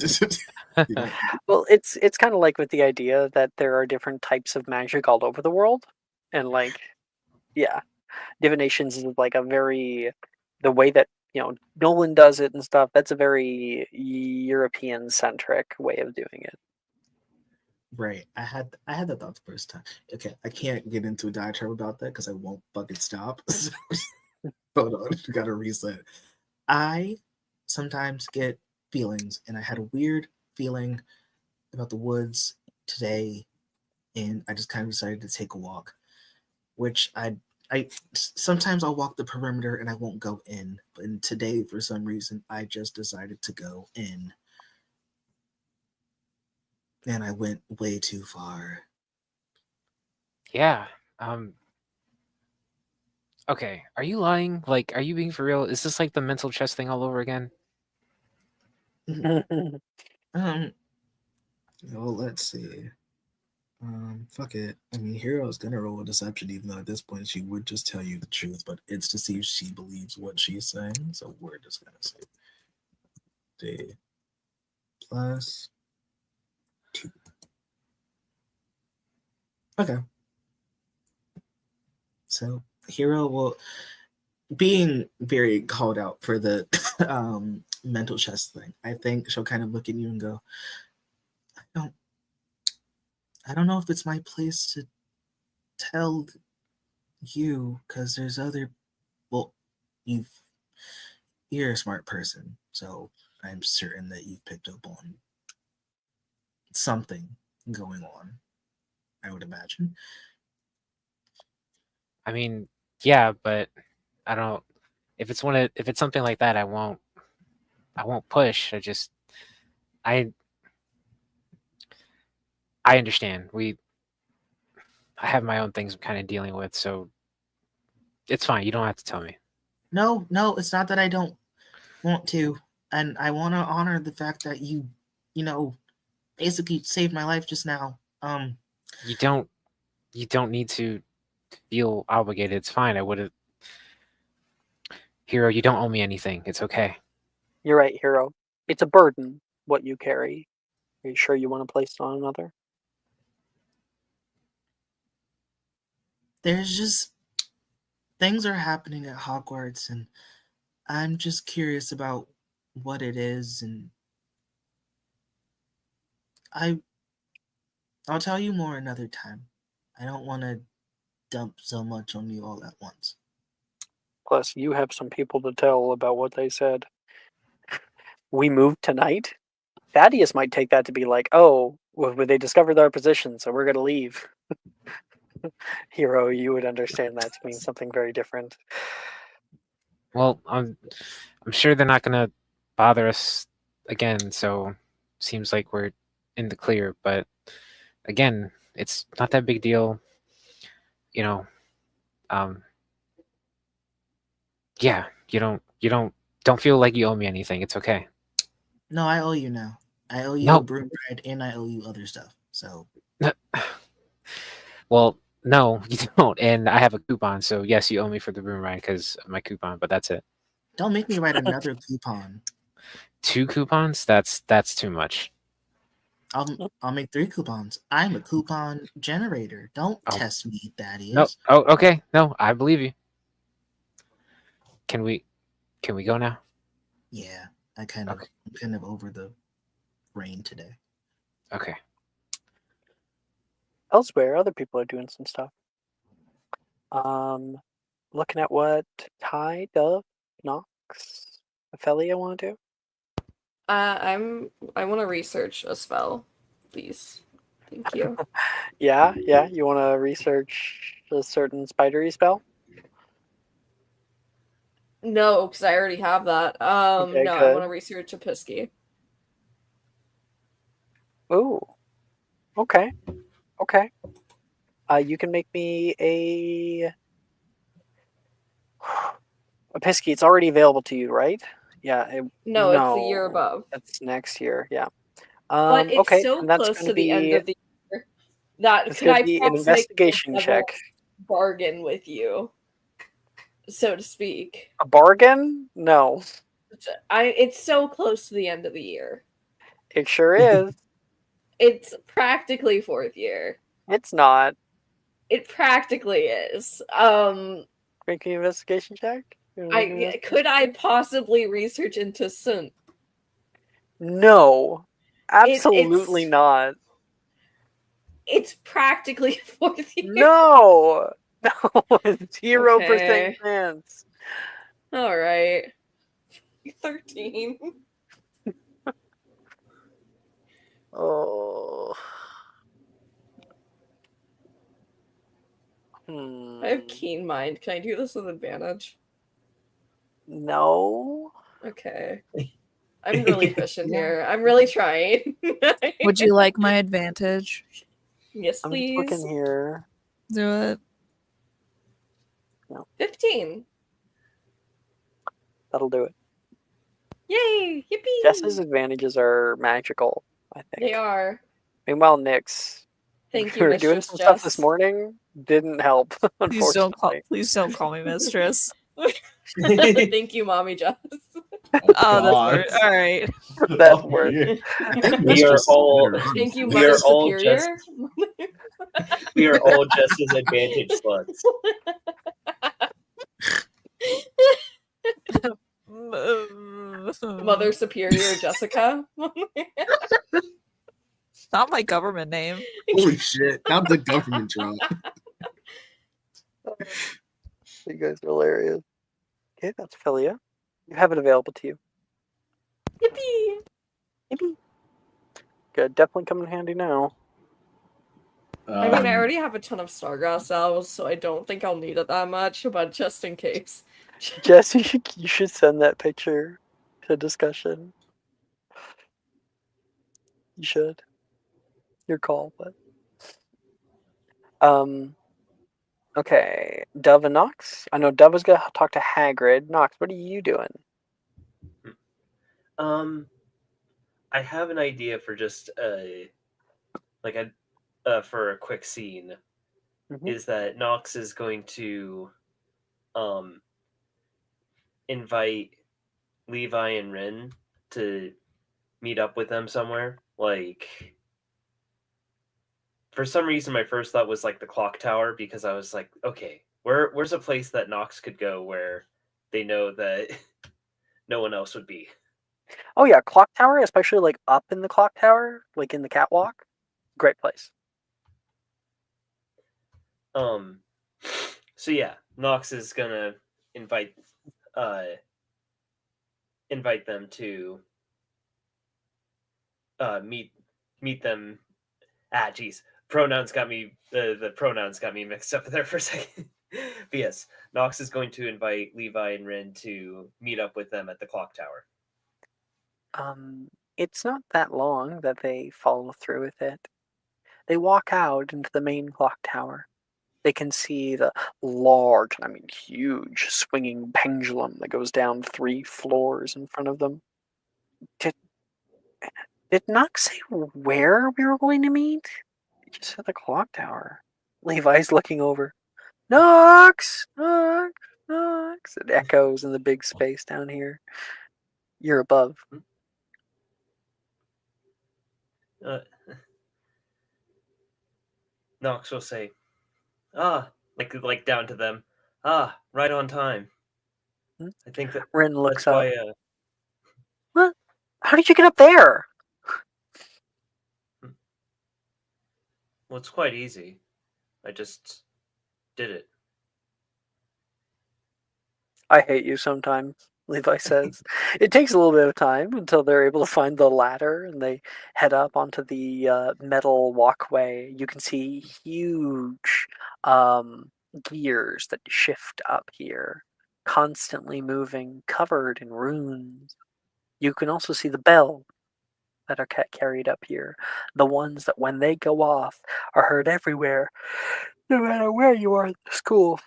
You know? Well, it's kind of like with the idea that there are different types of magic all over the world, and like, yeah, divinations is like a very the way that Nolan does it and stuff. That's a very European centric way of doing it. Right. I had that thought the first time. Okay, I can't get into a diatribe about that because I won't fucking stop. Hold on, gotta reset. I sometimes get feelings, and I had a weird feeling about the woods today, and I just kind of decided to take a walk. Which I sometimes I'll walk the perimeter and I won't go in, but today for some reason I just decided to go in, and I went way too far. Yeah. Okay. Are you lying? Like, are you being for real? Is this like the mental chess thing all over again? Well, let's see. Fuck it. I mean, Hero's gonna roll a deception, even though at this point she would just tell you the truth, but it's to see if she believes what she's saying. So we're just gonna say D plus 2. Okay. So Hero will being very called out for the mental chess thing. I think she'll kind of look at you and go, don't I don't know if it's my place to tell you because there's other well you've you're a smart person, so I'm certain that you've picked up on something going on, I would imagine. I mean, yeah, but I don't. If it's something like that, I won't push. I I understand. I have my own things I'm kind of dealing with, so it's fine. You don't have to tell me. No, it's not that I don't want to, and I want to honor the fact that you know, basically saved my life just now. You don't need to feel obligated. It's fine. I would have. Hero, you don't owe me anything. It's okay. You're right, Hero. It's a burden what you carry. Are you sure you want to place it on another? There's just things are happening at Hogwarts, and I'm just curious about what it is, and I I'll tell you more another time. I don't want to dump so much on you all at once. Plus, you have some people to tell about what they said. We moved tonight? Thaddeus might take that to be like, oh, well, they discovered our position, so we're going to leave. Hero, you would understand that to mean something very different. Well, I'm sure they're not gonna bother us again. So seems like we're in the clear. But again, it's not that big deal. You know. Um. Yeah. You don't feel like you owe me anything. It's okay. No, I owe you now. I owe you a No. broom ride, and I owe you other stuff. So Well, no, you don't. And I have a coupon, so yes, you owe me for the room ride because of my coupon. But that's it. don't make me write another coupon. 2 coupons? That's too much. I'll make 3 coupons. I'm a coupon generator. Don't Oh. test me, Thaddeus. No. Oh, okay. No, I believe you. Can we go now? Yeah, I'm Okay. kind of over the rain today. Okay. Elsewhere, other people are doing some stuff. Looking at what Ty, Dove, Nox, Ophelia want to do. I want to research a spell, please. Thank you. Yeah. You want to research a certain spidery spell? No, because I already have that. Okay, No, I good. want to research a Pisky. Ooh. Okay. You can make me a Pisky. It's already available to you, right? Yeah. No, it's the year above. That's next year. Yeah. But it's Okay, so and that's close going to the end of the year that it's could going to I be an perhaps make investigation a check. bargain with you, so to speak? A bargain? No, It's so close to the end of the year. it sure is. It's practically fourth year. It's not. It practically is. Make an investigation check. Could I possibly research into Sun? No, absolutely not. It's practically fourth year. No, no, 0% Okay. chance. All right. 13. Oh. I have keen mind. Can I do this with advantage? No. Okay. I'm really fishing here. I'm really trying. Would you like my advantage? Yes, I'm just please. looking here. Do it. 15. That'll do it. Yay! Yippee! Jess's advantages are magical, I think. They are. Meanwhile, Nick's Thank we you, were doing Mistress some stuff this Jess. morning. Didn't help, unfortunately. Please don't call me mistress. Thank you, Mommy Jess. Oh, that's weird. All right. That's Oh, worth yeah. We are all Thank you, We Mother are all Superior. we are all just as advantage sluts. Mother Superior Jessica. Not my government name. Holy shit! Not the government drop. You guys are hilarious. Okay, that's Philia. You have it available to you. Yippee! Yippee. Good, definitely come in handy now. I mean, I already have a ton of Stargrass cells, so I don't think I'll need it that much, but just in case. Jess, you should send that picture to discussion. You should. Your call, but okay. Dove and Nox. I know Dove was gonna talk to Hagrid. Nox, what are you doing? I have an idea for just for a quick scene. Mhm. Is that Nox is going to invite Levi and Rin to meet up with them somewhere. Like, for some reason, my first thought was like the clock tower, because I was like, okay, where's a place that Nox could go where they know that no one else would be? Oh yeah, clock tower, especially like up in the clock tower, like in the catwalk. Great place. So yeah, Nox is gonna invite them to meet them. Geez, pronouns got me the pronouns got me mixed up there for a second. But yes, Nox is going to invite Levi and Rin to meet up with them at the clock tower. It's not that long that they follow through with it. They walk out into the main clock tower. They can see the large, I mean huge, swinging pendulum that goes down 3 floors in front of them. Did Nox say where we were going to meet? He just said the clock tower. Levi's looking over. Nox! Nox! Nox! It echoes in the big space down here. You're above. Nox will say, like down to them. Right on time. I think Rin looks that's up. why. What? How did you get up there? Well, it's quite easy. I just did it. I hate you sometimes, Levi says. It takes a little bit of time until they're able to find the ladder and they head up onto the metal walkway. You can see huge gears that shift up here, constantly moving, covered in runes. You can also see the bells that are carried up here, the ones that when they go off are heard everywhere, no matter where you are in the school.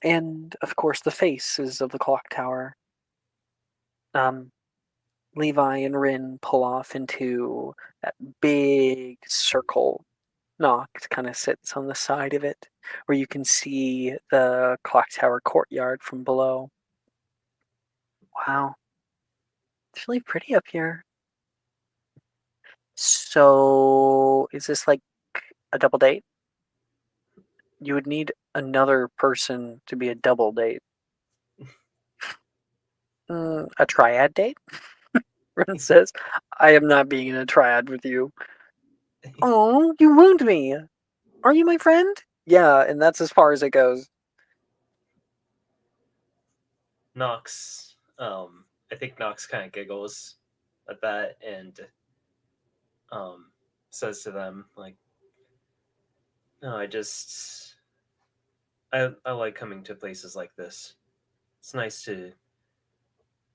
And, of course, the faces of the clock tower. Levi and Rin pull off into that big circle. Nox kind of sits on the side of it, where you can see the clock tower courtyard from below. Wow. It's really pretty up here. So, is this like a double date? You would need another person to be a double date. A triad date? Ren says, I am not being in a triad with you. Oh, you wound me. Are you my friend? Yeah, and that's as far as it goes. Nox, I think Nox kind of giggles at that and says to them, like, no, I like coming to places like this. It's nice to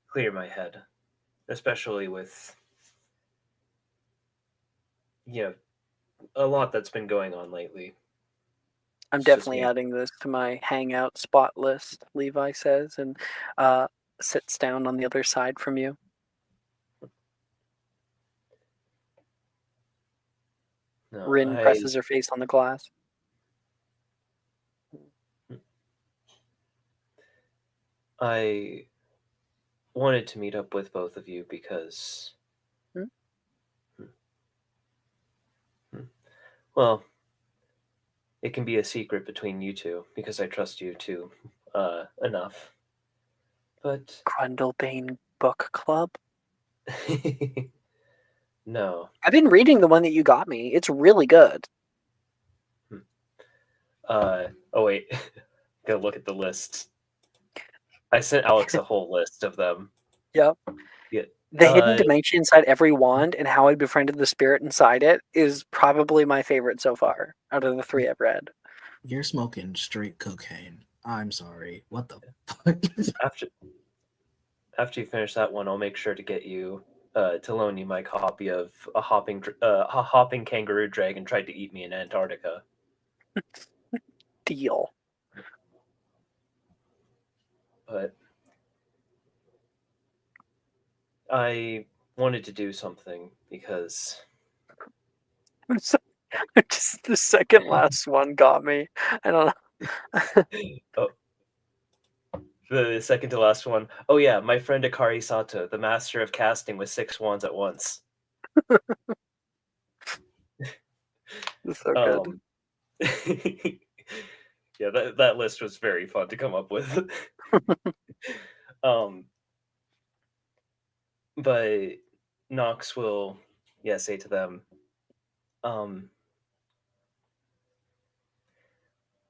clear my head, especially with, you know, a lot that's been going on lately. I'm It's just definitely me. adding this to my hangout spot list, Levi says, and sits down on the other side from you. No, Rin presses her face on the glass. I wanted to meet up with both of you because, well, it can be a secret between you two because I trust you two enough. But Grundlebane Book Club? no. I've been reading the one that you got me. It's really good. Oh wait, gotta look at the list. I sent Alex a whole list of them. Yep. Yeah. The hidden dimension inside every wand and how I befriended the spirit inside it is probably my favorite so far out of the 3 I've read. You're smoking straight cocaine. I'm sorry. What the fuck? After you finish that one, I'll make sure to get you to loan you my copy of a hopping kangaroo dragon tried to eat me in Antarctica. Deal. But I wanted to do something because Just the second last one got me. I don't know. oh, the second to last one. Oh yeah, my friend Akari Sato, the master of casting with 6 wands at once. It's so good. Yeah, that list was very fun to come up with. But Nox will, say to them,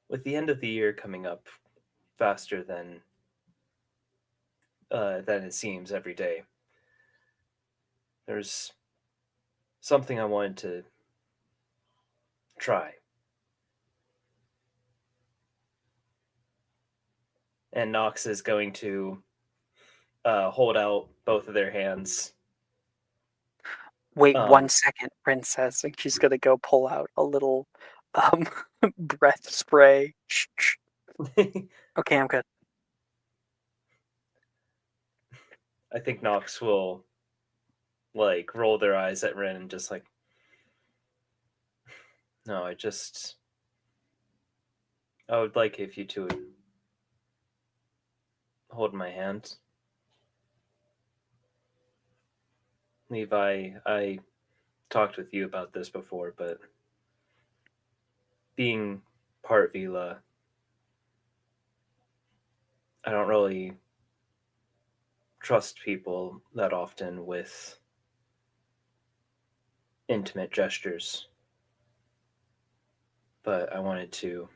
with the end of the year coming up faster than it seems every day, there's something I wanted to try. And Nox is going to hold out both of their hands. Wait 1 second, Princess. And she's gonna go pull out a little breath spray. Okay, I'm good. I think Nox will like roll their eyes at Ren and just like, no, I would like if you two would hold my hand. Levi, I talked with you about this before, but being part Vila, I don't really trust people that often with intimate gestures. But I wanted to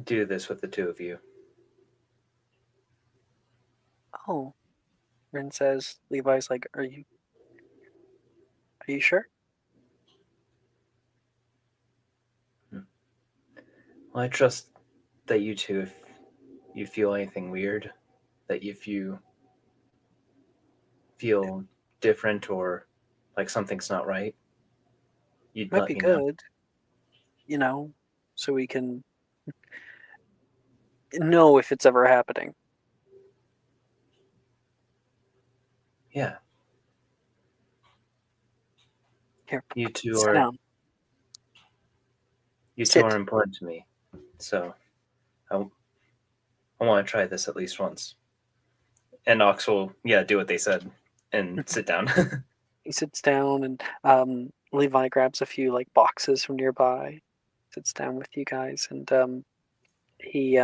do this with the two of you. Oh. Rin says, Levi's like, Are you sure? Well, I trust that you two, if you feel anything weird, that if you feel different or like something's not right, you'd Might let be me know. good. So we can know if it's ever happening. Yeah. Here, You two sit are down. you two Sit. are important to me. So I want to try this at least once. And Nox will, do what they said and sit down. He sits down, and Levi grabs a few like boxes from nearby. Sits down with you guys, and he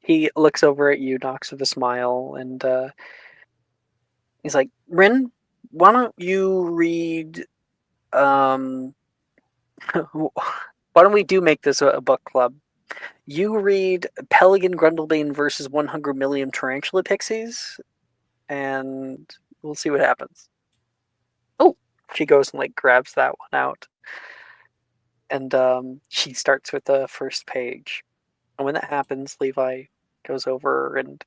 he looks over at you, Knox, with a smile, and he's like, "Rin, why don't you read? Um, why don't we make this a book club? You read Pelican Grundlebane versus 100 Million Tarantula Pixies, and we'll see what happens." Oh, she goes and like grabs that one out, and she starts with the first page. And when that happens, Levi goes over and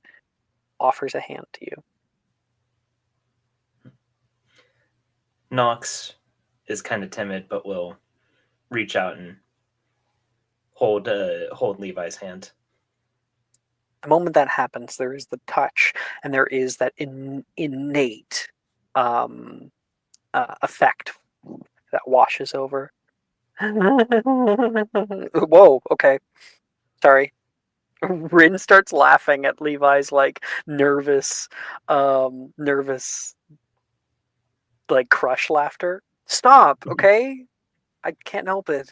offers a hand to you. Nox is kind of timid, but will reach out and hold Levi's hand. The moment that happens, there is the touch, and there is that innate effect that washes over. Whoa, okay. Sorry. Rin starts laughing at Levi's like nervous like crush laughter. Stop, okay? I can't help it.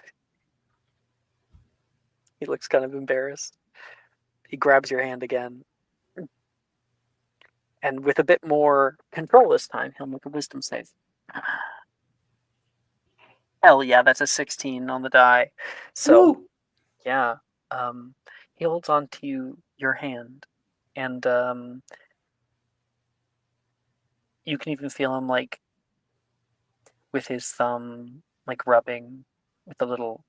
He looks kind of embarrassed. He grabs your hand again. And with a bit more control this time, he'll make a wisdom save. Hell yeah, that's a 16 on the die. So, Woo! yeah. He holds on to your hand. And you can even feel him like with his thumb like rubbing with a little,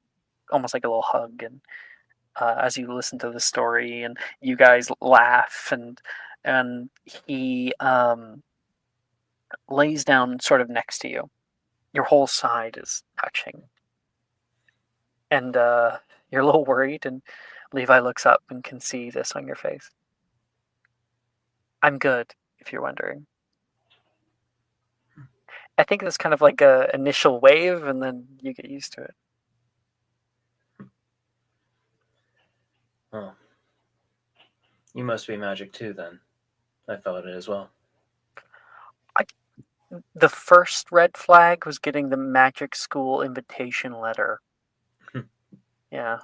almost like a little hug. And as you listen to the story, and you guys laugh, and he lays down sort of next to you. Your whole side is touching, and you're a little worried. And Levi looks up and can see this on your face. I'm good, if you're wondering. I think it's kind of like a initial wave, and then you get used to it. Oh. You must be magic too, then. I felt it as well. The first red flag was getting the magic school invitation letter. Yeah.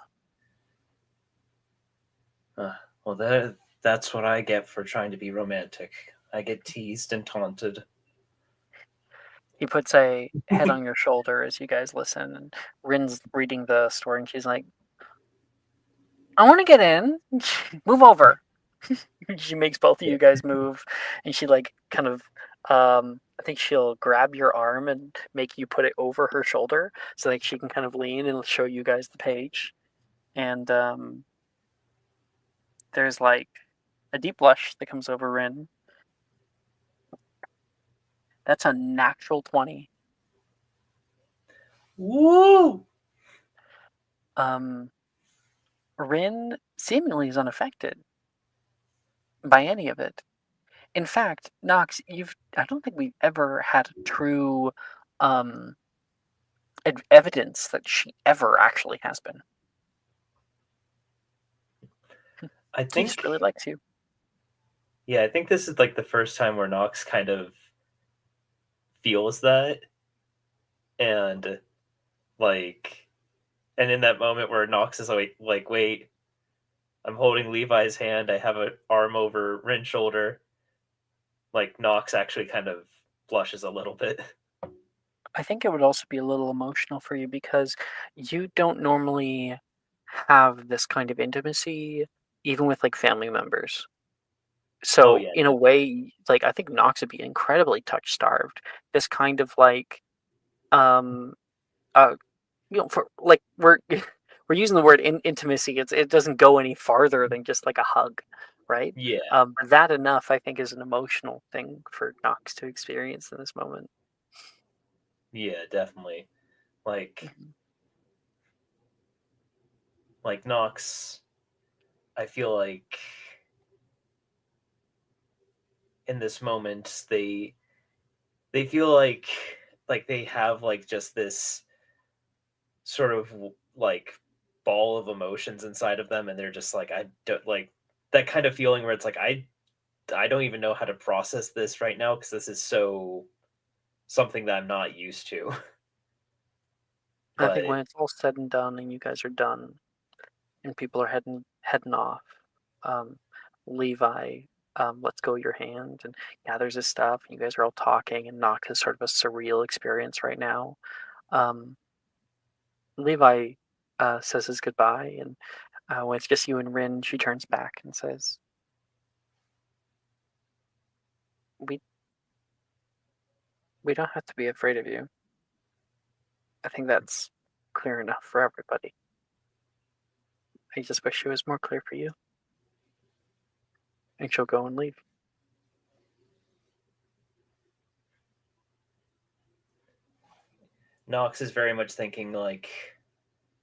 Well, that's what I get for trying to be romantic. I get teased and taunted. He puts a head on your shoulder as you guys listen, and Rin's reading the story, and she's like, I want to get in. Move over. She makes both of you guys move, and she like kind of I think she'll grab your arm and make you put it over her shoulder so like she can kind of lean and show you guys the page. And there's like a deep blush that comes over Rin. That's a natural 20. Woo! Rin seemingly is unaffected by any of it. In fact, Nox, I don't think we've ever had a true evidence that she ever actually has been. I He think just really likes you. Yeah, I think this is like the first time where Nox kind of feels that, and like, and in that moment where Nox is like, wait, I'm holding Levi's hand, I have an arm over Rin's shoulder. Like Nox actually kind of blushes a little bit. I think it would also be a little emotional for you because you don't normally have this kind of intimacy, even with like family members. Oh So yeah, in a way, like I think Nox would be incredibly touch starved. This kind of like, um, for like we're using the word intimacy. It doesn't go any farther than just like a hug, right? yeah, But that enough, I think, is an emotional thing for Nox to experience in this moment. yeah, definitely. Like, Mhm. like Nox, I feel like in this moment, they feel like they have like just this sort of like ball of emotions inside of them, and they're just like, I don't like that kind of feeling where it's like I don't even know how to process this right now because this is so something that I'm not used to. I think But when it's all said and done, and you guys are done, and people are heading off, um, Levi lets go of your hand and gathers his stuff. And you guys are all talking, and Nox is sort of a surreal experience right now. Levi says his goodbye, and when it's just you and Rin, she turns back and says, "We don't have to be afraid of you. I think that's clear enough for everybody. I just wish it was more clear for you." And she'll go and leave. Nox is very much thinking like,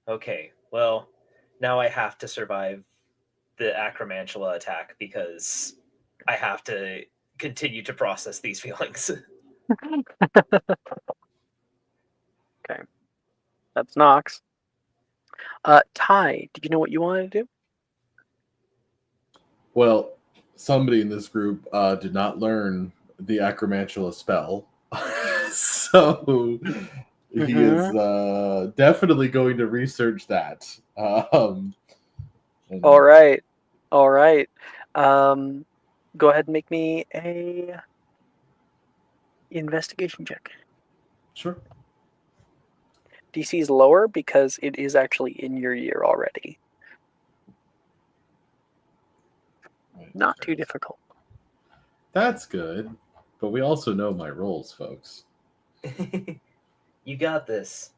okay, well, now I have to survive the acromantula attack because I have to continue to process these feelings. Okay, that's Nox. Ty, did you know what you wanted to do? Well, somebody in this group did not learn the acromantula spell, so he is definitely going to research that. And All right. Go ahead and make me a investigation check. Sure. DC is lower because it is actually in your year already. Not too difficult. That's good, but we also know my rolls, folks. You got this.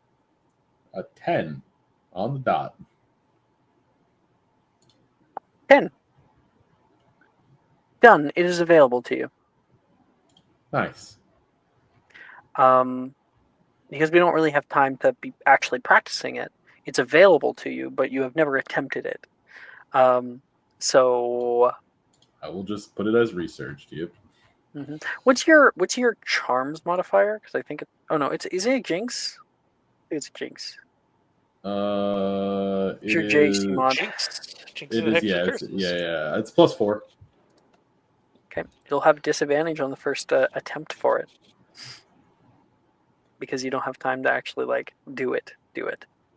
A 10 on the dot. 10. Done. It is available to you. Nice. Because we don't really have time to be actually practicing it. It's available to you, but you have never attempted it. So I will just put it as researched. Yep. what's your charms modifier? Because I think it. Oh no, is it a jinx? I think it's a jinx. It Your JC is. mod. Jinx It and is. extra Yeah. curses. Yeah. It's +4. Okay, you'll have disadvantage on the first attempt for it because you don't have time to actually like do it.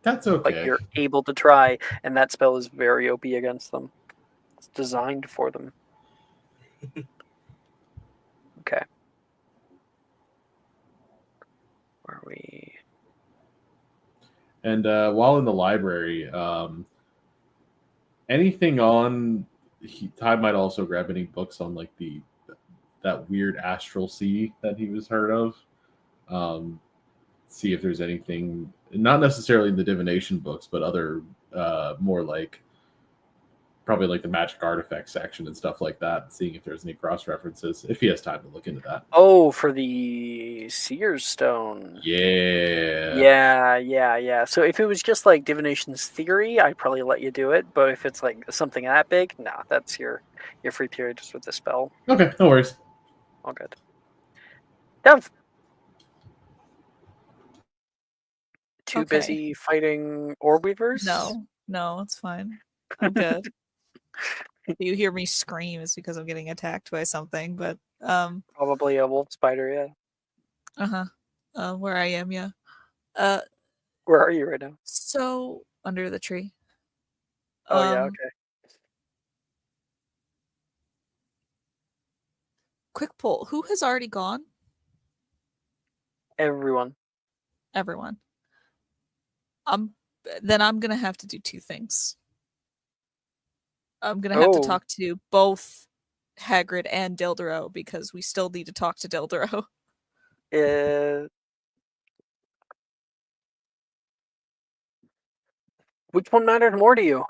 That's But okay. you're able to try, and that spell is very OP against them. It's designed for them. Okay. Where are we? And while in the library, anything on? Ty might also grab any books on like that weird astral sea that he was heard of. See if there's anything, not necessarily in the divination books, but other more like probably like the magic artifact section and stuff like that. Seeing if there's any cross references, if he has time to look into that. Oh, for the Seer's Stone. Yeah. So if it was just like divination's theory, I'd probably let you do it. But if it's like something that big, nah, that's your free period just with the spell. Okay, no worries. All good. Dev. Too Okay. busy fighting orb weavers? No, it's fine. I'm good. If you hear me scream, it's because I'm getting attacked by something. But Probably a wolf spider. Yeah. where I am, yeah. Where are you right now? So under the tree. Oh yeah. Okay. Quick poll: who has already gone? Everyone. Everyone. Then I'm gonna have to do two things. I'm gonna have to talk to both Hagrid and Dildero because we still need to talk to Dildero. Which one matters more to you? I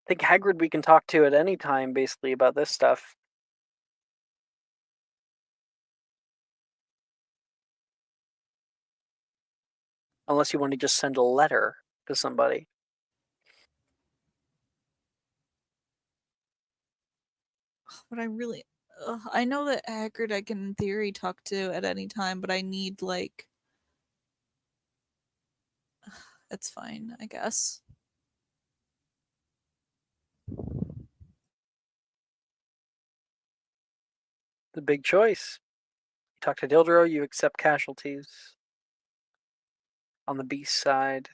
think Hagrid we can talk to at any time, basically, about this stuff. Unless you want to just send a letter to somebody. But I really, I know that Hagrid I can in theory talk to at any time, but I need like. It's fine, I guess. The big choice. You talk to Dildro, you accept casualties. On the beast side,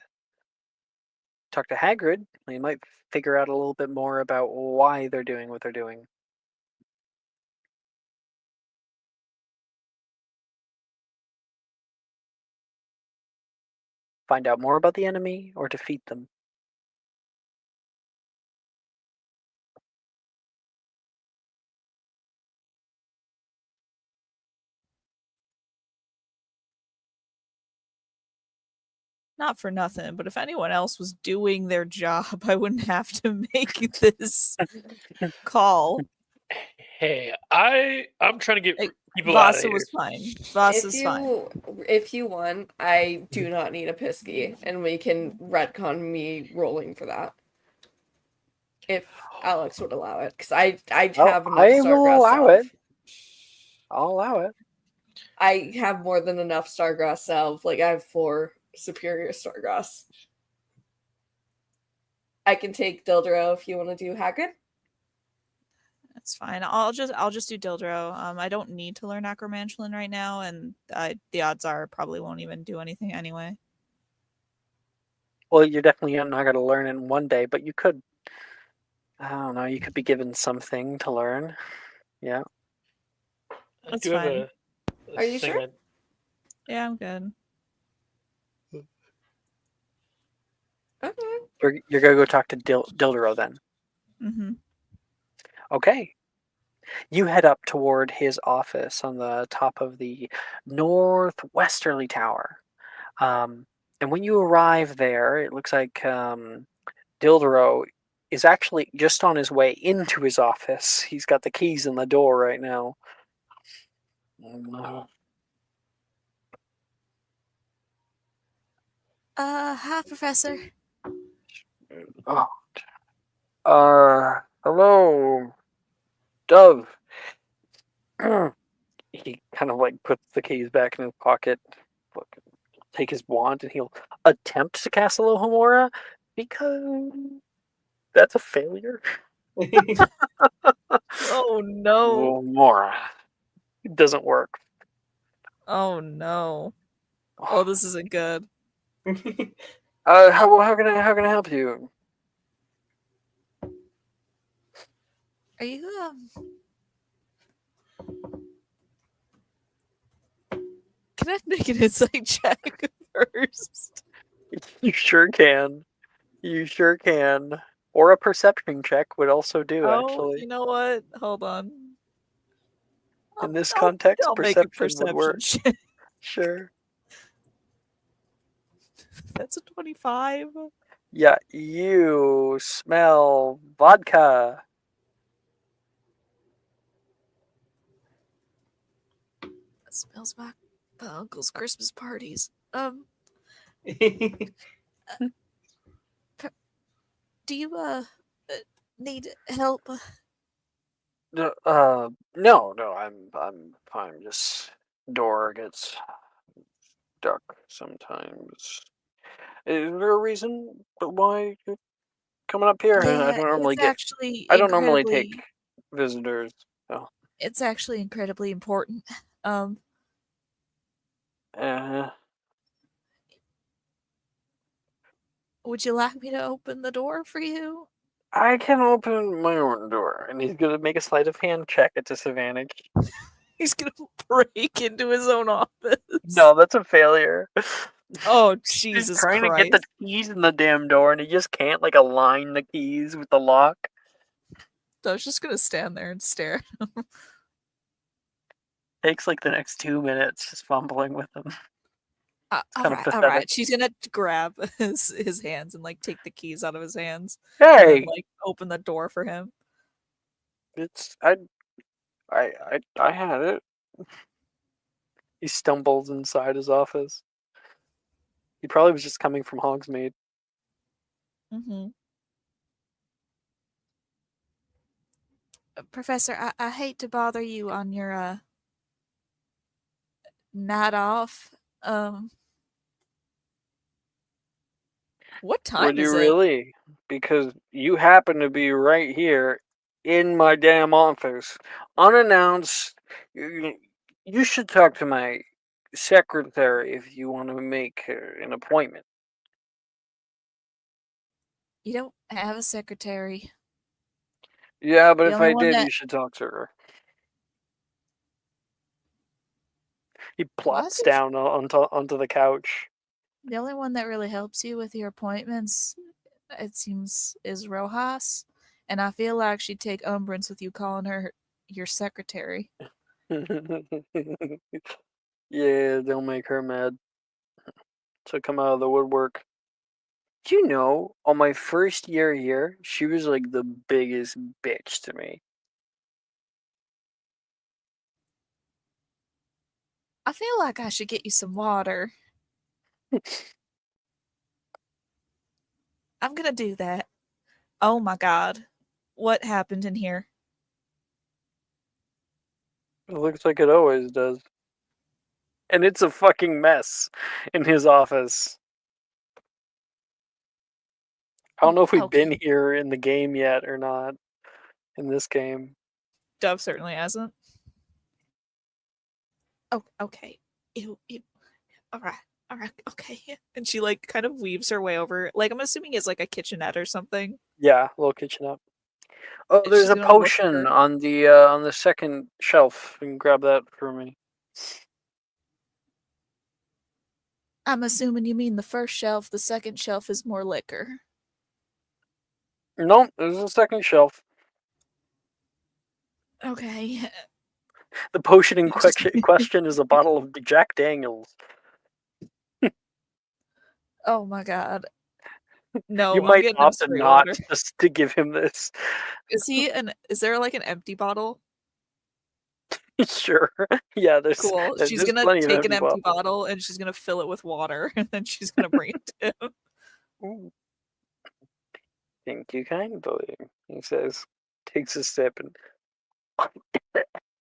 talk to Hagrid. You might figure out a little bit more about why they're doing what they're doing. Find out more about the enemy or defeat them. Not for nothing, but if anyone else was doing their job, I wouldn't have to make this call. Hey, I'm trying to get Like, people out of Vasa here. was fine. Vasa's fine. If you want, I do not need a pisky, and we can retcon me rolling for that. If Alex would allow it, because I have enough I will Stargrass allow salve. it. I'll allow it. I have more than enough Stargrass salve. Like I have 4 superior Stargrass. I can take Dildro if you want to do Hagrid. That's fine. I'll just do Dildro. I don't need to learn Acromantulin right now, and the odds are I probably won't even do anything anyway. Well, you're definitely not going to learn in one day, but you could. I don't know. You could be given something to learn. Yeah. I That's do have fine. a Are you thing sure? Yeah, I'm good. Okay. You're going to go talk to Dildro then. Mm-hmm. Okay. You head up toward his office on the top of the northwesterly tower. And when you arrive there, it looks like Dildro is actually just on his way into his office. He's got the keys in the door right now. Hi, Professor. Hello, Dove. He kind of like puts the keys back in his pocket. Take his wand and he'll attempt to cast Alohomora because that's a failure. Oh no. Alohomora. It doesn't work. Oh no. Oh, this isn't good. How can I help you? Are you Can I make an insight check first? You sure can. You sure can. Or a perception check would also do, Oh, actually. you know what? Hold on. In this context, I'll make a perception would perception work. check. Sure. That's a 25. Yeah, you smell vodka. That smells like the uncle's Christmas parties. Do you need help? No, I'm fine. Just door gets stuck sometimes. Is there a reason why you're coming up here? Yeah, I don't normally take visitors. So. It's actually incredibly important. Um, would you like me to open the door for you? I can open my own door, and he's gonna make a sleight of hand check at disadvantage. He's gonna break into his own office. No, that's a failure. Oh, He's Jesus trying Christ. to get the keys in the damn door, and he just can't like align the keys with the lock. I was just gonna stand there and stare. Takes like the next 2 minutes just fumbling with them. All right. She's gonna grab his hands and like take the keys out of his hands. Hey, and then, like open the door for him. it's I had it. He stumbles inside his office. He probably was just coming from Hogsmeade. Mm-hmm. Professor, I hate to bother you on your night off. What time Would you is it? really? Because you happen to be right here in my damn office, unannounced. You should talk to my secretary if you want to make an appointment. You don't have a secretary. Yeah, but The if only I one did, that you should talk to her. He why plops is it down onto the couch. the only one that really helps you with your appointments, it seems, is Rojas, and I feel like she'd take umbrance with you calling her your secretary. Yeah, they'll make her mad. So come out of the woodwork. Do you know, on my first year here, she was like the biggest bitch to me. I feel like I should get you some water. I'm gonna do that. Oh my god. What happened in here? It looks like it always does. And it's a fucking mess in his office. I don't know if we've Okay. been here in the game yet or not. In this game. Dove certainly hasn't. Oh, okay. Ew, ew. All right. All right. Okay. And she like kind of weaves her way over. Like I'm assuming it's like a kitchenette or something. Yeah, little kitchen up. Oh, And there's she's a gonna look potion for. on the second shelf. You can grab that for me. I'm assuming you mean the first shelf. The second shelf is more liquor. Nope, there's a second shelf. Okay. The potion in question is a bottle of Jack Daniels. Oh my god. You No, I'm might getting him opt to straight not water. just to give him this. Is there like an empty bottle? Sure. Yeah, Cool. She's there's gonna plenty of take an empty empty bottles. bottle and she's gonna fill it with water and then she's gonna bring it to him. Ooh. Thank you kindly, he says. Takes a sip and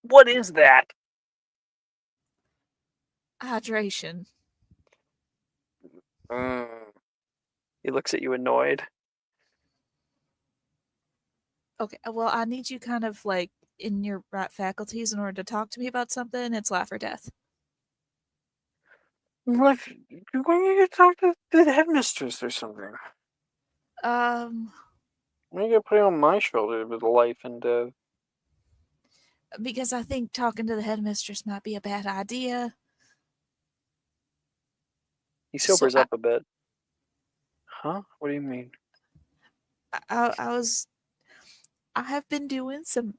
what is that? Hydration. Mm. He looks at you annoyed. Okay, well, I need you kind of like in your right faculties in order to talk to me about something. It's life or death. Like, when you talk to the headmistress or something. Um, When you put it on my shoulder with life and death. because I think talking to the headmistress might be a bad idea. He So sobers up a bit. Huh? What do you mean? I have been doing some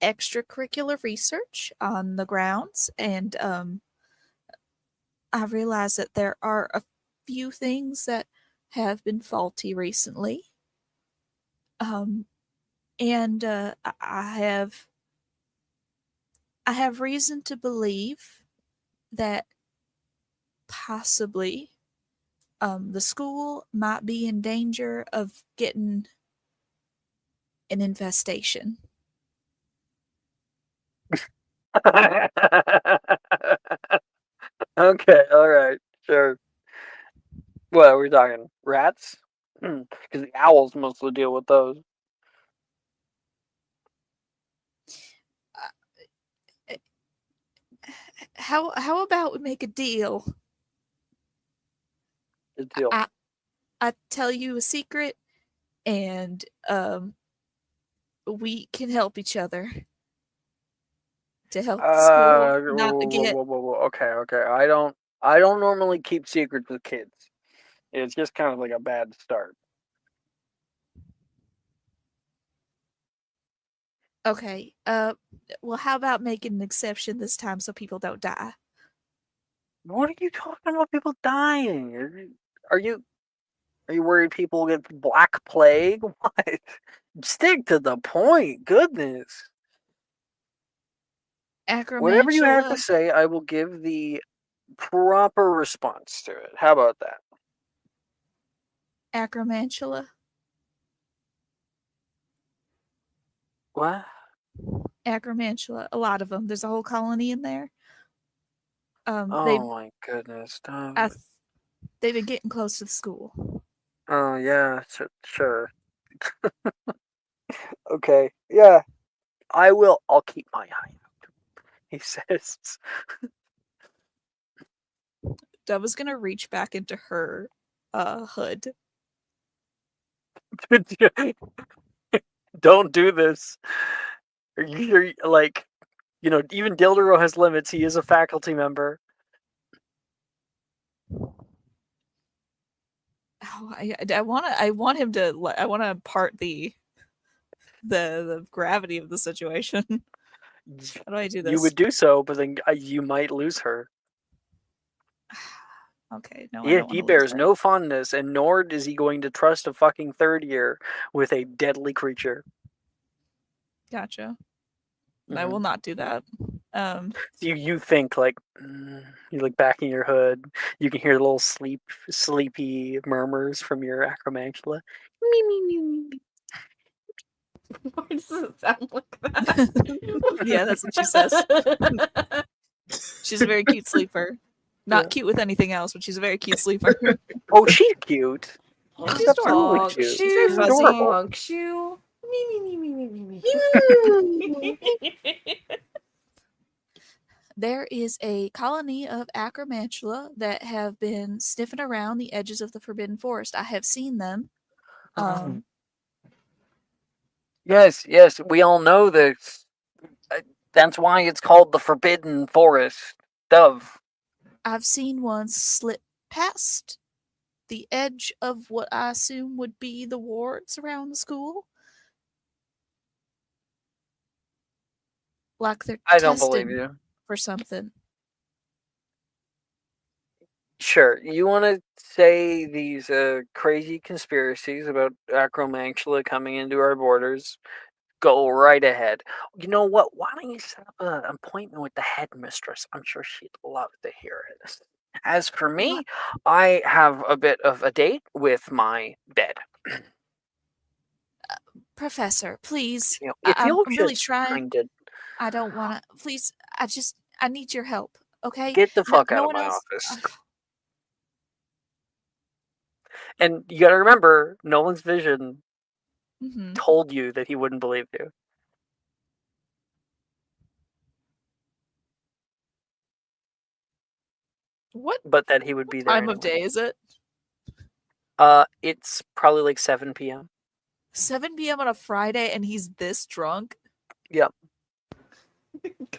extracurricular research on the grounds, and I realize that there are a few things that have been faulty recently. And I have reason to believe that possibly the school might be in danger of getting an infestation. Okay, alright, sure. What are we talking? Rats? Because the owls mostly deal with those. How about we make a deal? Good deal. I tell you a secret, and we can help each other to help the school not to get. Whoa. Okay. I don't normally keep secrets with kids. It's just kind of like a bad start. Okay. Well, how about making an exception this time so people don't die? What are you talking about? People dying? Are you worried people get black plague? What? Stick to the point. Goodness. Whatever you have to Acromantula, say, I will give the proper response to it. How about that? acromantula. What? Acromantula, a lot of them. There's a whole colony in there. Oh my goodness. They've been getting close to the school. Oh yeah, sure. Okay, yeah. I'll keep my eye out, he says. Dove is gonna reach back into her hood. Don't do this. You're like, even Dildero has limits. He is a faculty member. Oh, I want him to. I want to part the gravity of the situation. How do I do this? You would do so, but then you might lose her. Okay, no, I don't He wanna lose bears her. no fondness, and nor is he going to trust a fucking third year with a deadly creature. Gotcha. I will not do that. You think like you look back in your hood, you can hear the little sleepy murmurs from your acromantula. Me me me me. Why does it sound like that? Yeah, that's what she says. She's a very cute sleeper. Not cute with anything else, but she's a very cute sleeper. Oh, she's cute. She's adorable. Honk cute. She's very shoe, fuzzy. honk shoe. Me. There is a colony of acromantula that have been sniffing around the edges of the Forbidden Forest. I have seen them. Yes, we all know this. That's why it's called the Forbidden Forest. Dove. I've seen one slip past the edge of what I assume would be the wards around the school. Like they're I don't believe testing you. for something. Sure, you want to say these crazy conspiracies about acromantula coming into our borders? Go right ahead. You know what? Why don't you set up an appointment with the headmistress? I'm sure she'd love to hear it. As for me, I have a bit of a date with my bed. Professor, please. If I'm you'll really just trying. kind of I don't want to. Please, I need your help. Okay? get the fuck out of one my else. office. And you got to remember, Nolan's vision Mhm. told you that he wouldn't believe you. What But that he would be there time of anyway. day is it? It's probably like 7 p.m. 7 p.m. on a Friday, and he's this drunk. Yep.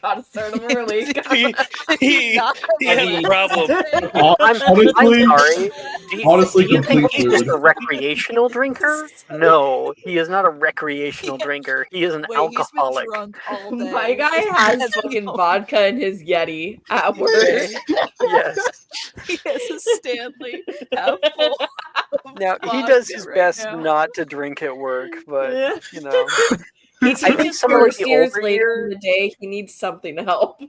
Gotta start him early. He has a problem. I'm Honestly, sorry. honestly, do you think complete he's just mood. a recreational drinker? No, he is not a recreational drinker. He is an Wait, alcoholic. he's been drunk all day. My guy has fucking vodka in his Yeti at work. Yes. He has a Stanley half full. Now he does vodka his right best now. not to drink at work, but Yeah. you know, He I think teaches some of like first the years older later in years, the day. He needs something to help.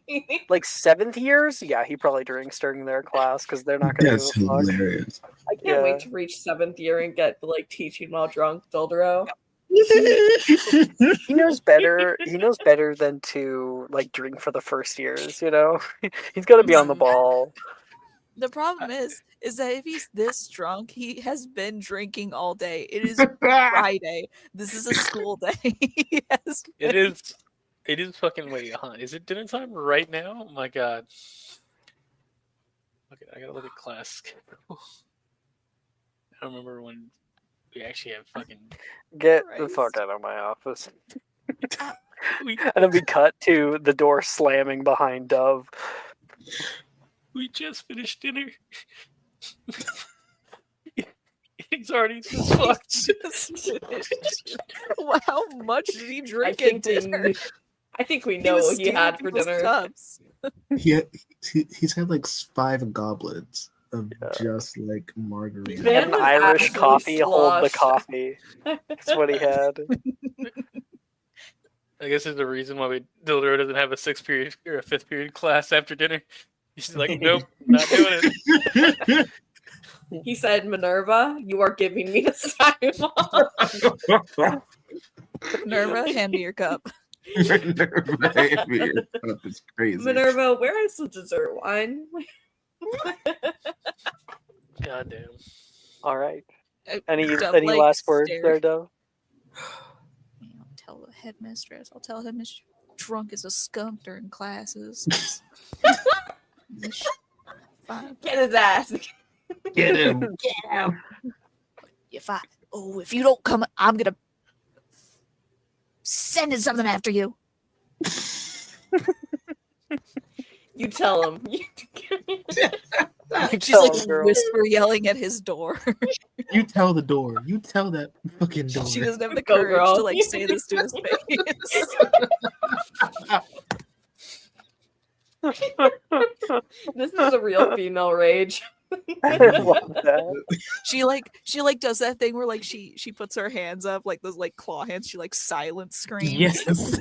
like 7th years, yeah, he probably drinks during their class because they're not going to That's give a fuck. hilarious. I can't wait to reach 7th year and get like teaching while drunk, Dildero. He knows better. He knows better than to like drink for the first years. You know, he's got to be on the ball. The problem is that if he's this drunk, he has been drinking all day. It is Friday. This is a school day. Yes. It is fucking wait, huh? Is it dinner time right now? Oh my god. Okay, I gotta look at class schedule. I don't remember when we actually have fucking Get the fuck out of my office. we And then we cut to the door slamming behind Dove. we just finished dinner. He's already just fucked. How much did he drink think at dinner? I think we He know was what he had stealing for people's dinner. tubs. He's had like 5 goblets of just like margarita. He had an was Irish absolutely coffee, hold the sloshed. coffee. That's what he had. I guess there's a reason why Dildero doesn't have a 6th period or a 5th period class after dinner. He's like, nope, not doing it. He said, Minerva, you are giving me this time off. Minerva, hand me your cup. It's crazy. Minerva, where is the dessert wine? God damn. All right. Uh, Any Dove, any like, last words stare. there, Dove? I'll tell the headmistress. I'll tell him he's drunk as a skunk during classes. Fine. Get his ass. Get him. Get him. If you don't come, I'm gonna send something after you. You tell him. She's like whisper yelling at his door. You tell the door. You tell that fucking door. She doesn't have the Go, courage girl. to like say this to his face. This is a real female rage. I love that. She does that thing where like she puts her hands up like those like claw hands. She like silent screams. Yes.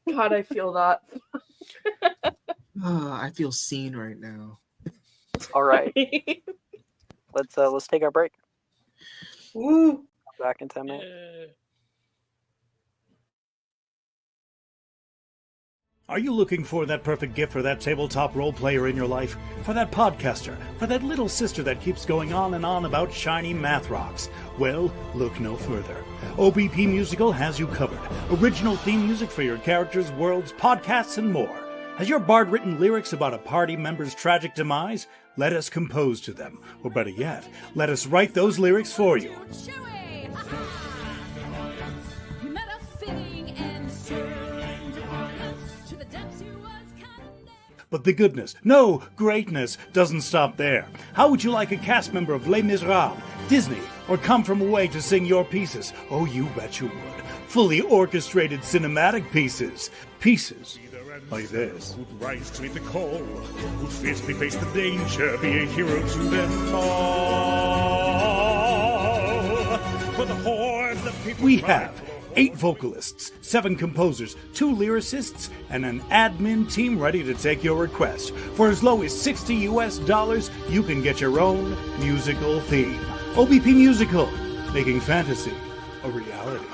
God, I feel that. I feel seen right now. All right. Let's take our break. Woo. Back in 10 minutes. Yeah. Are you looking for that perfect gift for that tabletop role player in your life? For that podcaster? For that little sister that keeps going on and on about shiny math rocks? Well, look no further. OBP Musical has you covered. Original theme music for your characters, worlds, podcasts, and more. Has your bard written lyrics about a party member's tragic demise? Let us compose to them. Or better yet, let us write those lyrics for you. But the goodness, no, greatness, doesn't stop there. How would you like a cast member of Les Miserables, Disney, or Come From Away to sing your pieces? Oh, you bet you would. Fully orchestrated cinematic pieces. Pieces like this. Who'd rise to meet the call, who'd fiercely face the danger, be a hero to them all. For the horde, the people We have 8 vocalists, 7 composers, 2 lyricists, and an admin team ready to take your request. For as low as $60, you can get your own musical theme. OBP Musical, making fantasy a reality.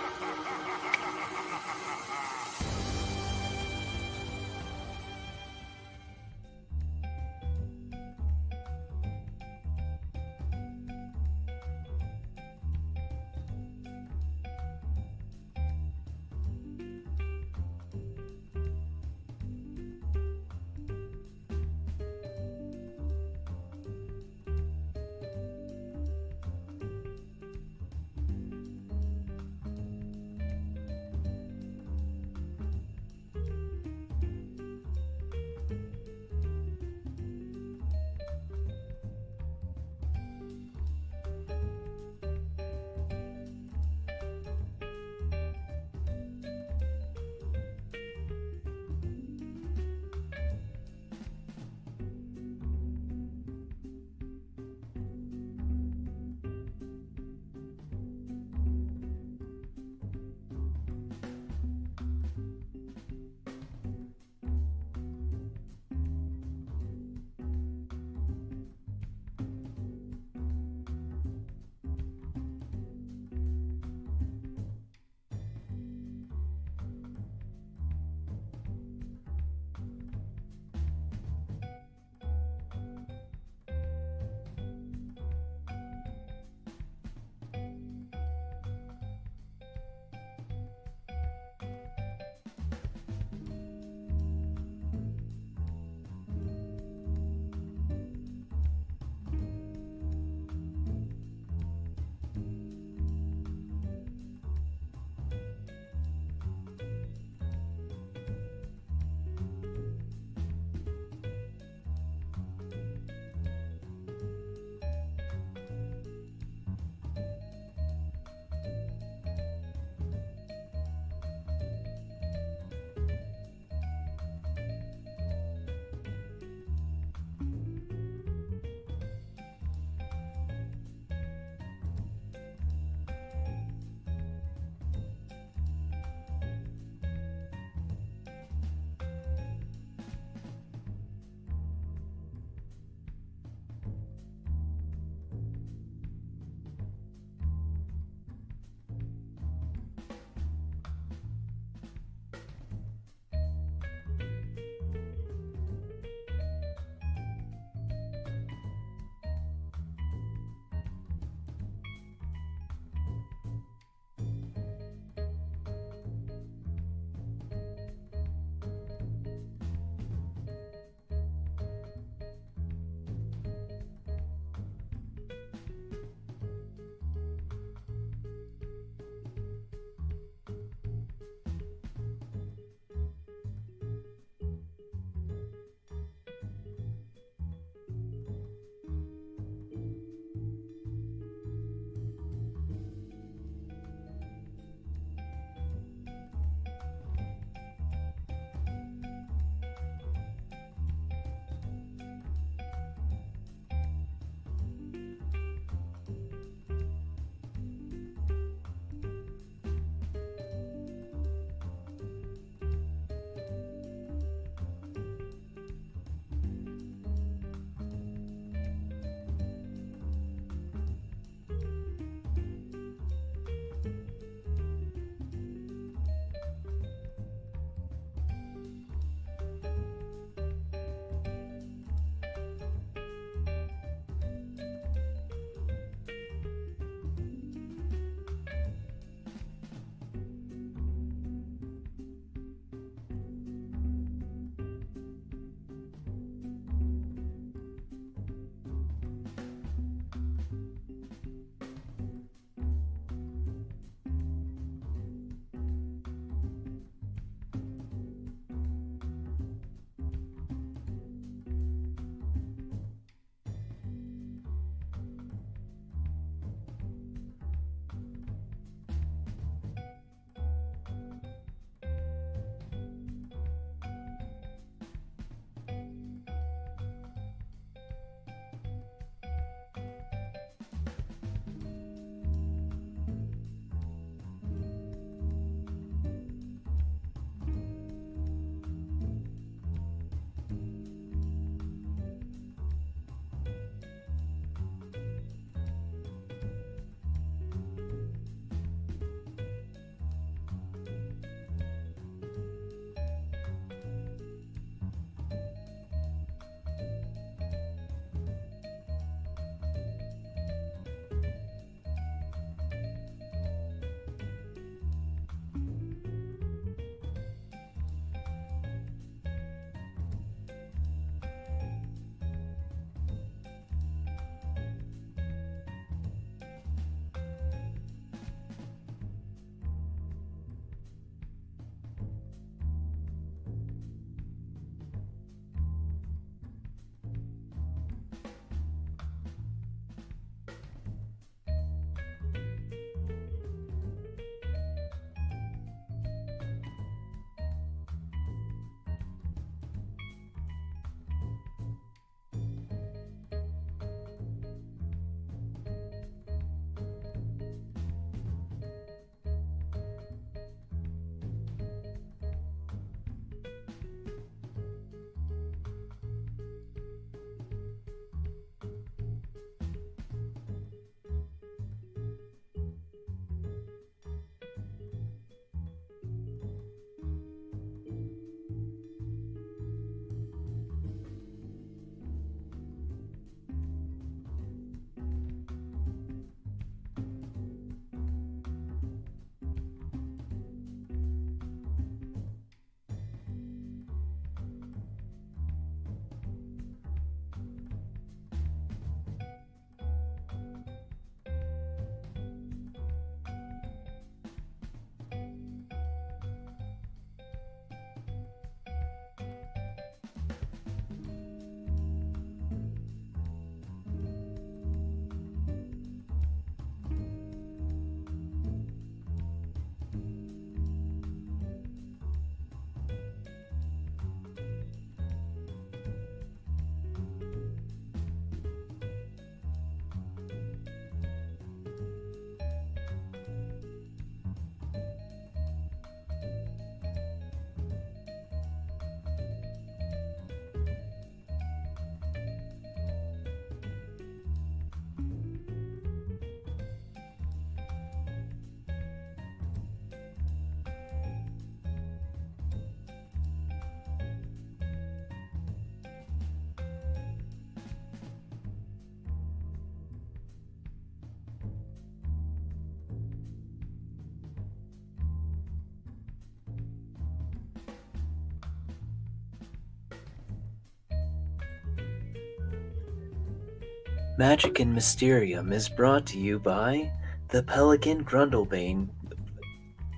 Magic and Mysterium is brought to you by the Pelican Grundlebane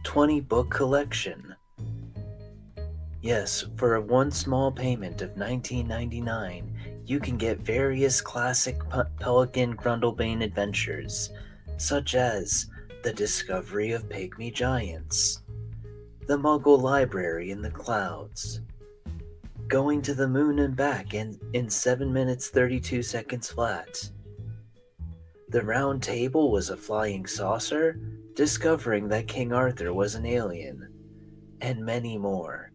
20-book collection. Yes, for one small payment of $19.99, you can get various classic Pelican Grundlebane adventures, such as The Discovery of Pygmy Giants, The Muggle Library in the Clouds, Going to the Moon and Back in 7 minutes 32 seconds flat, The Round Table was a flying saucer, discovering that King Arthur was an alien, and many more.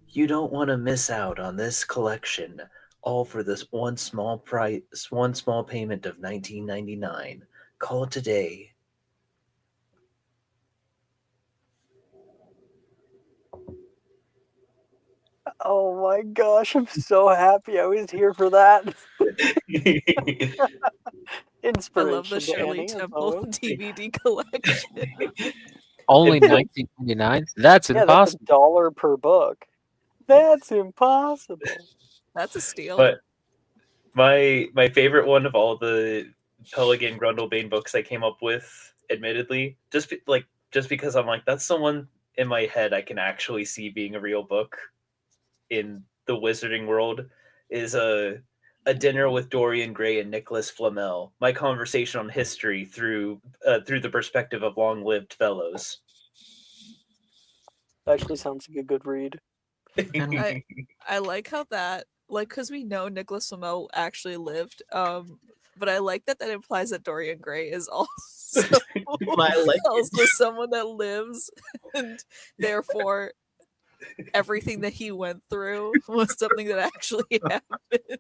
You don't want to miss out on this collection, all for this one small payment of $19.99. Call today. Oh my gosh, I'm so happy I was here for that. I love the Inspiration to Shirley Annie, as Temple always. DVD collection. Only $19.99? That's Yeah, that's impossible. $1 per book. That's impossible. That's a steal. But my favorite one of all the Pelican Grundlebane books I came up with, admittedly, just because I'm like, that's the one in my head I can actually see being a real book in the wizarding world, is a dinner with Dorian Gray and Nicholas Flamel. My conversation on history through the perspective of long-lived fellows. Actually sounds like a good read. I like how that, like, because we know Nicholas Flamel actually lived, but I like that implies that Dorian Gray is also someone that lives, and therefore everything that he went through was something that actually happened.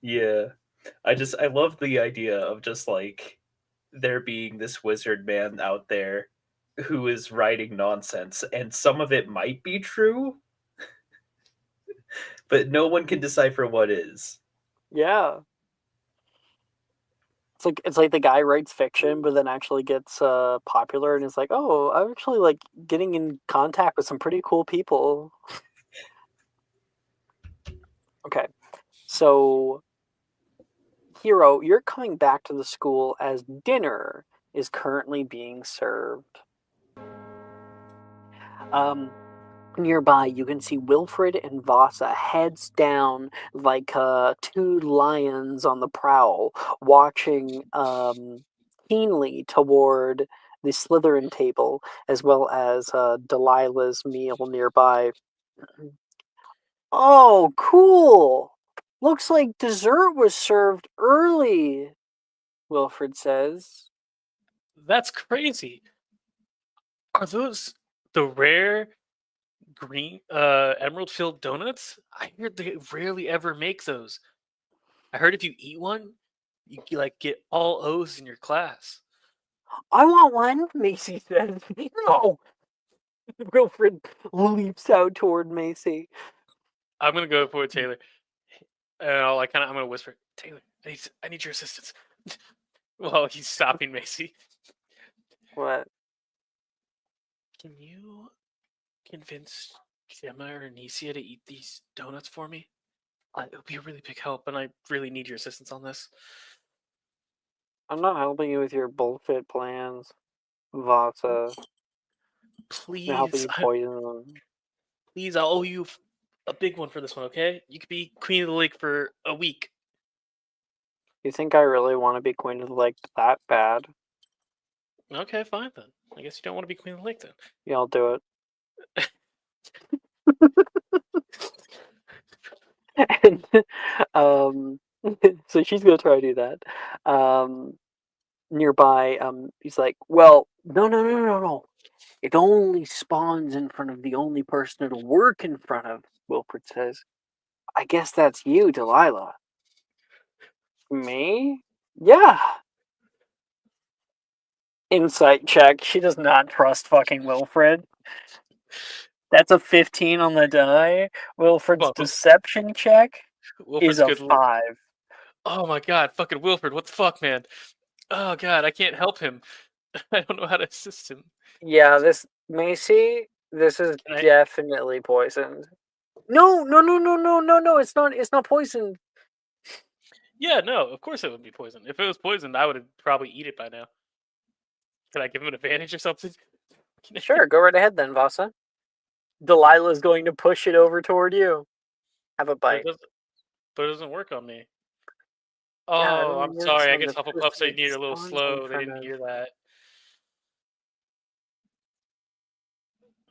Yeah, I love the idea of just like there being this wizard man out there who is writing nonsense, and some of it might be true, but no one can decipher what is. Yeah. It's like the guy writes fiction, but then actually gets popular and is like, oh, I'm actually like getting in contact with some pretty cool people. Okay, so Hero, you're coming back to the school as dinner is currently being served. Nearby, you can see Wilfred and Vasa heads down like two lions on the prowl, watching keenly toward the Slytherin table, as well as Delilah's meal nearby. Oh, cool! Looks like dessert was served early, Wilfred says. That's crazy. Are those the rare green emerald filled donuts? I heard they rarely ever make those. I heard if you eat one, you like get all O's in your class. I want one, Macy says. No! Wilfred leaps out toward Macy. I'm gonna go for Taylor. And I'm gonna whisper, Taylor, I need your assistance. While he's stopping Macy. What? Can you convince Gemma or Nicia to eat these donuts for me? It would be a really big help, and I really need your assistance on this. I'm not helping you with your bullshit plans, Vasa. I'm helping Please, you poison them. please, I'll owe you a big one for this one, okay? You could be Queen of the Lake for a week. You think I really want to be Queen of the Lake that bad? Okay, fine then. I guess you don't want to be Queen of the Lake then. Yeah, I'll do it. And, so she's gonna try to do that. Nearby, he's like, well, no. It only spawns in front of the only person it'll work in front of, Wilfred says. I guess that's you, Delilah. Me? Yeah. Insight check. She does not trust fucking Wilfred. That's a 15 on the die. Wilfred's Well, deception check Wilfred's is a good. 5. Oh my god, fucking Wilfred, what the fuck, man? Oh god, I can't help him. I don't know how to assist him. Yeah, this Macy, this is Can I- definitely poisoned. No. It's not. It's not poisoned. Yeah, no, of course it would be poisoned. If it was poisoned, I would have probably eat it by now. Can I give him an advantage or something? Sure, go right ahead then, Vasa. Delilah's going to push it over toward you. Have a bite. But it doesn't work on me. Yeah, it Oh, only I'm works sorry. I on guess the person Hufflepuffs are it near a little spawns in slow. They front didn't of. hear that.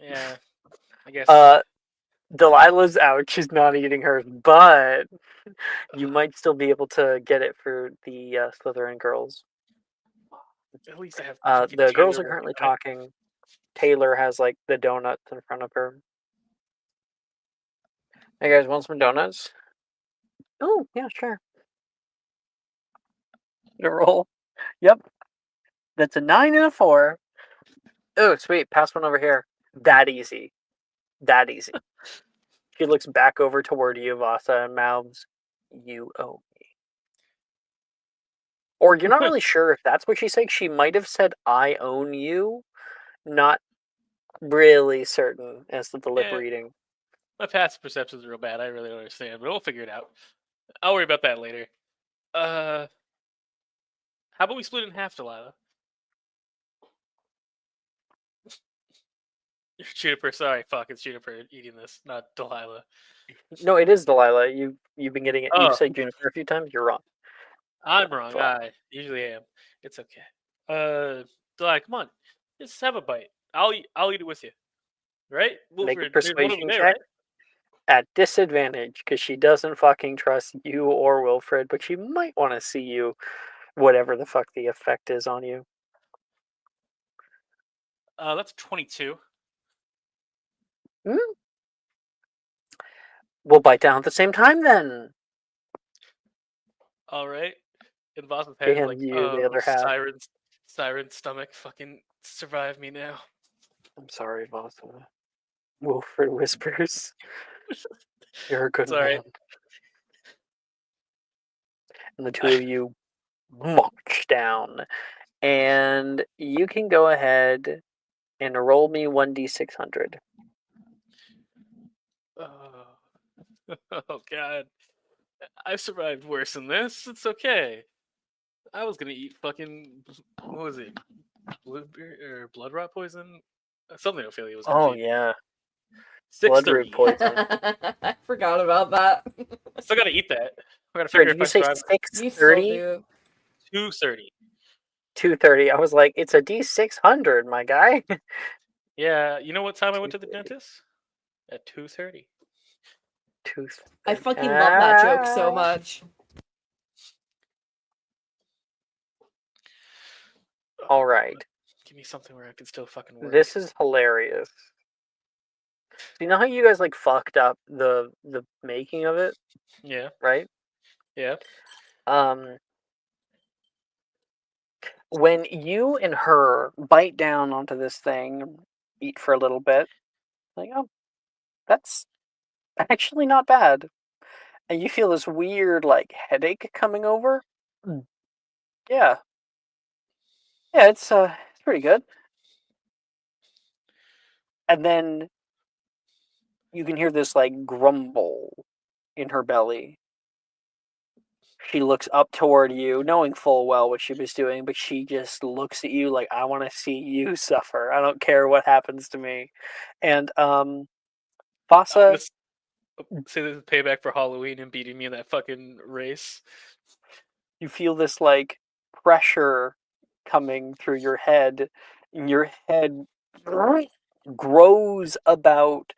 Yeah, I guess. Delilah's out. She's not eating hers, but you might still be able to get it for the Slytherin girls. At least I have fucking The girls Taylor are currently working on it. talking. Taylor has like the donuts in front of her. Hey guys, want some donuts? Oh, yeah, sure. The roll. Yep. That's a 9 and a 4. Oh, sweet. Pass one over here. That easy. That easy. She looks back over toward you, Vasa, and mouths, "You owe me." Or you're not really sure if that's what she's saying. She might have said, "I own you." Not really certain as to the lip Yeah. reading. My passive perception is real bad. I really don't understand, but we'll figure it out. I'll worry about that later. How about we split in half, Delilah? Juniper, sorry, fuck, it's Juniper eating this, not Delilah. No, it is Delilah. You've been getting it. You've Oh. said Juniper a few times. You're wrong. I'm wrong. Delilah. I usually am. It's okay. Delilah, come on, just have a bite. I'll eat it with you. Right? Make a Wilfred, there's one over persuasion there, check right? at disadvantage because she doesn't fucking trust you or Wilfred, but she might want to see you, whatever the fuck the effect is on you. That's 22. We'll bite down at the same time then. All right. And Vasa's head is And like, you, the other half. Siren's stomach, fucking survive me now. I'm sorry, Vasa. Wilfred whispers, "You're a good It's all right. man." And the two of you march down. And you can go ahead and roll me 1d600. Oh god. I've survived worse than this. It's okay. I was gonna eat fucking, what was it? Blueberry or blood rot poison? Something Ophelia was gonna Oh, feed. yeah. 630. Blood root poison. I forgot about that. I still gotta eat that. I gotta Sorry, figure did if you I say survive. You still 630? do. 230. 230. I was like, it's a d600, my guy. Yeah, you know what time I went to the dentist? At 2:30. 230. I fucking love that joke so much. All right. Give me something where I can still fucking work. This is hilarious. You know how you guys like fucked up the making of it, Yeah. right? Yeah. When you and her bite down onto this thing, eat for a little bit, like, oh, that's actually not bad. And you feel this weird like headache coming over. Yeah. Yeah, it's pretty good. And then you can hear this like grumble in her belly. She looks up toward you, knowing full well what she was doing, but she just looks at you like, "I want to see you suffer. I don't care what happens to me." And Vasa, say this is payback for Halloween and beating me in that fucking race. you feel this like pressure coming through your head, and your head grows about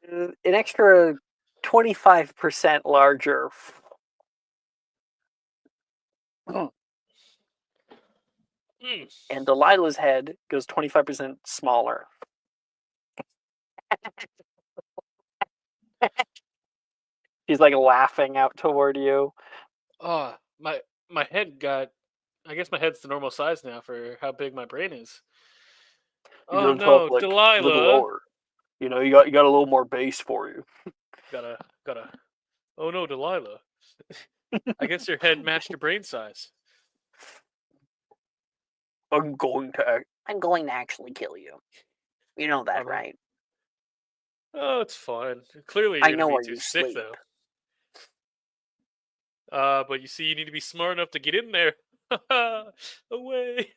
an extra 25% larger. And Delilah's head goes 25% smaller. She's like laughing out toward you. Oh, my head got. I guess my head's the normal size now for how big my brain is. Oh no, Like, Delilah! a little lower. You know, you got a little more base for you. Gotta. Oh no, Delilah! I guess your head matched your brain size. I'm going to actually kill you. You know that, right? Oh, it's fine. Clearly, you're I gonna know be where too you sick sleep. though. But you see, you need to be smart enough to get in there. Away.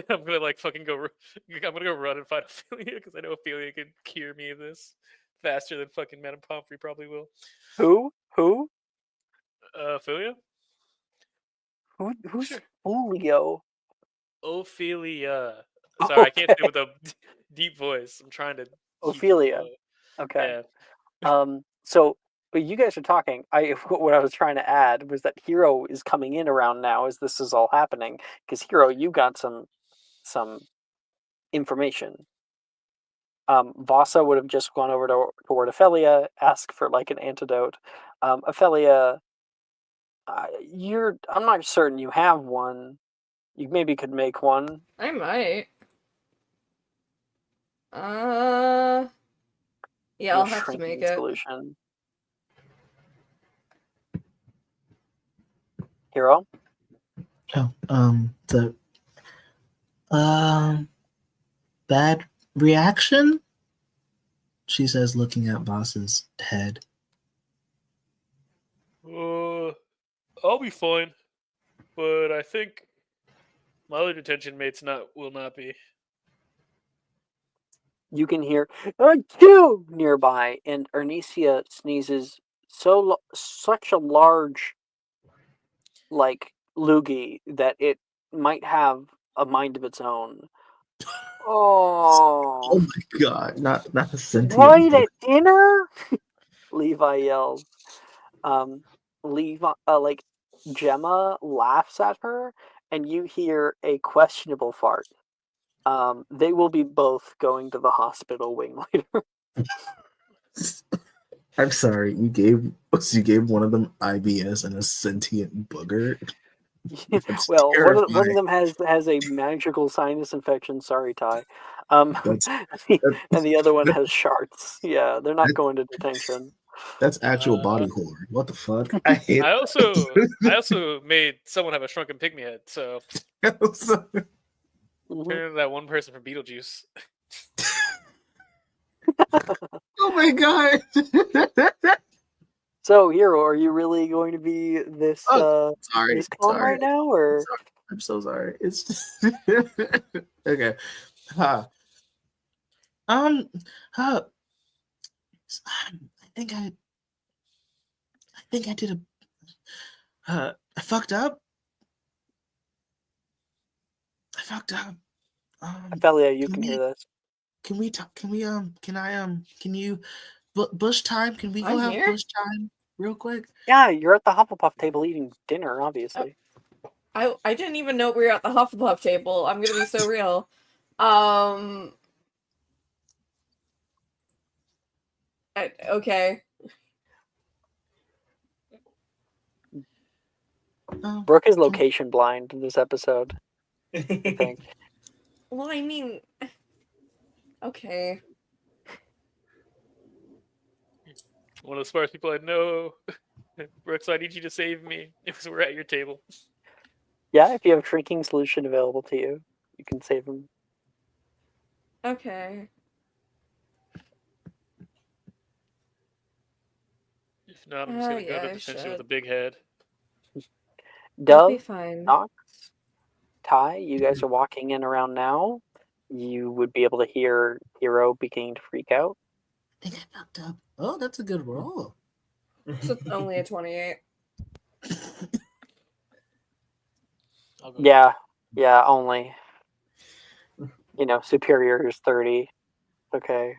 I'm gonna like fucking go. I'm gonna go run and find Ophelia because I know Ophelia can cure me of this faster than fucking Madame Pomfrey probably will. Who? Who? Ophelia? Who's Sure. Julio? Ophelia. Sorry, I can't say it with a deep voice. I'm trying to keep it Ophelia. low. Okay. Yeah. So but you guys are talking. What I was trying to add was that Hero is coming in around now as this is all happening. Because Hero, you got some information. Vasa would have just gone over toward Ophelia, asked for like an antidote. Ophelia, I'm not certain you have one. You maybe could make one. I might. Yeah, I'll Your have to make shrinking it. solution. Hero? Oh, the bad reaction? She says, looking at Boss's head. I'll be fine, but I think my other detention mates will not be. You can hear achoo nearby, and Ernesia sneezes such a large, like loogie that it might have a mind of its own. Oh Oh, my god, not a sentient. right at dinner? Levi yells. Levi, like Gemma laughs at her, and you hear a questionable fart. They will be both going to the hospital wing later. I'm sorry, you gave one of them IBS and a sentient booger. That's Well, one of terrifying. them has a magical sinus infection. Sorry, Ty. That's and the other one has sharts. Yeah, they're not going to detention. that's actual body horror. What the fuck? I hate. I also made someone have a shrunken pygmy head, so Mhm. turn into that one person from Beetlejuice. Oh my god! So, Hero, are you really going to be this Sorry, this calm right now, or I'm so sorry. It's just okay. I think I did I fucked up. I fucked up. Ophelia? You can hear this. Can we talk? Can we can you bush time? Can we go I'm have here? bush time real quick? Yeah, you're at the Hufflepuff table eating dinner, obviously. I didn't even know we were at the Hufflepuff table. I'm gonna be so real. Okay. Brooke is location blind in this episode. I think. Well, I mean, okay. One of the smartest people I know. Brooks, I need you to save me because we're at your table. Yeah, if you have a shrinking solution available to you, you can save him. Okay. If not, I'm just gonna go Yeah, to I detention with a should. big head. I'll be Dove, fine. Knox, Ty, you guys are walking in around now. You would be able to hear Hero beginning to freak out. I think I fucked up. Oh, that's a good roll. So it's only a 28. I'll go. Yeah, only. Superior is 30. Okay.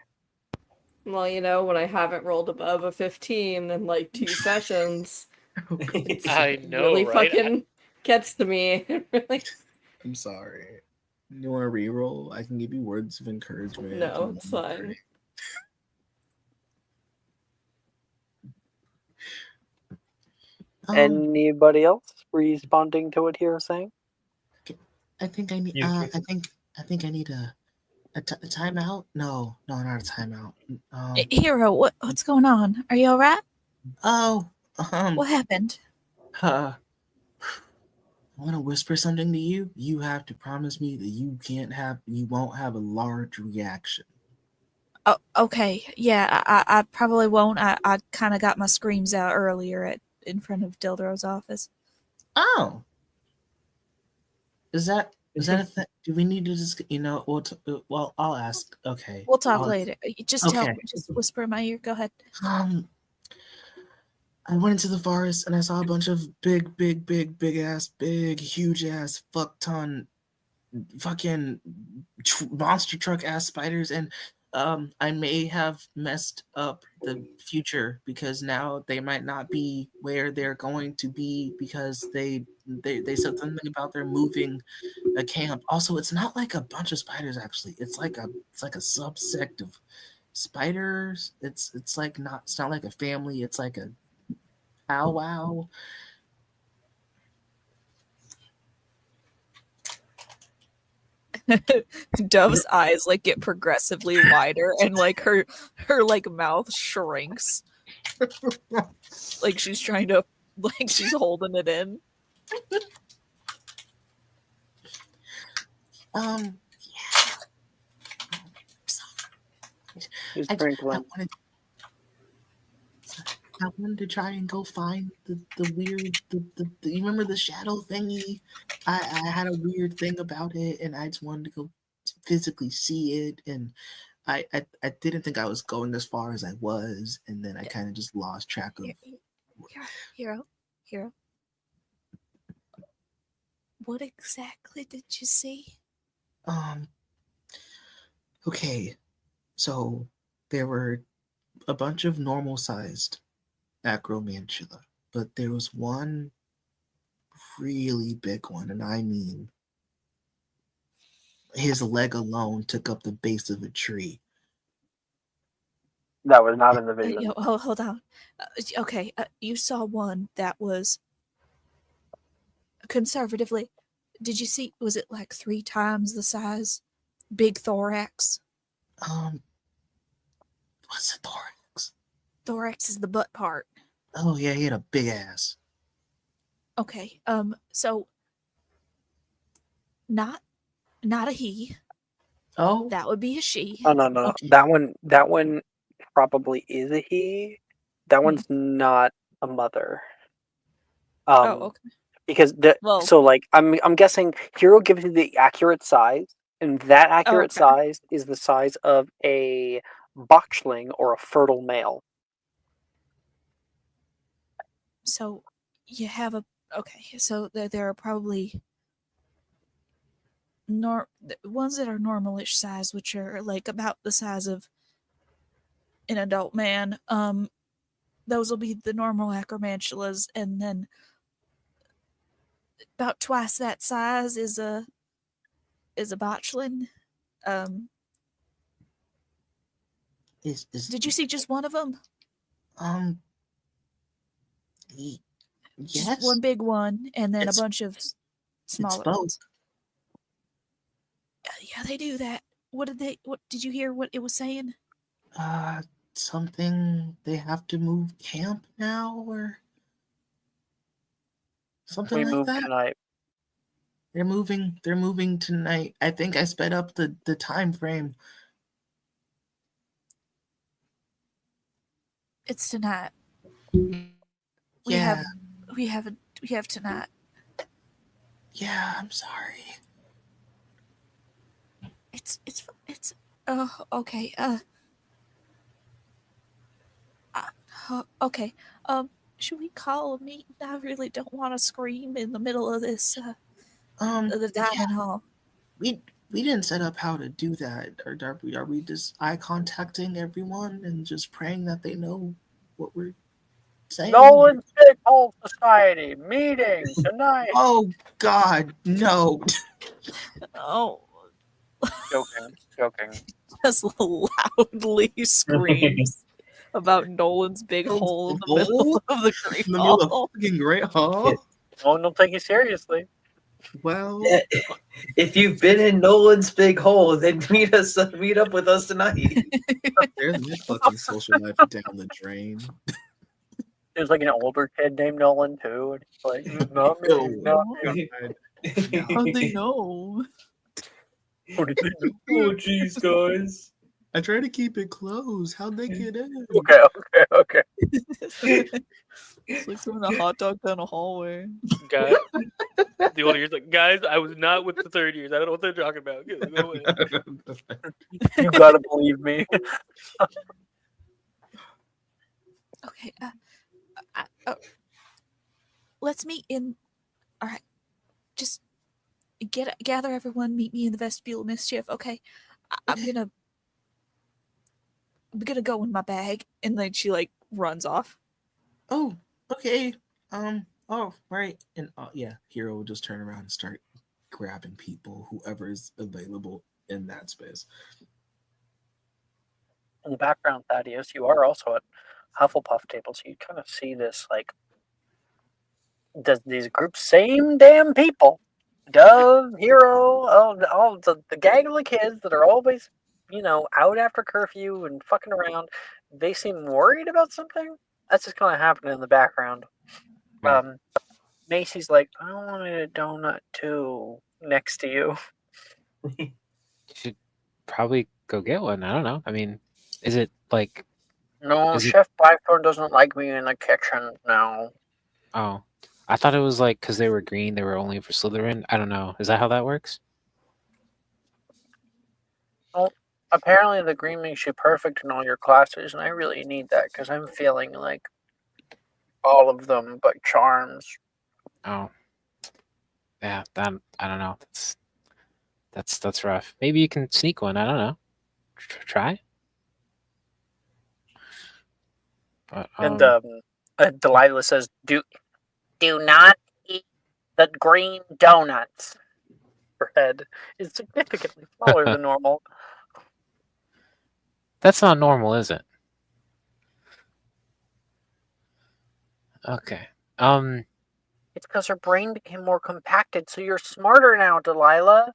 Well, when I haven't rolled above a 15 in like 2 sessions, it's I know, really right? fucking gets to me. Really. I'm sorry. You want to re-roll? I can give you words of encouragement. No, it's fine. Anybody else responding to what Hero's saying? I think I need. I think I need a timeout. No, not a timeout. Hero, what's going on? Are you all right? Oh, What happened? I want to whisper something to you. You have to promise me that you won't have a large reaction. Oh, okay. Yeah, I probably won't. I kind of got my screams out earlier in front of Dildro's office. Oh, is that a thing? Do we need to just well, I'll ask. Okay, We'll talk later. Just okay. just whisper in my ear. Go ahead. I went into the forest and I saw a bunch of big, huge ass, fuck ton, fucking monster truck ass spiders, and I may have messed up the future because now they might not be where they're going to be because they said something about they're moving a camp. Also, it's not like a bunch of spiders actually. It's like a subsect of spiders. It's not like a family. It's like a powwow. Dove's eyes like get progressively wider and like her like mouth shrinks. Like she's trying to she's holding it in. Yeah. He's sprinkling. I wanted to try and go find the weird you remember the shadow thingy? I had a weird thing about it and I just wanted to go physically see it, and I didn't think I was going as far as I was, and then I kind of just lost track of Hero. What exactly did you see? Okay, so there were a bunch of normal sized acromantula, but there was one really big one, and I mean his leg alone took up the base of a tree. That was not in the vision. Hold on. Okay, you saw one that was conservatively. Did you see? Was it like 3 times the size? Big thorax. What's the thorax? Thorax is the butt part. Oh yeah, he had a big ass. Okay. So not a he. Oh, that would be a she. Oh no. Okay. That one probably is a he. That one's not a mother. Okay. Because I'm guessing Hero gives you the accurate size, and that accurate size is the size of a botchling or a fertile male. So you have so there are probably ones that are normalish size, which are like about the size of an adult man. Those will be the normal acromantulas, and then about twice that size is a botchling. Did you see just one of them? Yes. Just one big one, and then a bunch of smaller ones. Yeah, they do that. What did you hear? What it was saying? Something they have to move camp now, or something like that. Tonight. They're moving tonight. I think I sped up the time frame. It's tonight. We have tonight. Yeah, I'm sorry. It's okay. Okay. Should we call a meeting? I really don't want to scream in the middle of this the dining hall. We didn't set up how to do that. Are we just eye contacting everyone and just praying that they know what we're saying? Nolan's Big Hole Society meeting tonight. Oh God, no. Oh. Joking. Just loudly screams about Nolan's big hole in the middle of the Great Hall. Fucking Great Hall. No one will take you seriously. Well, if you've been in Nolan's big hole, then meet up with us tonight. There's my fucking social life down the drain. There's like an older kid named Nolan too, and he's like, not me. How'd they know? What did they do? Oh, jeez, guys. I try to keep it closed. How'd they get in? Okay. It's like throwing a hot dog down a hallway. Guy, the older years like, guys, I was not with the third years. I don't know what they're talking about. Go away. You gotta believe me. Okay. Let's meet in. All right. Just gather everyone. Meet me in the vestibule of mischief. Okay. I'm gonna go in my bag, and then she like runs off. Oh, okay. Oh, right. And yeah, Hero will just turn around and start grabbing people, whoever's available in that space. In the background, Thaddeus, you are also at Hufflepuff table, so you kind of see this like these groups, same damn people. Dove, Hero, all the gang of the kids that are always, out after curfew and fucking around. They seem worried about something. That's just kind of happening in the background. Macy's like, I wanted a donut too next to you. You should probably go get one. I don't know. I mean, is it like? No, Is it- Chef Blackthorn doesn't like me in the kitchen now. Oh, I thought it was like because they were green, they were only for Slytherin. I don't know. Is that how that works? Well, apparently the green makes you perfect in all your classes, and I really need that because I'm feeling like all of them but charms. Oh, yeah. I don't know. That's rough. Maybe you can sneak one. I don't know. Try. But And Delilah says, "Do not eat the green donuts." Her head is significantly smaller than normal. that's not normal, is it? Okay. It's because her brain became more compacted, so you're smarter now, Delilah.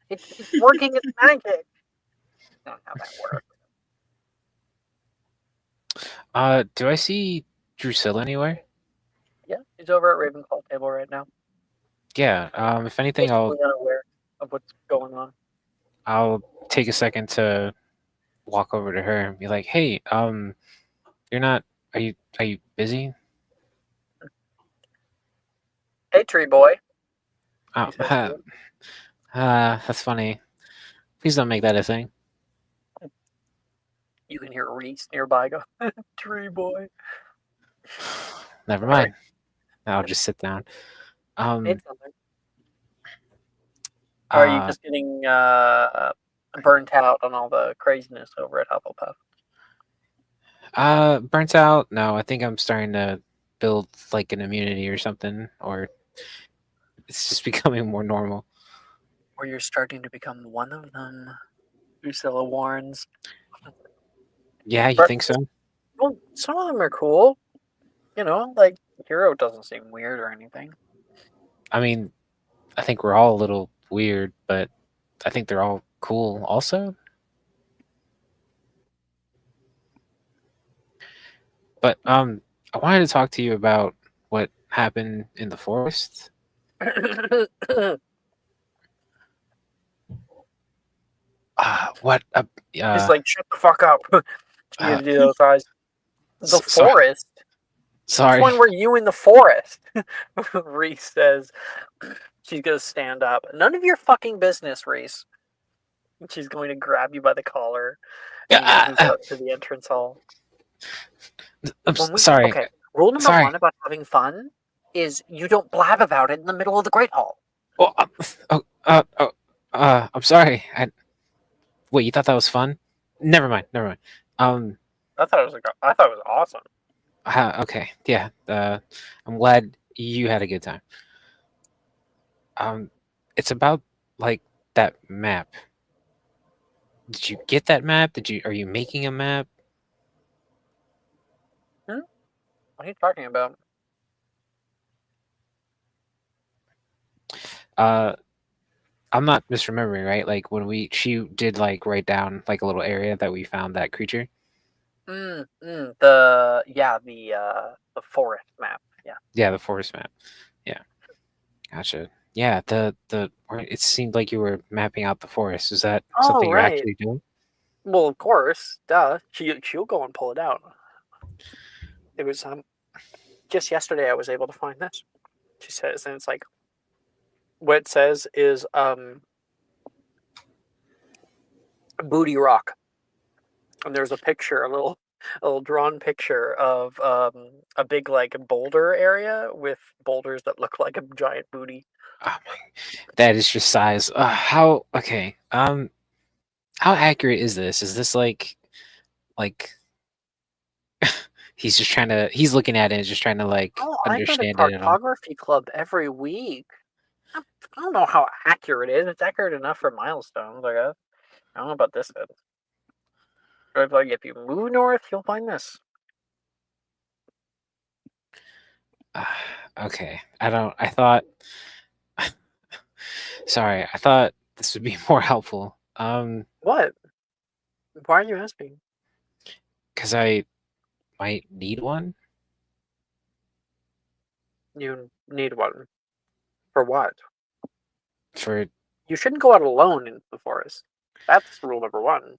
It's working its magic. That's not how that works. Do I see Drusilla anywhere? Yeah, he's over at Ravenclaw table right now. Yeah. If anything, Basically unaware of what's going on. I'll take a second to walk over to her and be like, "Hey, you're not. Are you busy?" Hey, tree boy. Oh, He says to you. that's funny. Please don't make that a thing. You can hear Reese nearby go, tree boy. Never mind. I'll just sit down. It's something. Or are you just getting burnt out on all the craziness over at Hufflepuff? Burnt out? No, I think I'm starting to build like an immunity or something, or it's just becoming more normal. Or you're starting to become one of them, Drusilla warns. Yeah, you think so? Well, some of them are cool. Like Hero doesn't seem weird or anything. I mean, I think we're all a little weird, but I think they're all cool also. But I wanted to talk to you about what happened in the forest. What? He's like, shut the fuck up. You need to do those eyes. The sorry. forest? Sorry. Which one were you in the forest? Reese says she's going to stand up. None of your fucking business, Reese. She's going to grab you by the collar and move up to the entrance hall. Sorry. Okay, rule number one about having fun is you don't blab about it in the middle of the Great Hall. I'm sorry. Wait, you thought that was fun? Never mind. I thought it was awesome. Okay, yeah. I'm glad you had a good time. It's about like that map. Did you get that map? Are you making a map? What are you talking about? I'm not misremembering, right? Like when she did like write down like a little area that we found that creature. The forest map. Yeah, the forest map. Yeah, gotcha. Yeah, it seemed like you were mapping out the forest. Is that something you're actually doing? Well, of course, duh. She'll go and pull it out. It was just yesterday I was able to find this. She says, and it's like what it says is booty rock, and there's a picture, a little drawn picture of a big like boulder area with boulders that look like a giant booty. Oh my, that is just size. How okay? How accurate is this? Is this like he's just trying to he's looking at it and just trying to like Oh, I go to understand it at all? cartography club every week. I don't know how accurate it is. It's accurate enough for milestones, I guess. I don't know about this bit. But like if you move north, you'll find this. Okay, I don't. I thought. Sorry, I thought this would be more helpful. What? Why are you asking? Because I might need one. You need one. For what? For You shouldn't go out alone into the forest. That's rule number one.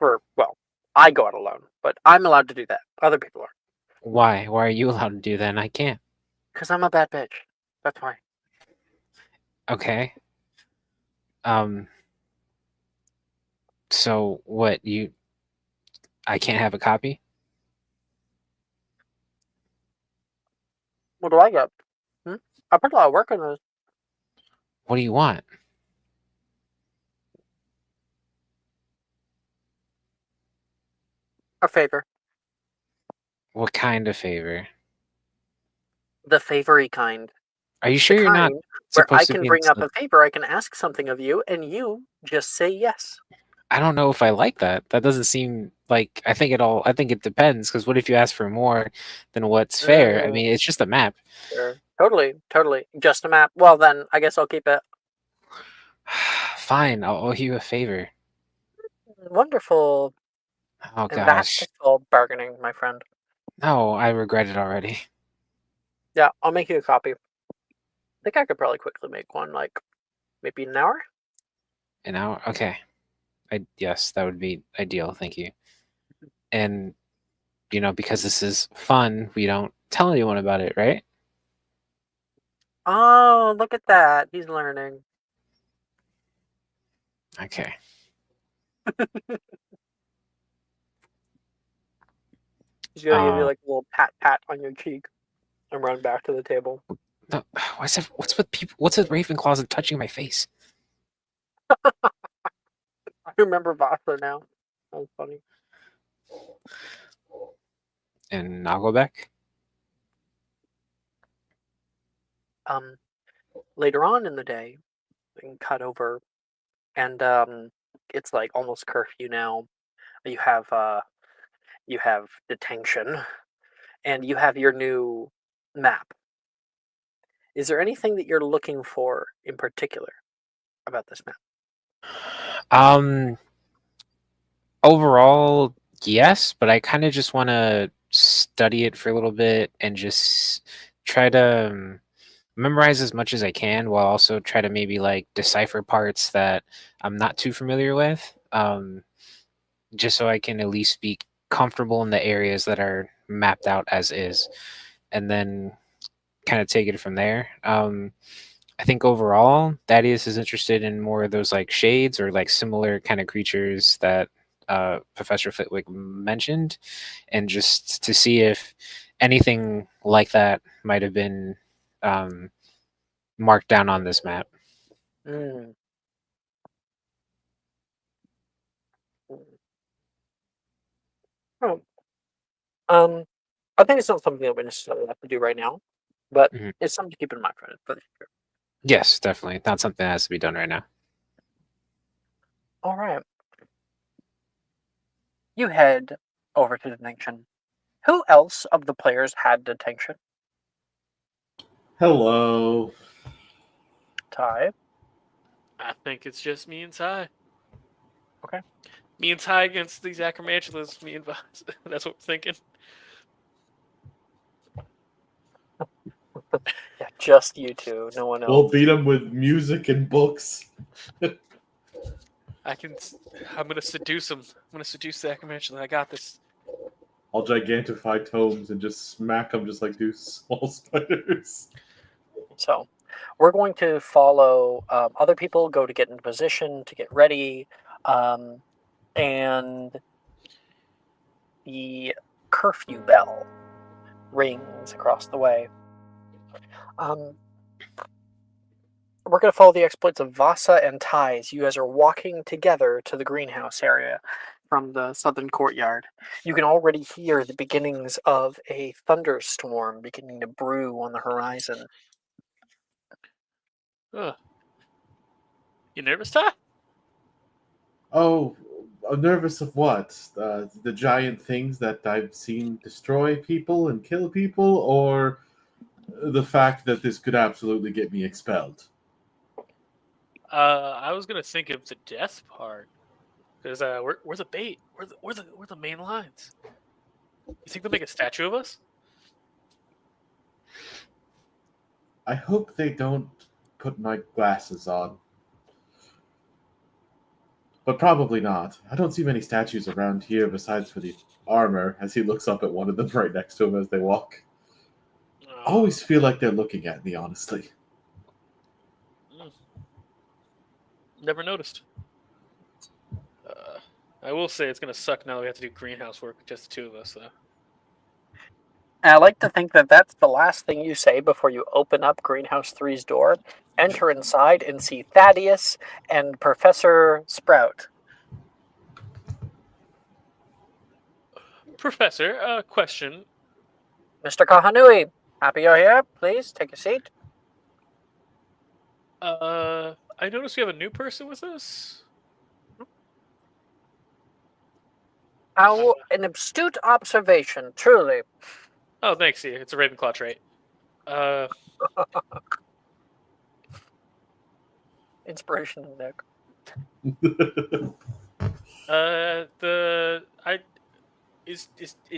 Well, I go out alone, but I'm allowed to do that. Other people aren't. why? Why are you allowed to do that and I can't? Because I'm a bad bitch. That's why. Okay. So what you? I can't have a copy. What do I get? I put a lot of work on this. What do you want? A favor. What kind of favor? The favory kind. Are you The sure you're not kind where I supposed to can be bring up a insult- favor, I can ask something of you, and you just say yes. I don't know if I like that. That doesn't seem like I think it all. I think it depends because what if you ask for more than what's fair? I mean, it's just a map. Sure. Totally. Just a map. Well, then, I guess I'll keep it. Fine, I'll owe you a favor. Wonderful. Oh And that gosh, is called bargaining, my friend. no, I regret it already. Yeah, I'll make you a copy. I think I could probably quickly make one, like, maybe an hour? An hour? Okay. Yes, that would be ideal. Thank you. And because this is fun, we don't tell anyone about it, right? Oh, look at that. He's learning. Okay. He's gonna give you, like, a little pat on your cheek and run back to the table. No, what's with people? What's with Ravenclaws and touching my face? I remember Vasa now. That was funny. And I'll go back. Later on in the day, we can cut over, and it's like almost curfew now. You have detention, and you have your new map. Is there anything that you're looking for in particular about this map? Overall, yes, but I kind of just want to study it for a little bit and just try to memorize as much as I can while also try to maybe like decipher parts that I'm not too familiar with. Just so I can at least be comfortable in the areas that are mapped out as is, and then kind of take it from there. I think overall, Thaddeus is interested in more of those like shades or like similar kind of creatures that Professor Flitwick mentioned, and just to see if anything like that might have been marked down on this map. Mm. Oh, I think it's not something that we necessarily have to do right now, but Mhm. it's something to keep in mind for the future. Yes, definitely. Not something that has to be done right now. All right. You head over to detention. Who else of the players had detention? Hello. Ty. I think it's just me and Ty. Okay. Me and Ty against these acromantulas. Me and Vaz. That's what we're thinking. Yeah, just you two. No one else. We'll beat them with music and books. I'm gonna seduce him. I'm gonna seduce the Acromantula. I got this. I'll gigantify tomes and just smack them just like do small spiders. So, we're going to follow other people, go to get into position, to get ready, and the curfew bell rings across the way. We're going to follow the exploits of Vasa and Ties. You guys are walking together to the greenhouse area from the southern courtyard. You can already hear the beginnings of a thunderstorm beginning to brew on the horizon. Ugh. You nervous, Ty? Oh, I'm nervous of what? The giant things that I've seen destroy people and kill people, or the fact that this could absolutely get me expelled? I was gonna think of the death part, because we're the bait. We're the main lines. You think they'll make a statue of us? I hope they don't put my glasses on. But probably not. I don't see many statues around here besides for the armor, as he looks up at one of them right next to him as they walk. I always feel like they're looking at me, honestly. Never noticed. I will say it's gonna suck now that we have to do greenhouse work with just the two of us, though. And I like to think that that's the last thing you say before you open up Greenhouse 3's door, enter inside, and see Thaddeus and Professor Sprout. Professor, question. Mr. Kahanui, happy you're here. Please take a seat. I noticed we have a new person with us. How an astute observation, truly. Oh, thanks. Yeah, it's a Ravenclaw trait. Inspiration, Nick. Is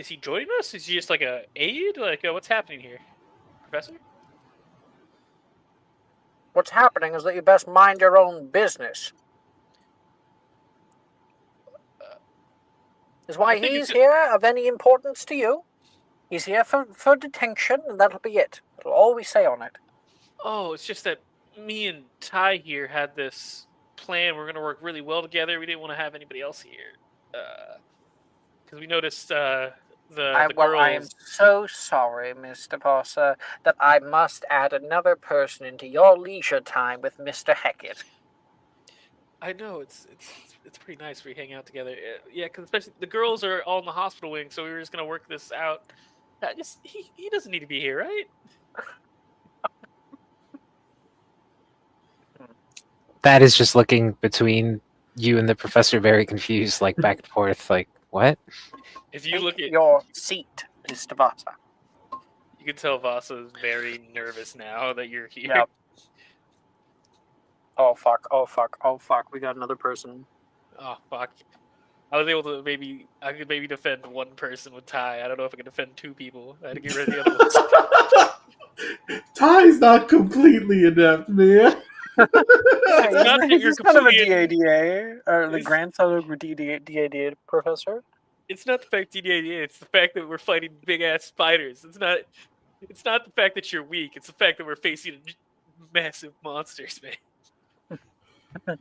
he joining us? Is he just like a aide? Like, what's happening here, Professor? What's happening is that you best mind your own business. Is why he's here of any importance to you? He's here for detention, and that'll be it. That'll all we say on it. Oh, it's just that me and Ty here had this plan. We're gonna work really well together. We didn't want to have anybody else here, because we noticed the girls. I am so sorry, Mr. Vasa, that I must add another person into your leisure time with Mr. Hackett. I know it's pretty nice we hang out together. Yeah, because especially the girls are all in the hospital wing, so we were just gonna work this out. He doesn't need to be here, right? That is just looking between you and the professor, very confused, like back and forth, like what? If you look at your seat, Mr. Vasa, you can tell Vasa's very nervous now that you're here. Yep. Oh fuck! Oh fuck! Oh fuck! We got another person. Oh fuck! I was able to I could maybe defend one person with Ty. I don't know if I can defend two people. I had to get rid of the other ones. Ty's not completely inept, man. It's not that you're kind of a completely DADA, or the grandson of a DADA professor. It's not the fact DADA. It's the fact that we're fighting big ass spiders. It's not the fact that you're weak. It's the fact that we're facing massive monsters, man.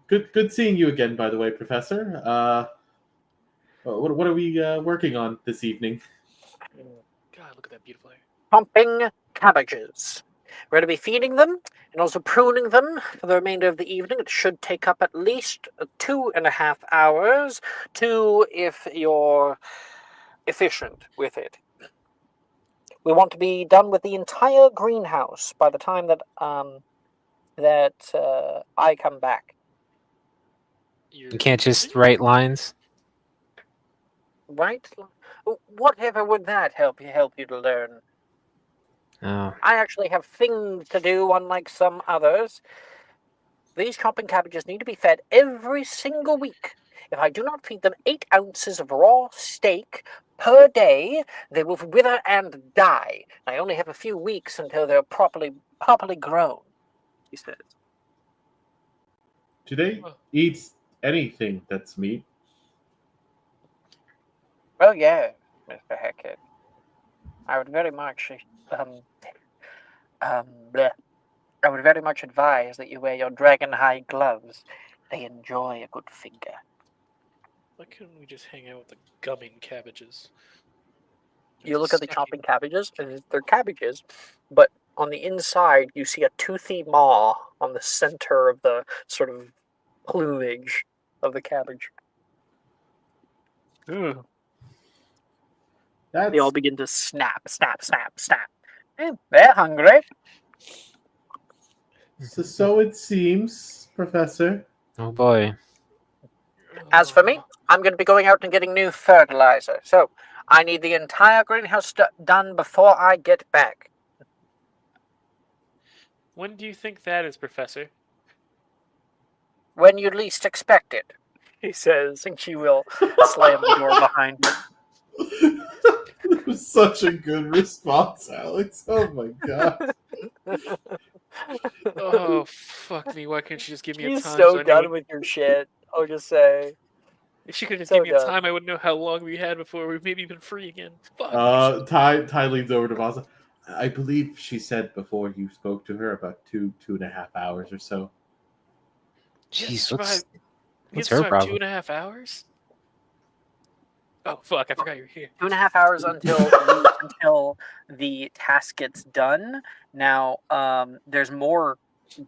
Good seeing you again, by the way, Professor. What are we working on this evening? God, look at that beautiful hair. Pumping cabbages. We're going to be feeding them and also pruning them for the remainder of the evening. It should take up at least 2.5 hours if you're efficient with it. We want to be done with the entire greenhouse by the time that I come back. You can't just write lines. Right? Whatever would that help you to learn? Oh. I actually have things to do, unlike some others. These chopping cabbages need to be fed every single week. If I do not feed them 8 ounces of raw steak per day, they will wither and die. I only have a few weeks until they're properly grown, he says. Do they eat anything that's meat? Well, yeah, Mr. Hackett. I would very much, bleh. I would very much advise that you wear your dragon high gloves. They enjoy a good finger. Why couldn't we just hang out with the gumming cabbages? You look at the chopping cabbages, and they're cabbages, but on the inside you see a toothy maw on the center of the sort of plumage of the cabbage. They all begin to snap, snap, snap, snap. They're hungry. So it seems, Professor. Oh boy. As for me, I'm going to be going out and getting new fertilizer. So I need the entire greenhouse done before I get back. When do you think that is, Professor? When you least expect it, he says, and she will slam the door behind her. That was such a good response, Alex. Oh my god. Oh, fuck me. Why can't she just give me a She's time? so I done know with your shit, I'll just say. if she could just so give me a done. time, I would know how long we had before we've maybe been free again. Fuck. Ty leans over to Vasa. I believe she said before you spoke to her about 2.5 hours or so. Jeez, What's her problem? 2.5 hours? Oh fuck! I forgot you're here. 2.5 hours until the task gets done. Now, there's more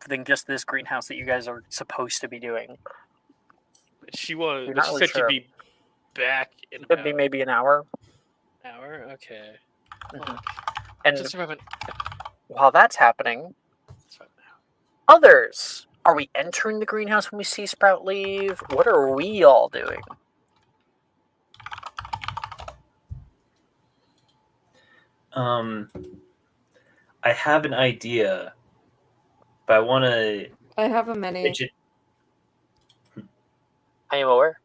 than just this greenhouse that you guys are supposed to be doing. She You're said not really she'd sure. be back in Could be maybe an hour. hour. Okay. And Just about while that's happening, others, are we entering the greenhouse when we see Sprout leave? What are we all doing? I have an idea, but I want to. I have a mini. I am aware.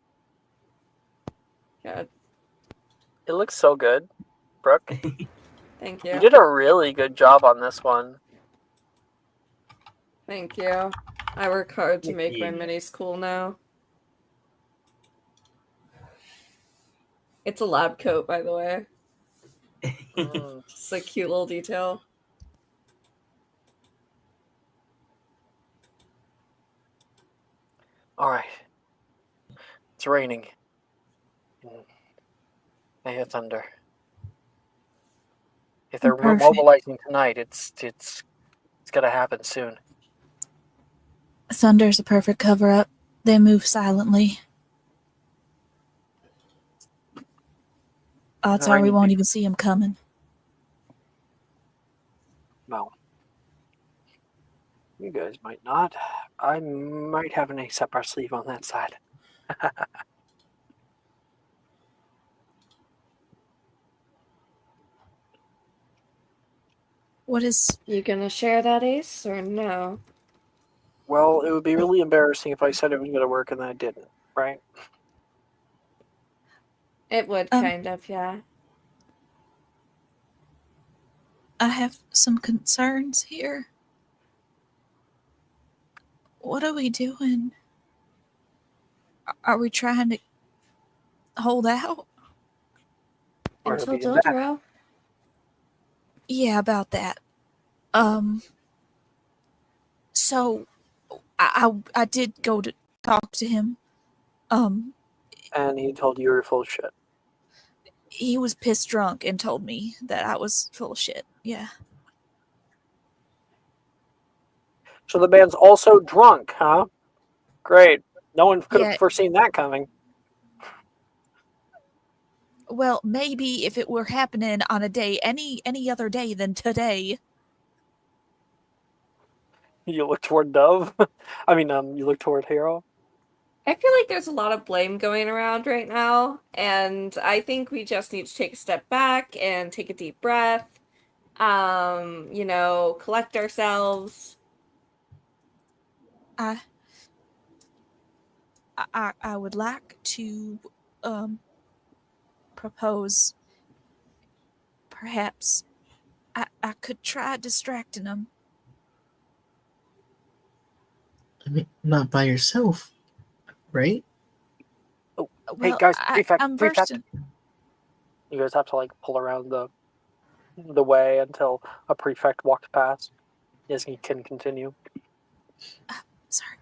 Good. It looks so good, Brooke. Thank you. You did a really good job on this one. Thank you. I work hard to make my Yeah. minis cool now. It's a lab coat, by the way. Just a cute little detail. Alright. It's raining. I hear thunder. If they're Perfect. mobilizing tonight, it's gonna happen soon. Thunder's a perfect cover-up. They move silently. Odds are we won't even see them coming. No. You guys might not. I might have an ace up our sleeve on that side. What is... You gonna share that ace or no? Well, it would be really embarrassing if I said it was gonna work and then I didn't, right? It would kind of, yeah. I have some concerns here. What are we doing? Are we trying to hold out? Until Dodoro. Yeah, about that. So I did go to talk to him. And he told you were full of shit. He was pissed drunk and told me that I was full of shit. Yeah. So the man's also drunk, huh? Great. No one could have foreseen that coming. Well, maybe if it were happening on a day, any other day than today. You look toward Dove. I mean, you look toward Hero. I feel like there's a lot of blame going around right now, and I think we just need to take a step back and take a deep breath. Collect ourselves. I would like to propose perhaps I could try distracting him. mean, not by yourself, right? Hey Well, guys, I'm prefect. versed in. You guys have to like pull around the way until a prefect walks past. Yes, he can continue. Sorry.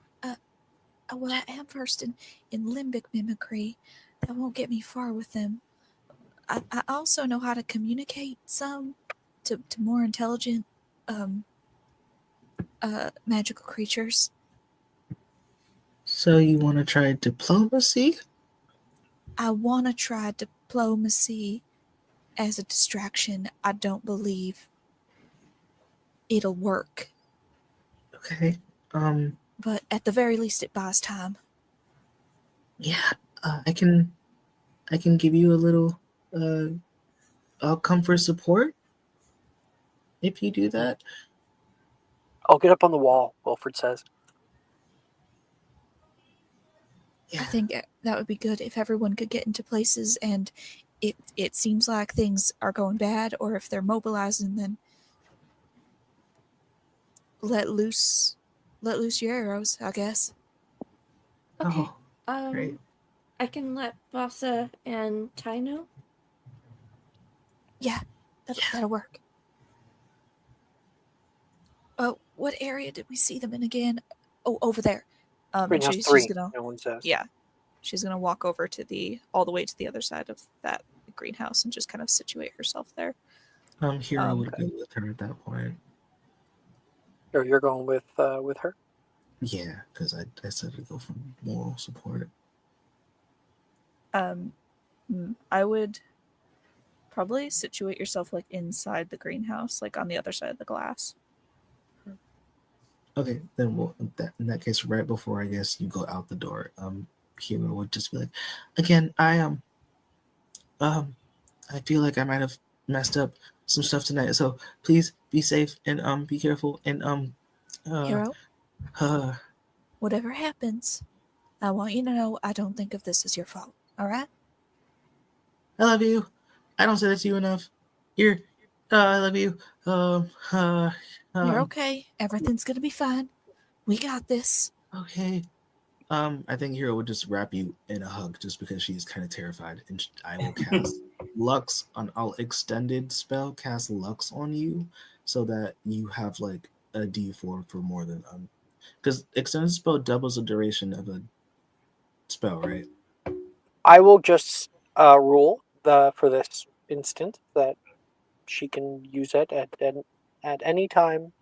Well, I am versed in limbic mimicry. That won't get me far with them. I also know how to communicate some to more intelligent magical creatures. So you want to try diplomacy? I want to try diplomacy as a distraction. I don't believe it'll work. Okay. But at the very least, it buys time. Yeah. I can give you a little comfort support if you do that. I'll get up on the wall, Wilfred says. Yeah. I think that would be good if everyone could get into places and it seems like things are going bad, or if they're mobilizing, then let loose your arrows, I guess. Okay. Oh, great. I can let Vasa and Ty know. Yeah, that'll work. What area did we see them in again? Oh, over there. And Greenhouse she's 3, gonna, no one says. yeah, she's gonna walk over to all the way to the other side of that greenhouse and just kind of situate herself there. Hero would go with her at that point. Or you're going with her? Yeah, because I said to go for moral support. I would probably situate yourself like inside the greenhouse, like on the other side of the glass. Okay, then in that case, right before I guess you go out the door, Hero would just be like, again, I feel like I might have messed up some stuff tonight, so please be safe and be careful and Hero, uh whatever happens, I want you to know I don't think of this as your fault. All right? I love you. I don't say that to you enough. I love you. You're okay. Everything's gonna be fine. We got this. Okay. I think Hero would just wrap you in a hug just because she's kind of terrified, and I will cast Lux on. I'll extended spell cast Lux on you so that you have like a D4 for more than because extended spell doubles the duration of a spell, right? I will just rule for this instant that she can use it at any time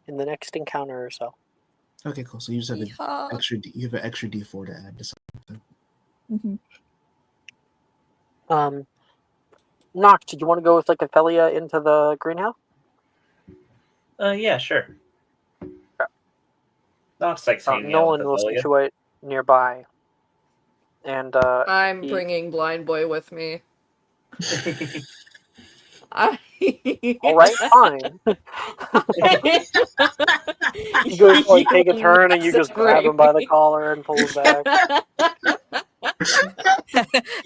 in the next encounter or so. Okay, cool. So you just have Yeehaw. you have an extra D4 to add to something. Mm-hmm. Nox, did you want to go with like Ophelia into the greenhouse? Yeah, sure. Nox likes hanging out Nolan with will Ophelia. situate nearby. And I'm bringing Blind Boy with me. All right, fine. You go like take a turn and you just grab him by the collar and pull him back.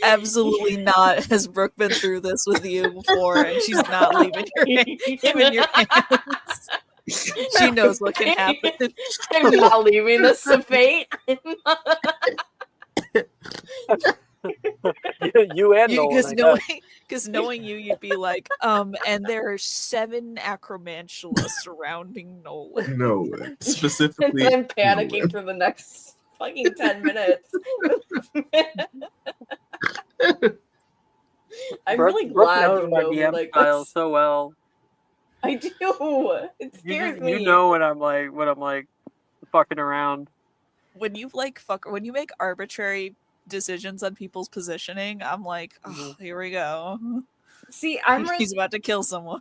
Absolutely not. Has Brooke been through this with you before, and she's not leaving him in your hands. She knows what can happen. I'm not leaving this to fate. You and Nolan, because knowing you, you'd be like, and there are 7 acromantula surrounding Nolan. No, specifically. And I'm panicking for the next fucking 10 minutes. I'm really glad you know me like style this. so well. I do. It scares me. You know when I'm like fucking around. When you when you make arbitrary decisions on people's positioning, I'm like, oh, here we go. See, he's about to kill someone.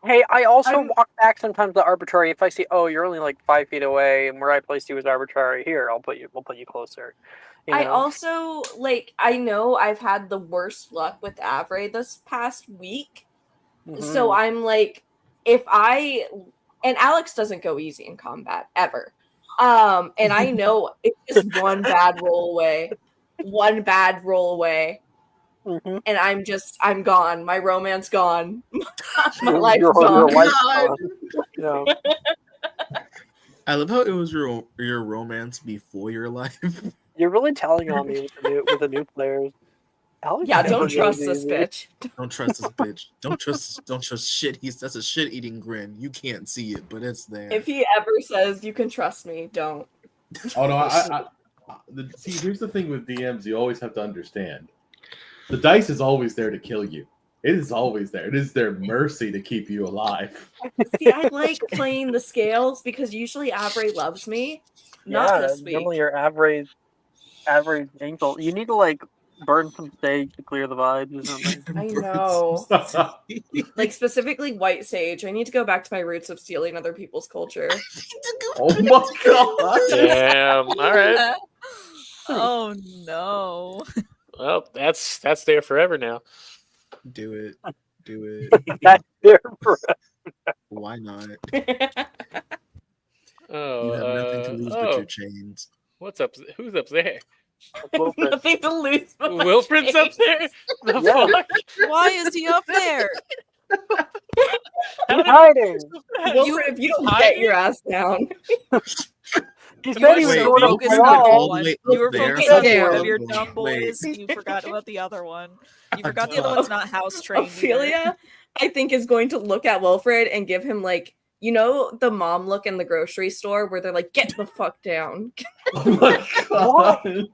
Hey, I also walk back sometimes to arbitrary. If I see, oh, you're only like 5 feet away, and where I placed you was arbitrary. Here, we'll put you closer. You know? I also I know I've had the worst luck with Avray this past week, so I'm like, and Alex doesn't go easy in combat ever, and I know it's just one bad roll away. And I'm gone. My romance gone. My life's gone. Yeah. I love how it was your romance before your life. You're really telling on me with the new players. Alex Yeah, never don't goes trust this easy. bitch. Don't trust this bitch. Don't trust shit. That's a shit eating grin. You can't see it, but it's there. If he ever says you can trust me, don't. Oh no, see, here's the thing with DMs. You always have to understand. The dice is always there to kill you. It is always there. It is their mercy to keep you alive. See, I like playing the scales because usually Avery loves me. Not this week. Normally your average angel. You need to like burn some sage to clear the vibes or something. I know. Like specifically white sage. I need to go back to my roots of stealing other people's culture. Oh my god! Damn. All right. Oh no. Well, that's there forever now. Do it. That's there for Why not? Oh, You have nothing to lose but your chains. What's up? Who's up there? Wilfred. Nothing to lose. But my Wilfred's up chains. there. The Yeah. fuck? Why is he up there? How He's did hiding. Wilfred, if you don't hiding? get your ass down. He You said were he was so going to focused fall. on all one. the way You were up there. focused on Yeah. one of your Wait. dumb boys. You forgot about the other one. You forgot the other one's not house trained. Ophelia, I think, is going to look at Wilfred and give him like, you know, the mom look in the grocery store where they're like, "Get the fuck down." Oh my god! The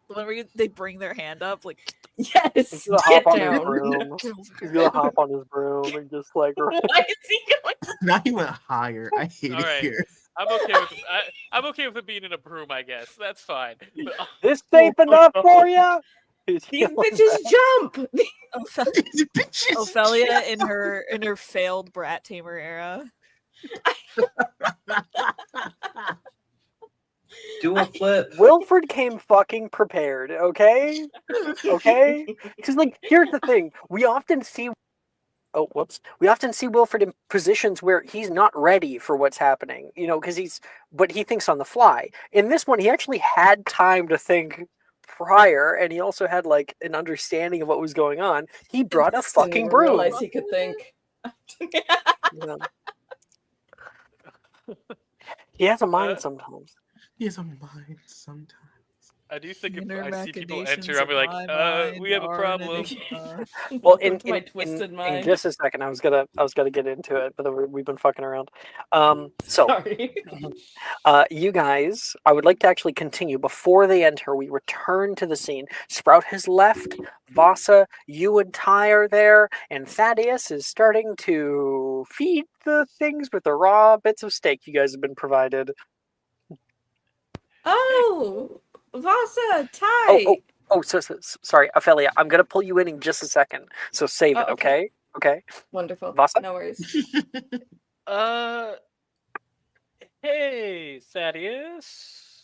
one where they bring their hand up, like Yes, He's gonna get hop on his down. broom. He's gonna hop on his broom and just like. Why is he going? Now he went higher. I hate All it right. here. I'm okay with I'm okay with it being in a broom. I guess that's fine. But, This safe enough for you? These bitches jump. Ophelia in her failed brat tamer era. Do a flip. Wilfred came fucking prepared, okay? Okay? Because, like, here's the thing. We often see Wilfred in positions where he's not ready for what's happening, you know, but he thinks on the fly. In this one, he actually had time to think prior, and he also had, like, an understanding of what was going on. He brought a Didn't fucking even broom. realize he could think. Yeah. He has a mind sometimes. He has a mind sometimes. I do think if Inner I see people machinations enter, I'll be of like, my mind we have a are problem. Well, Welcome to my twisted in mind. just a second, I was gonna get into it, but then we've been fucking around. So, Sorry. you guys, I would like to actually continue. Before they enter, we return to the scene. Sprout has left. Vasa, you and Ty are there, and Thaddeus is starting to feed the things with the raw bits of steak you guys have been provided. Oh, Vasa, Ty. So sorry, Ophelia. I'm gonna pull you in just a second. So save it, Oh, okay. okay? Wonderful. Vasa? No worries. Hey, Thaddeus.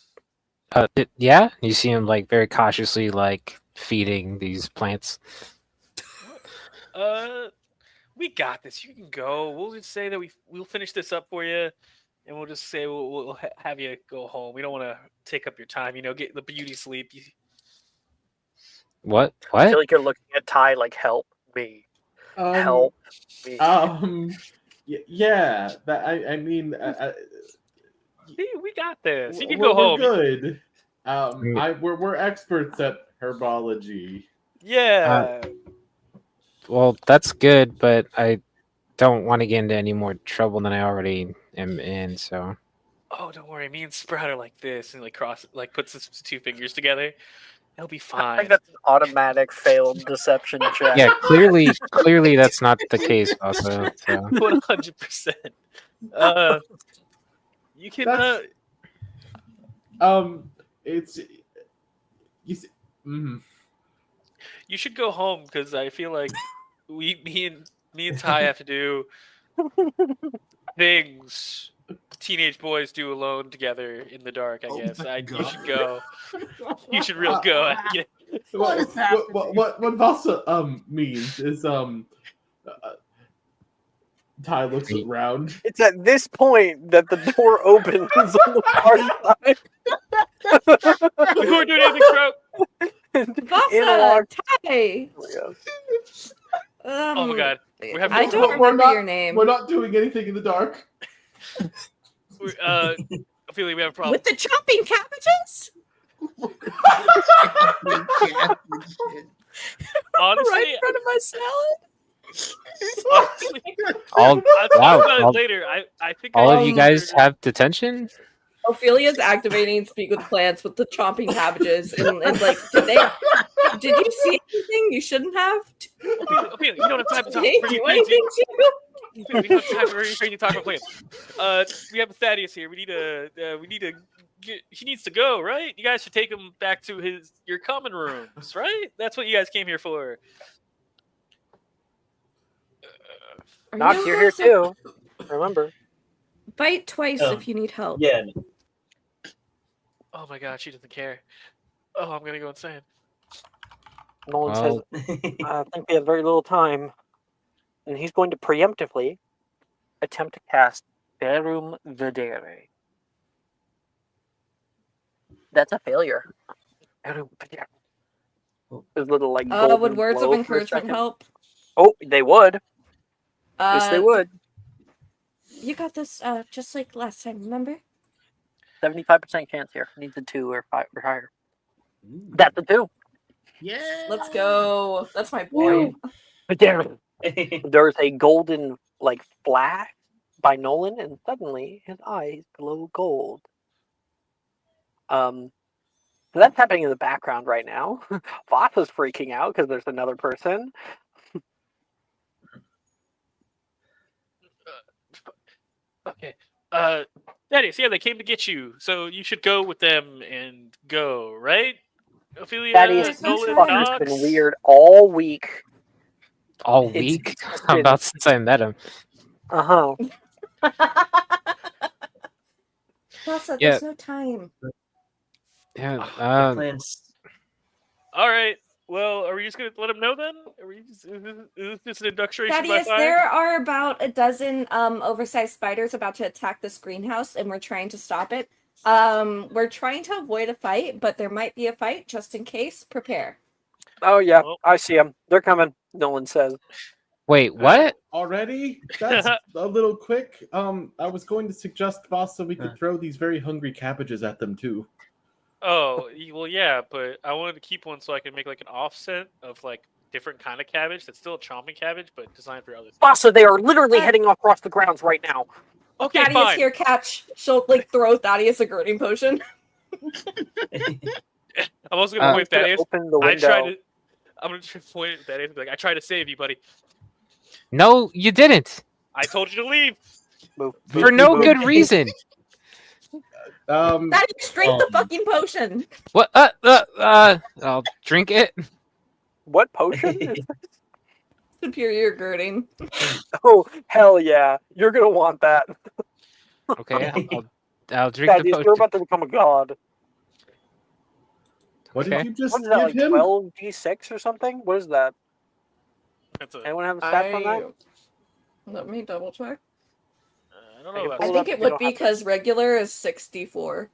Yeah, you see him like very cautiously like feeding these plants. We got this. You can go. We'll just say that we'll finish this up for you, and we'll just say we'll have you go home. We don't want to take up your time. You know, get the beauty sleep. What? I feel What? like you're looking at Ty like, help me. Help me. Yeah. That I mean, We got this. You can we're go home. good. We're experts at herbology. Yeah. Well, that's good, but I don't want to get into any more trouble than I already am in. So Oh, don't worry. Me and Sprout are like this, and like puts his two fingers together. It'll be I fine. think that's an automatic failed deception check. yeah, clearly that's not the case. Also, so 100%. You can. That's- It's you. You should go home because I feel like me and Ty have to do things teenage boys do alone together in the dark. I Oh guess my you God. should go. You should real go. Yeah. What Vasa means is Ty looks around. It's at this point that the door opens on the far side. Before we do anything, Sprout. In Vasa, walks- Ty. Oh my god. I don't We're remember not- your name. We're not doing anything in the dark. Ophelia, we have a problem. With the chopping cabbages? Honestly, Right in front of my salad. honestly, All I'll talk wow, about all, it later. I think all I of you guys have detention. Ophelia's activating speak with plants with the chopping cabbages, and like, did you see anything you shouldn't have? Ophelia, you don't have time to talk Did they pretty do crazy. anything to you? We don't have time for very crazy talk about plans. We have Thaddeus here. We need to. He needs to go, right? You guys should take him back to your common rooms, right? That's what you guys came here for. Knox, you're here too. Remember. Bite twice Oh, if you need help. Yeah. Oh my god, she doesn't care. Oh, I'm gonna go insane. Nolan Well, says, I think we have very little time. And he's going to preemptively attempt to cast Verum Videre. That's a failure. Verum Videre. His little like golden Would words of glow for a encouragement second. help? Oh, they would. Yes, they would. You got this just like last time, remember? 75% chance here. Needs a 2 or 5 or higher. That's a 2. Yeah. Let's go. That's my boy. Videre. There's a golden like flash by Nolan, and suddenly his eyes glow gold. So that's happening in the background right now. Voss is freaking out because there's another person. Okay. Thaddeus, yeah, they came to get you, so you should go with them and go, right? Ophelia, Thaddeus, Nolan, this fucker's Knox. been weird all week. all It's week. just How been- about since I met him? Uh-huh. Vasa, Yeah. there's no time. Yeah. Plans. All right. Well, are we just gonna let him know then? Is this just an induction by Thaddeus, fire? there are about a dozen oversized spiders about to attack this greenhouse, and we're trying to stop it. We're trying to avoid a fight, but there might be a fight just in case. Prepare. Oh yeah, Well- I see them. They're coming. Nolan says. Wait, what? Already? That's a little quick. I was going to suggest, Voss, that we could throw these very hungry cabbages at them too. Oh, well, yeah, but I wanted to keep one so I can make like an offset of like different kind of cabbage that's still a chomping cabbage, but designed for other things. Vasa, they are literally heading across the grounds right now. Okay, Thaddeus fine. here, catch. She'll like throw Thaddeus a girding potion. I'm also gonna point Gonna Thaddeus. open the I window. tried to. I'm gonna point at Thaddeus and be like, I tried to save you, buddy. No, you didn't. I told you to leave. Move. For no good reason. Thaddeus, drink the fucking potion. What? I'll drink it. What potion? Superior girding. Oh hell yeah! You're gonna want that. Okay, I'll drink the Thaddeus, potion. you're about to become a god. What Okay. did you just What is that, like give him? 12d6 or something? What is that? That's a. Anyone have a stats on that? Let me double check. I don't know I about I Hold think up, it you would don't be have to- because regular is 64.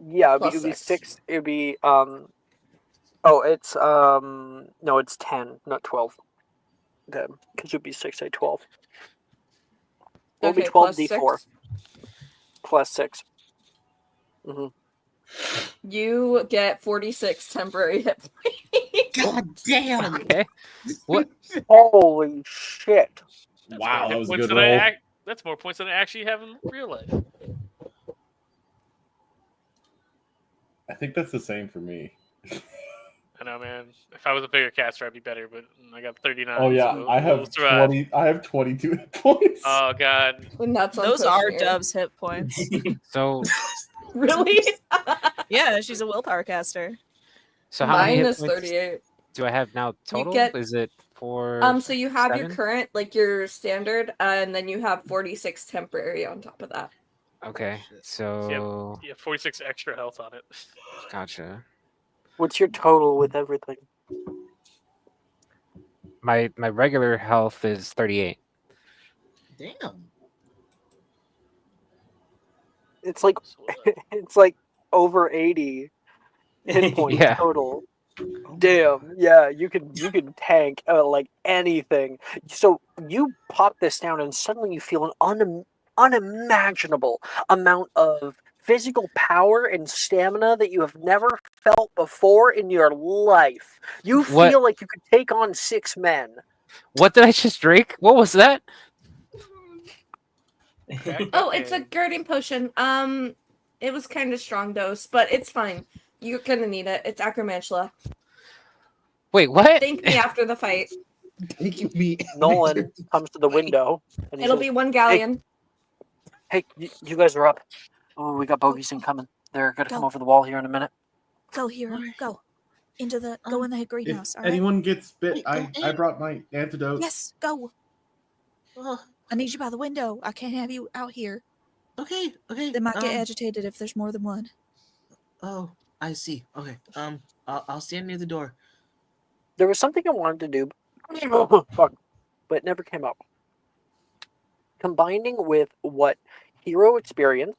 Yeah, Plus it would be 6. 6. It would be Oh, it's no, it's 10, not 12. Then because it would be 6, 8, 12. It would be Okay, plus 12d4 6. plus 6. Mm-hmm. You get 46 temporary hit points. God damn. Okay. What? Holy shit! That's Wow, more that hit was a points good than roll. That's more points than I actually have in real life. I think that's the same for me. I know, man. If I was a bigger caster, I'd be better, but I got 39. Oh yeah, so I we'll have survive. 20. I have 22 hit points. Oh god. And that's Those are unfortunate. Dove's hit points. So Really? Yeah, she's a willpower caster. so how many Mine hit is points 38. do I have now total? get- Is it for? So you have your 7? current, like your standard, and then you have 46 temporary on top of that. Okay, so You have 46 extra health on it. gotcha. What's your total with everything? My regular health is 38. Damn. It's like it's like over 80 hit points Yeah. total. Oh, Damn, yeah, you can tank like anything. So you pop this down, and suddenly you feel an unimaginable amount of physical power and stamina that you have never felt before in your life. You What? feel like you could take on 6 men. What did I just drink? What was that? Crack Oh, it's a cocaine. girding potion. It was kind of strong dose, but it's fine. You're gonna need it. It's acromantula. Wait, what? Thank me after the fight. Thank me. Nolan comes to the window and he It'll says, be 1 galleon. "Hey, you guys are up. Oh, we got bogeys incoming. They're gonna come Go. over the wall here in a minute." Go, hero. Go. Into the go in the If greenhouse, all right? anyone gets bit, Wait, I go in. brought my antidote. Yes, go. Oh, I need you by the window. I can't have you out here. okay. They might get agitated if there's more than one. Oh, I see. Okay. I'll stand near the door. There was something I wanted to do, fuck, but it never came up. Combining with what Hero experienced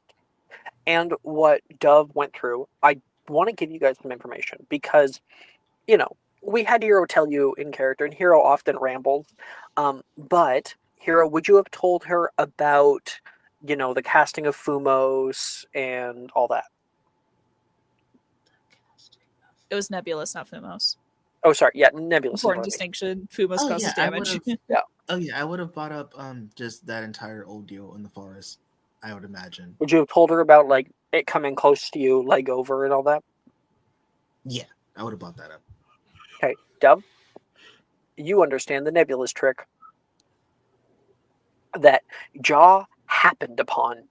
and what Dove went through, I want to give you guys some information because, we had Hero tell you in character, and Hero often rambles. But Hero, would you have told her about, the casting of Fumos and all that? It was Nebulous, not Fumos. Oh, sorry. Yeah, Nebulous. Important distinction. Fumos Oh, causes yeah, I damage. would've- Yeah. Oh yeah, I would have brought up just that entire old deal in the forest. I would imagine. Would you have told her about like it coming close to you, leg over, and all that? Yeah, I would have brought that up. Okay, Dove, you understand the Nebulous trick that Jaw happened upon.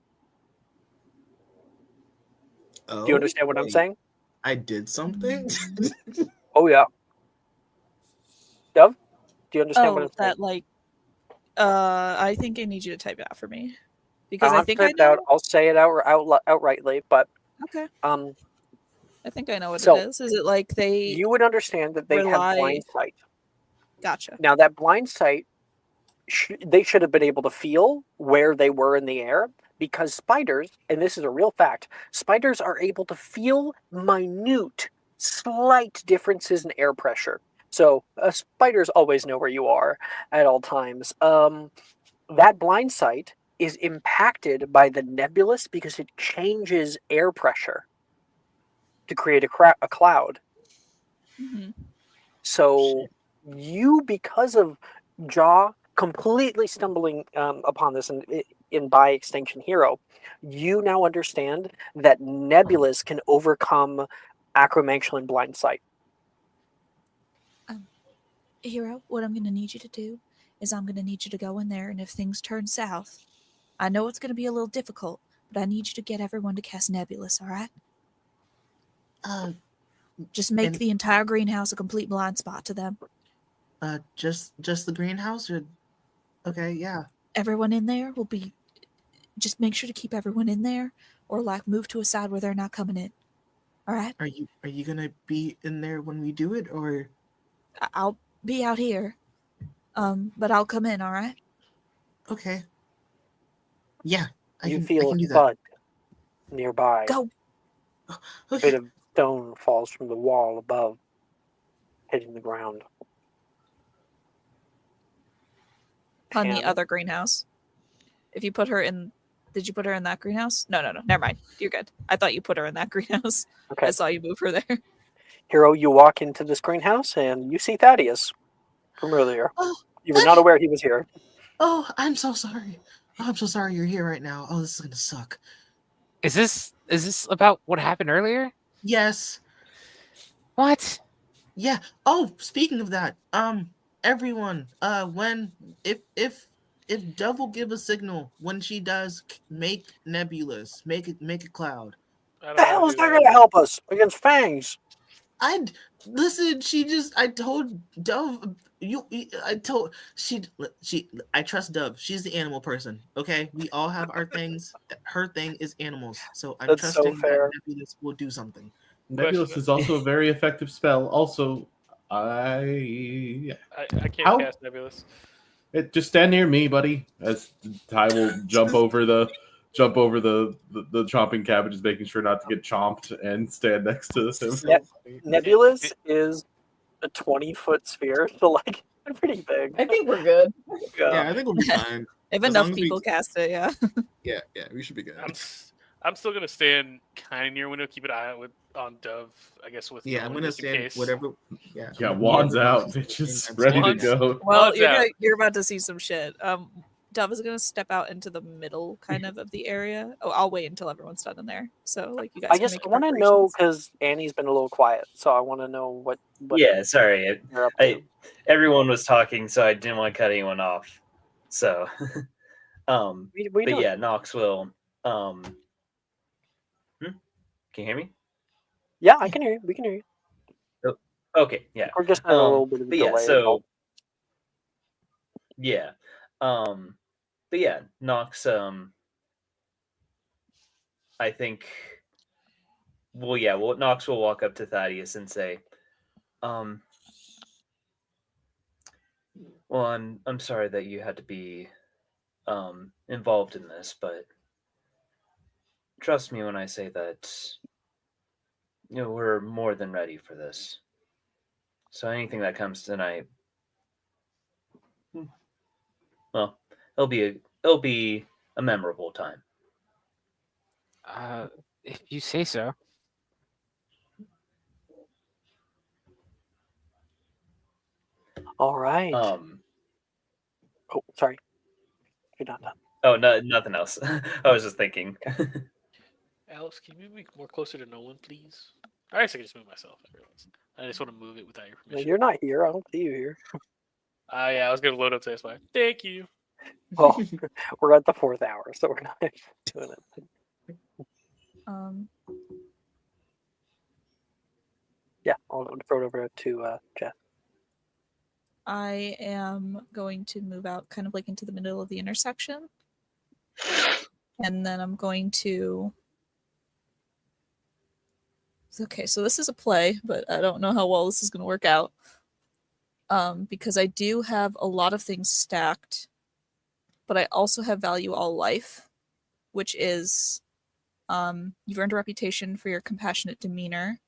Oh, Do you understand what I'm wait, saying? I did something. Oh yeah. Dove, do you understand what Oh, I'm saying? that like. I think I need you to type it out for me because I'll I have to think I type it out. know. I'll say it outrightly, but Okay, I think I know what So, it is. Is it like they you would understand that they have rely- blind sight. Gotcha. Now that blind sight, they should have been able to feel where they were in the air because spiders, and this is a real fact, spiders are able to feel minute, slight differences in air pressure. So spiders always know where you are at all times. That blind sight is impacted by the nebulous because it changes air pressure to create a cloud. hmm So you, because of Jaw completely stumbling upon this in by extinction Hero, you now understand that Nebulous can overcome acromantulin blind sight. Hero, what I'm going to need you to do is I'm going to need you to go in there, and if things turn south, I know it's going to be a little difficult, but I need you to get everyone to cast Nebulous, all right? Just make and- the entire greenhouse a complete blind spot to them. Just the greenhouse, or okay, yeah. Everyone in there will be. Just make sure to keep everyone in there, or like move to a side where they're not coming in. All right? Are you gonna be in there when we do it, or? I'll be out here, but I'll come in. All right? Okay. Yeah, I You can feel a do that. thud nearby. Go. A Okay. bit of stone falls from the wall above, hitting the ground. On the And- other greenhouse. If you put her in, did you put her in that greenhouse? No. Never mind. You're good. I thought you put her in that greenhouse. Okay. I saw you move her there. Hero, you walk into this greenhouse and you see Thaddeus from earlier. Oh, You were not aware he was here. oh, I'm so sorry. Oh, I'm so sorry you're here right now. Oh, this is gonna suck. Is this about what happened earlier? Yes. What? Yeah. Oh, speaking of that, everyone, if Dove will give a signal when she does, make Nebulous, make a cloud. I don't The wanna hell is do that that. going to help us against Fangs? Listen. I told Dove. I trust Dove. She's the animal person. Okay, we all have our things. Her thing is animals, so I'm That's so trusting fair. that Nebulous will do something. Nebulous Question. is also a very effective spell. Also, I can't How? cast Nebulous. just stand near me, buddy. As Ty will jump over the chomping cabbages, making sure not to get chomped, and stand next to him. Nebulous is a 20-foot sphere, so like pretty big. I think we're good. Yeah, I think we'll be fine. If As enough long as we- people cast it, yeah. Yeah, we should be good. I'm still gonna stand kind of near window, keep an eye out on Dove. I guess with Yeah, I'm Nolan, gonna just in stand case. whatever. Yeah, Yeah, me wands and out, Nolan- bitches, I'm ready to Wands- go. Well, Odds out. you're about to see some shit. Dove is gonna step out into the middle kind of the area. Oh, I'll wait until everyone's done in there. So like you guys I can just make your want to know preparations. because Annie's been a little quiet, so I want to know what Yeah, sorry. you're up to. Everyone was talking, so I didn't want to cut anyone off. So, What are you but doing? yeah, Knox will. Can you hear me? Yeah, I can hear you. We can hear you. Okay, yeah. We're just having a little bit of a But yeah, delay. so yeah, but yeah, Knox. I think. Well, yeah. Well, Knox will walk up to Thaddeus and say, "Well, I'm sorry that you had to be involved in this, but trust me when I say that we're more than ready for this. So anything that comes tonight, well, it'll be a memorable time." If you say so. All right. Oh, sorry. You're not done. Oh, no, nothing else. I was just thinking. Alex, can you move me more closer to Nolan, please? I guess I can just move myself. I just want to move it without your No, permission. you're not here. I don't see you here. Yeah, I was gonna load up to this one. Thank you. Well, we're at the 4th hour, so we're not doing it. Yeah, I'll throw it over to Jeff. I am going to move out kind of like into the middle of the intersection. And then I'm going to... Okay, so this is a play, but I don't know how well this is going to work out. Because I do have a lot of things stacked, but I also have value all life, which is you've earned a reputation for your compassionate demeanor.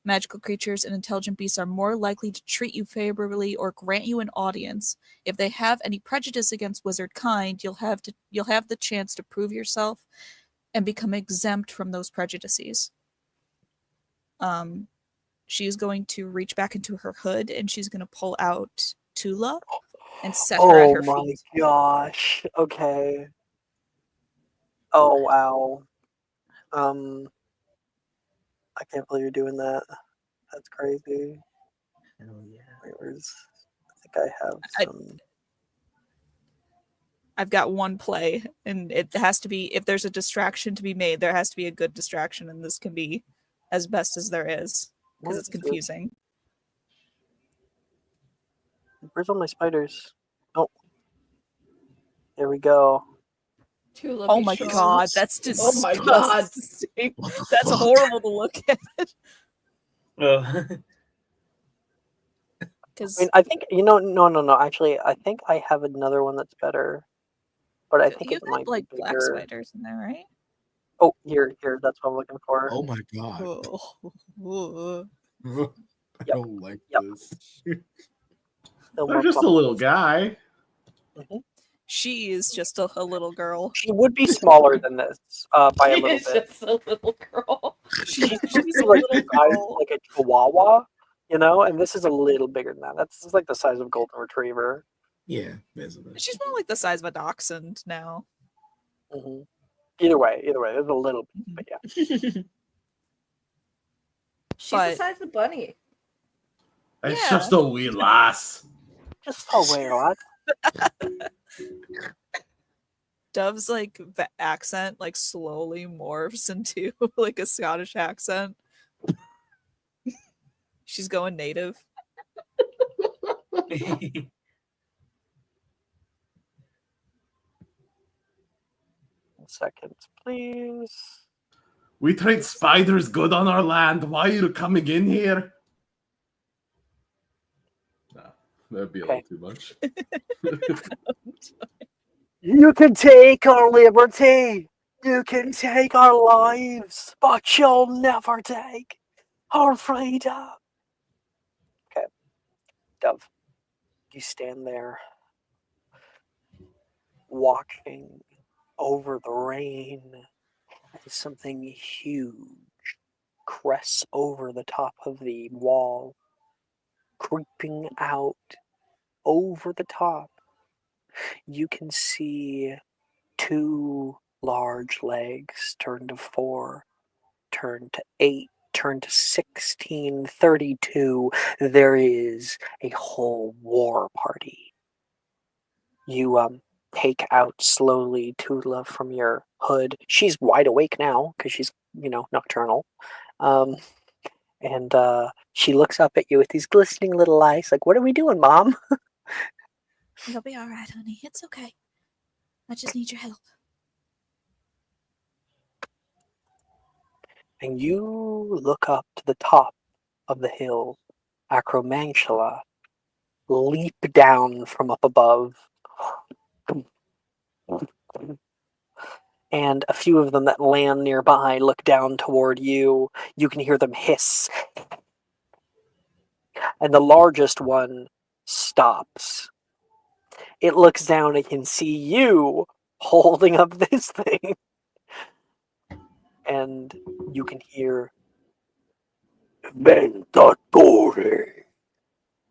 Magical creatures and intelligent beasts are more likely to treat you favorably or grant you an audience. If they have any prejudice against wizard kind, you'll have the chance to prove yourself and become exempt from those prejudices. She's going to reach back into her hood and she's going to pull out Tula and set her at her feet. Oh my gosh. Okay. Oh wow. I can't believe you're doing that. That's crazy. Hell yeah. Wait, I think I have some. I've got one play, and it has to be, if there's a distraction to be made, there has to be a good distraction, and this can be as best as there is, because it's confusing. Where's all my spiders? Oh. There we go. Oh my god, that's disgusting. Oh my god. That's horrible to look at. I mean, I think no. Actually, I think I have another one that's better, but I think You it have might like be black bigger. spiders in there, right? Oh, here. That's what I'm looking for. Oh my god. I don't like this. They're just a little guy. Mm-hmm. She is just a little girl. She would be smaller than this by a She little is bit. just a little girl. She's She's a like little the size of girl. like a chihuahua, and this is a little bigger than that. That's like the size of a golden retriever. Yeah, basically. She's more like the size of a dachshund now. Mm-hmm. Either way, there's a little bit, but yeah. She's the size of the bunny. It's just a wee lass. Just a wee lad. Dove's like the accent like slowly morphs into like a Scottish accent. She's going native. 1 second, please. We treat spiders good on our land. Why are you coming in here? Nah, that'd be a little too much. You can take our liberty. You can take our lives, but you'll never take our freedom. Okay. Dove, you stand there. watching over the rain as something huge crests over the top of the wall, creeping out over the top. You can see 2 large legs turn to 4, turn to 8, turn to 16, 32. There is a whole war party. You take out slowly Tula from your hood. She's wide awake now because she's, nocturnal. And she looks up at you with these glistening little eyes like, "What are we doing, Mom?" You'll be all right, honey. It's okay. I just need your help. And you look up to the top of the hill. Acromantula leap down from up above. And a few of them that land nearby look down toward you. You can hear them hiss. And the largest one stops. It looks down and can see you holding up this thing. And you can hear Ventatore,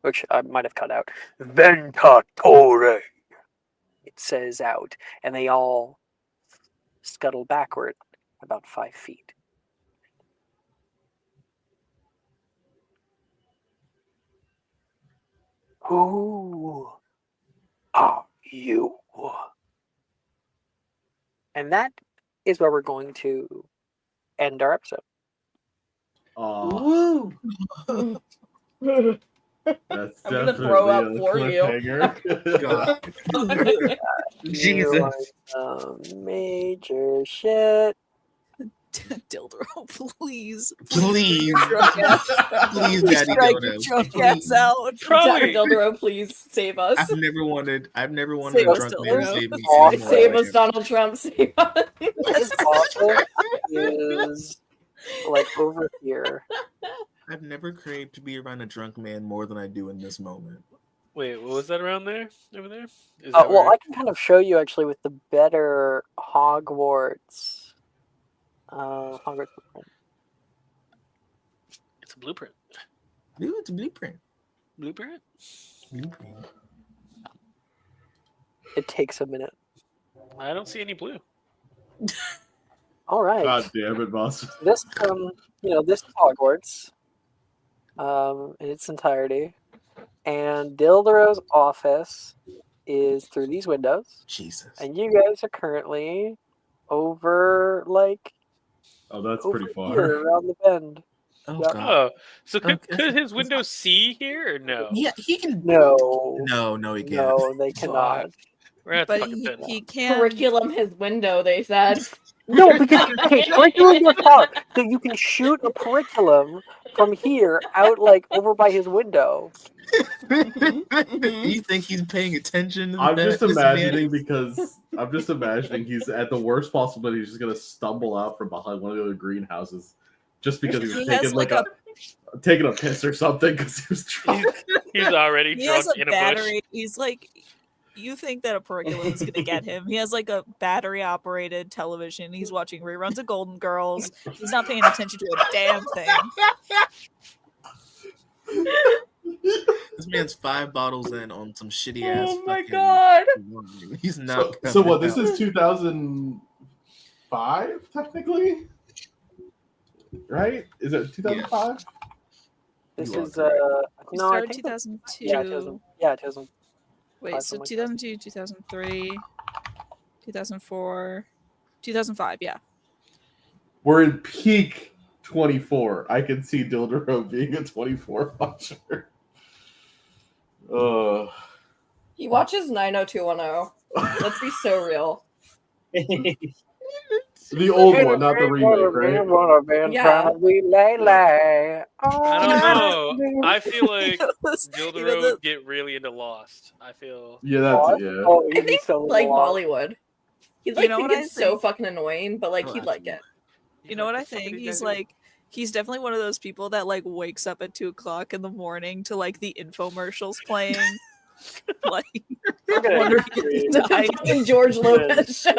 which I might have cut out. Ventatore, it says out, and they all scuttle backward about 5 feet. Who are you? And that is where we're going to end our episode. Aw, that's I'm gonna throw up definitely a for you. cliffhanger. Jesus. Major shit. Dildro, please. Please. Drunk ass. Please, Daddy Strike Dodo. drunk ass out. Charlie! Dildro, please save us. I've never wanted Save a us, drunk Dildro. man to save me. Oh, anymore. Save us, Donald Trump. Save us. His office is like over here. I've never craved to be around a drunk man more than I do in this moment. Wait, what was that around there? Over there? Is Well, that where- I can kind of show you actually with the better Hogwarts. Hogwarts blueprint. It's a blueprint. Dude, it's a blueprint. Blueprint? It takes a minute. I don't see any blue. All right. God damn it, boss. This this is Hogwarts, in its entirety, and Dildero's office is through these windows, Jesus. and you guys are currently over Oh, that's over pretty far. here around the bend. Oh, Yep. God. Oh, so could, Okay. could his window see here or no? Yeah, he can. No, No, he can't. no, they cannot. We're gonna have to But fucking bend. he can. Curriculum his window, they said. No, because curriculum your car, so you can shoot a curriculum from here out over by his window. You think he's paying attention? To I'm that, just this man? imagining he's at the worst possibility. He's just gonna stumble out from behind one of the other greenhouses, just because he was He has taking taking a piss or something because he was drunk. He's already He drunk has a in a battery. He's like, you think that a curriculum is gonna get him? He has a battery operated television. He's watching reruns of Golden Girls. He's not paying attention to a damn thing. This man's 5 bottles in on some shitty ass. Oh my fucking god. wine. He's not. So what? coming This out. is 2005, technically, right? Is it 2005? This You are is correct. He no, I started think 2002. yeah, 2000. Wait, so something like that. 2002, 2003, 2004, 2005. Yeah. We're in peak 24. I can see Dildero being a 24 watcher. He watches 90210. Let's be so real. The old one, not the remake, right? Yeah. I don't know. I feel like You know, Gilderoy would get really into Lost. I feel. Yeah, that's yeah. Oh, I he'd be think so like lost. Bollywood. He'd You know think what I it's so think? fucking annoying, but Oh, he'd like it. You know what I think? He's definitely one of those people that wakes up at 2:00 in the morning to the infomercials playing. Like, We're gonna wondering create- The fucking George Lopez show.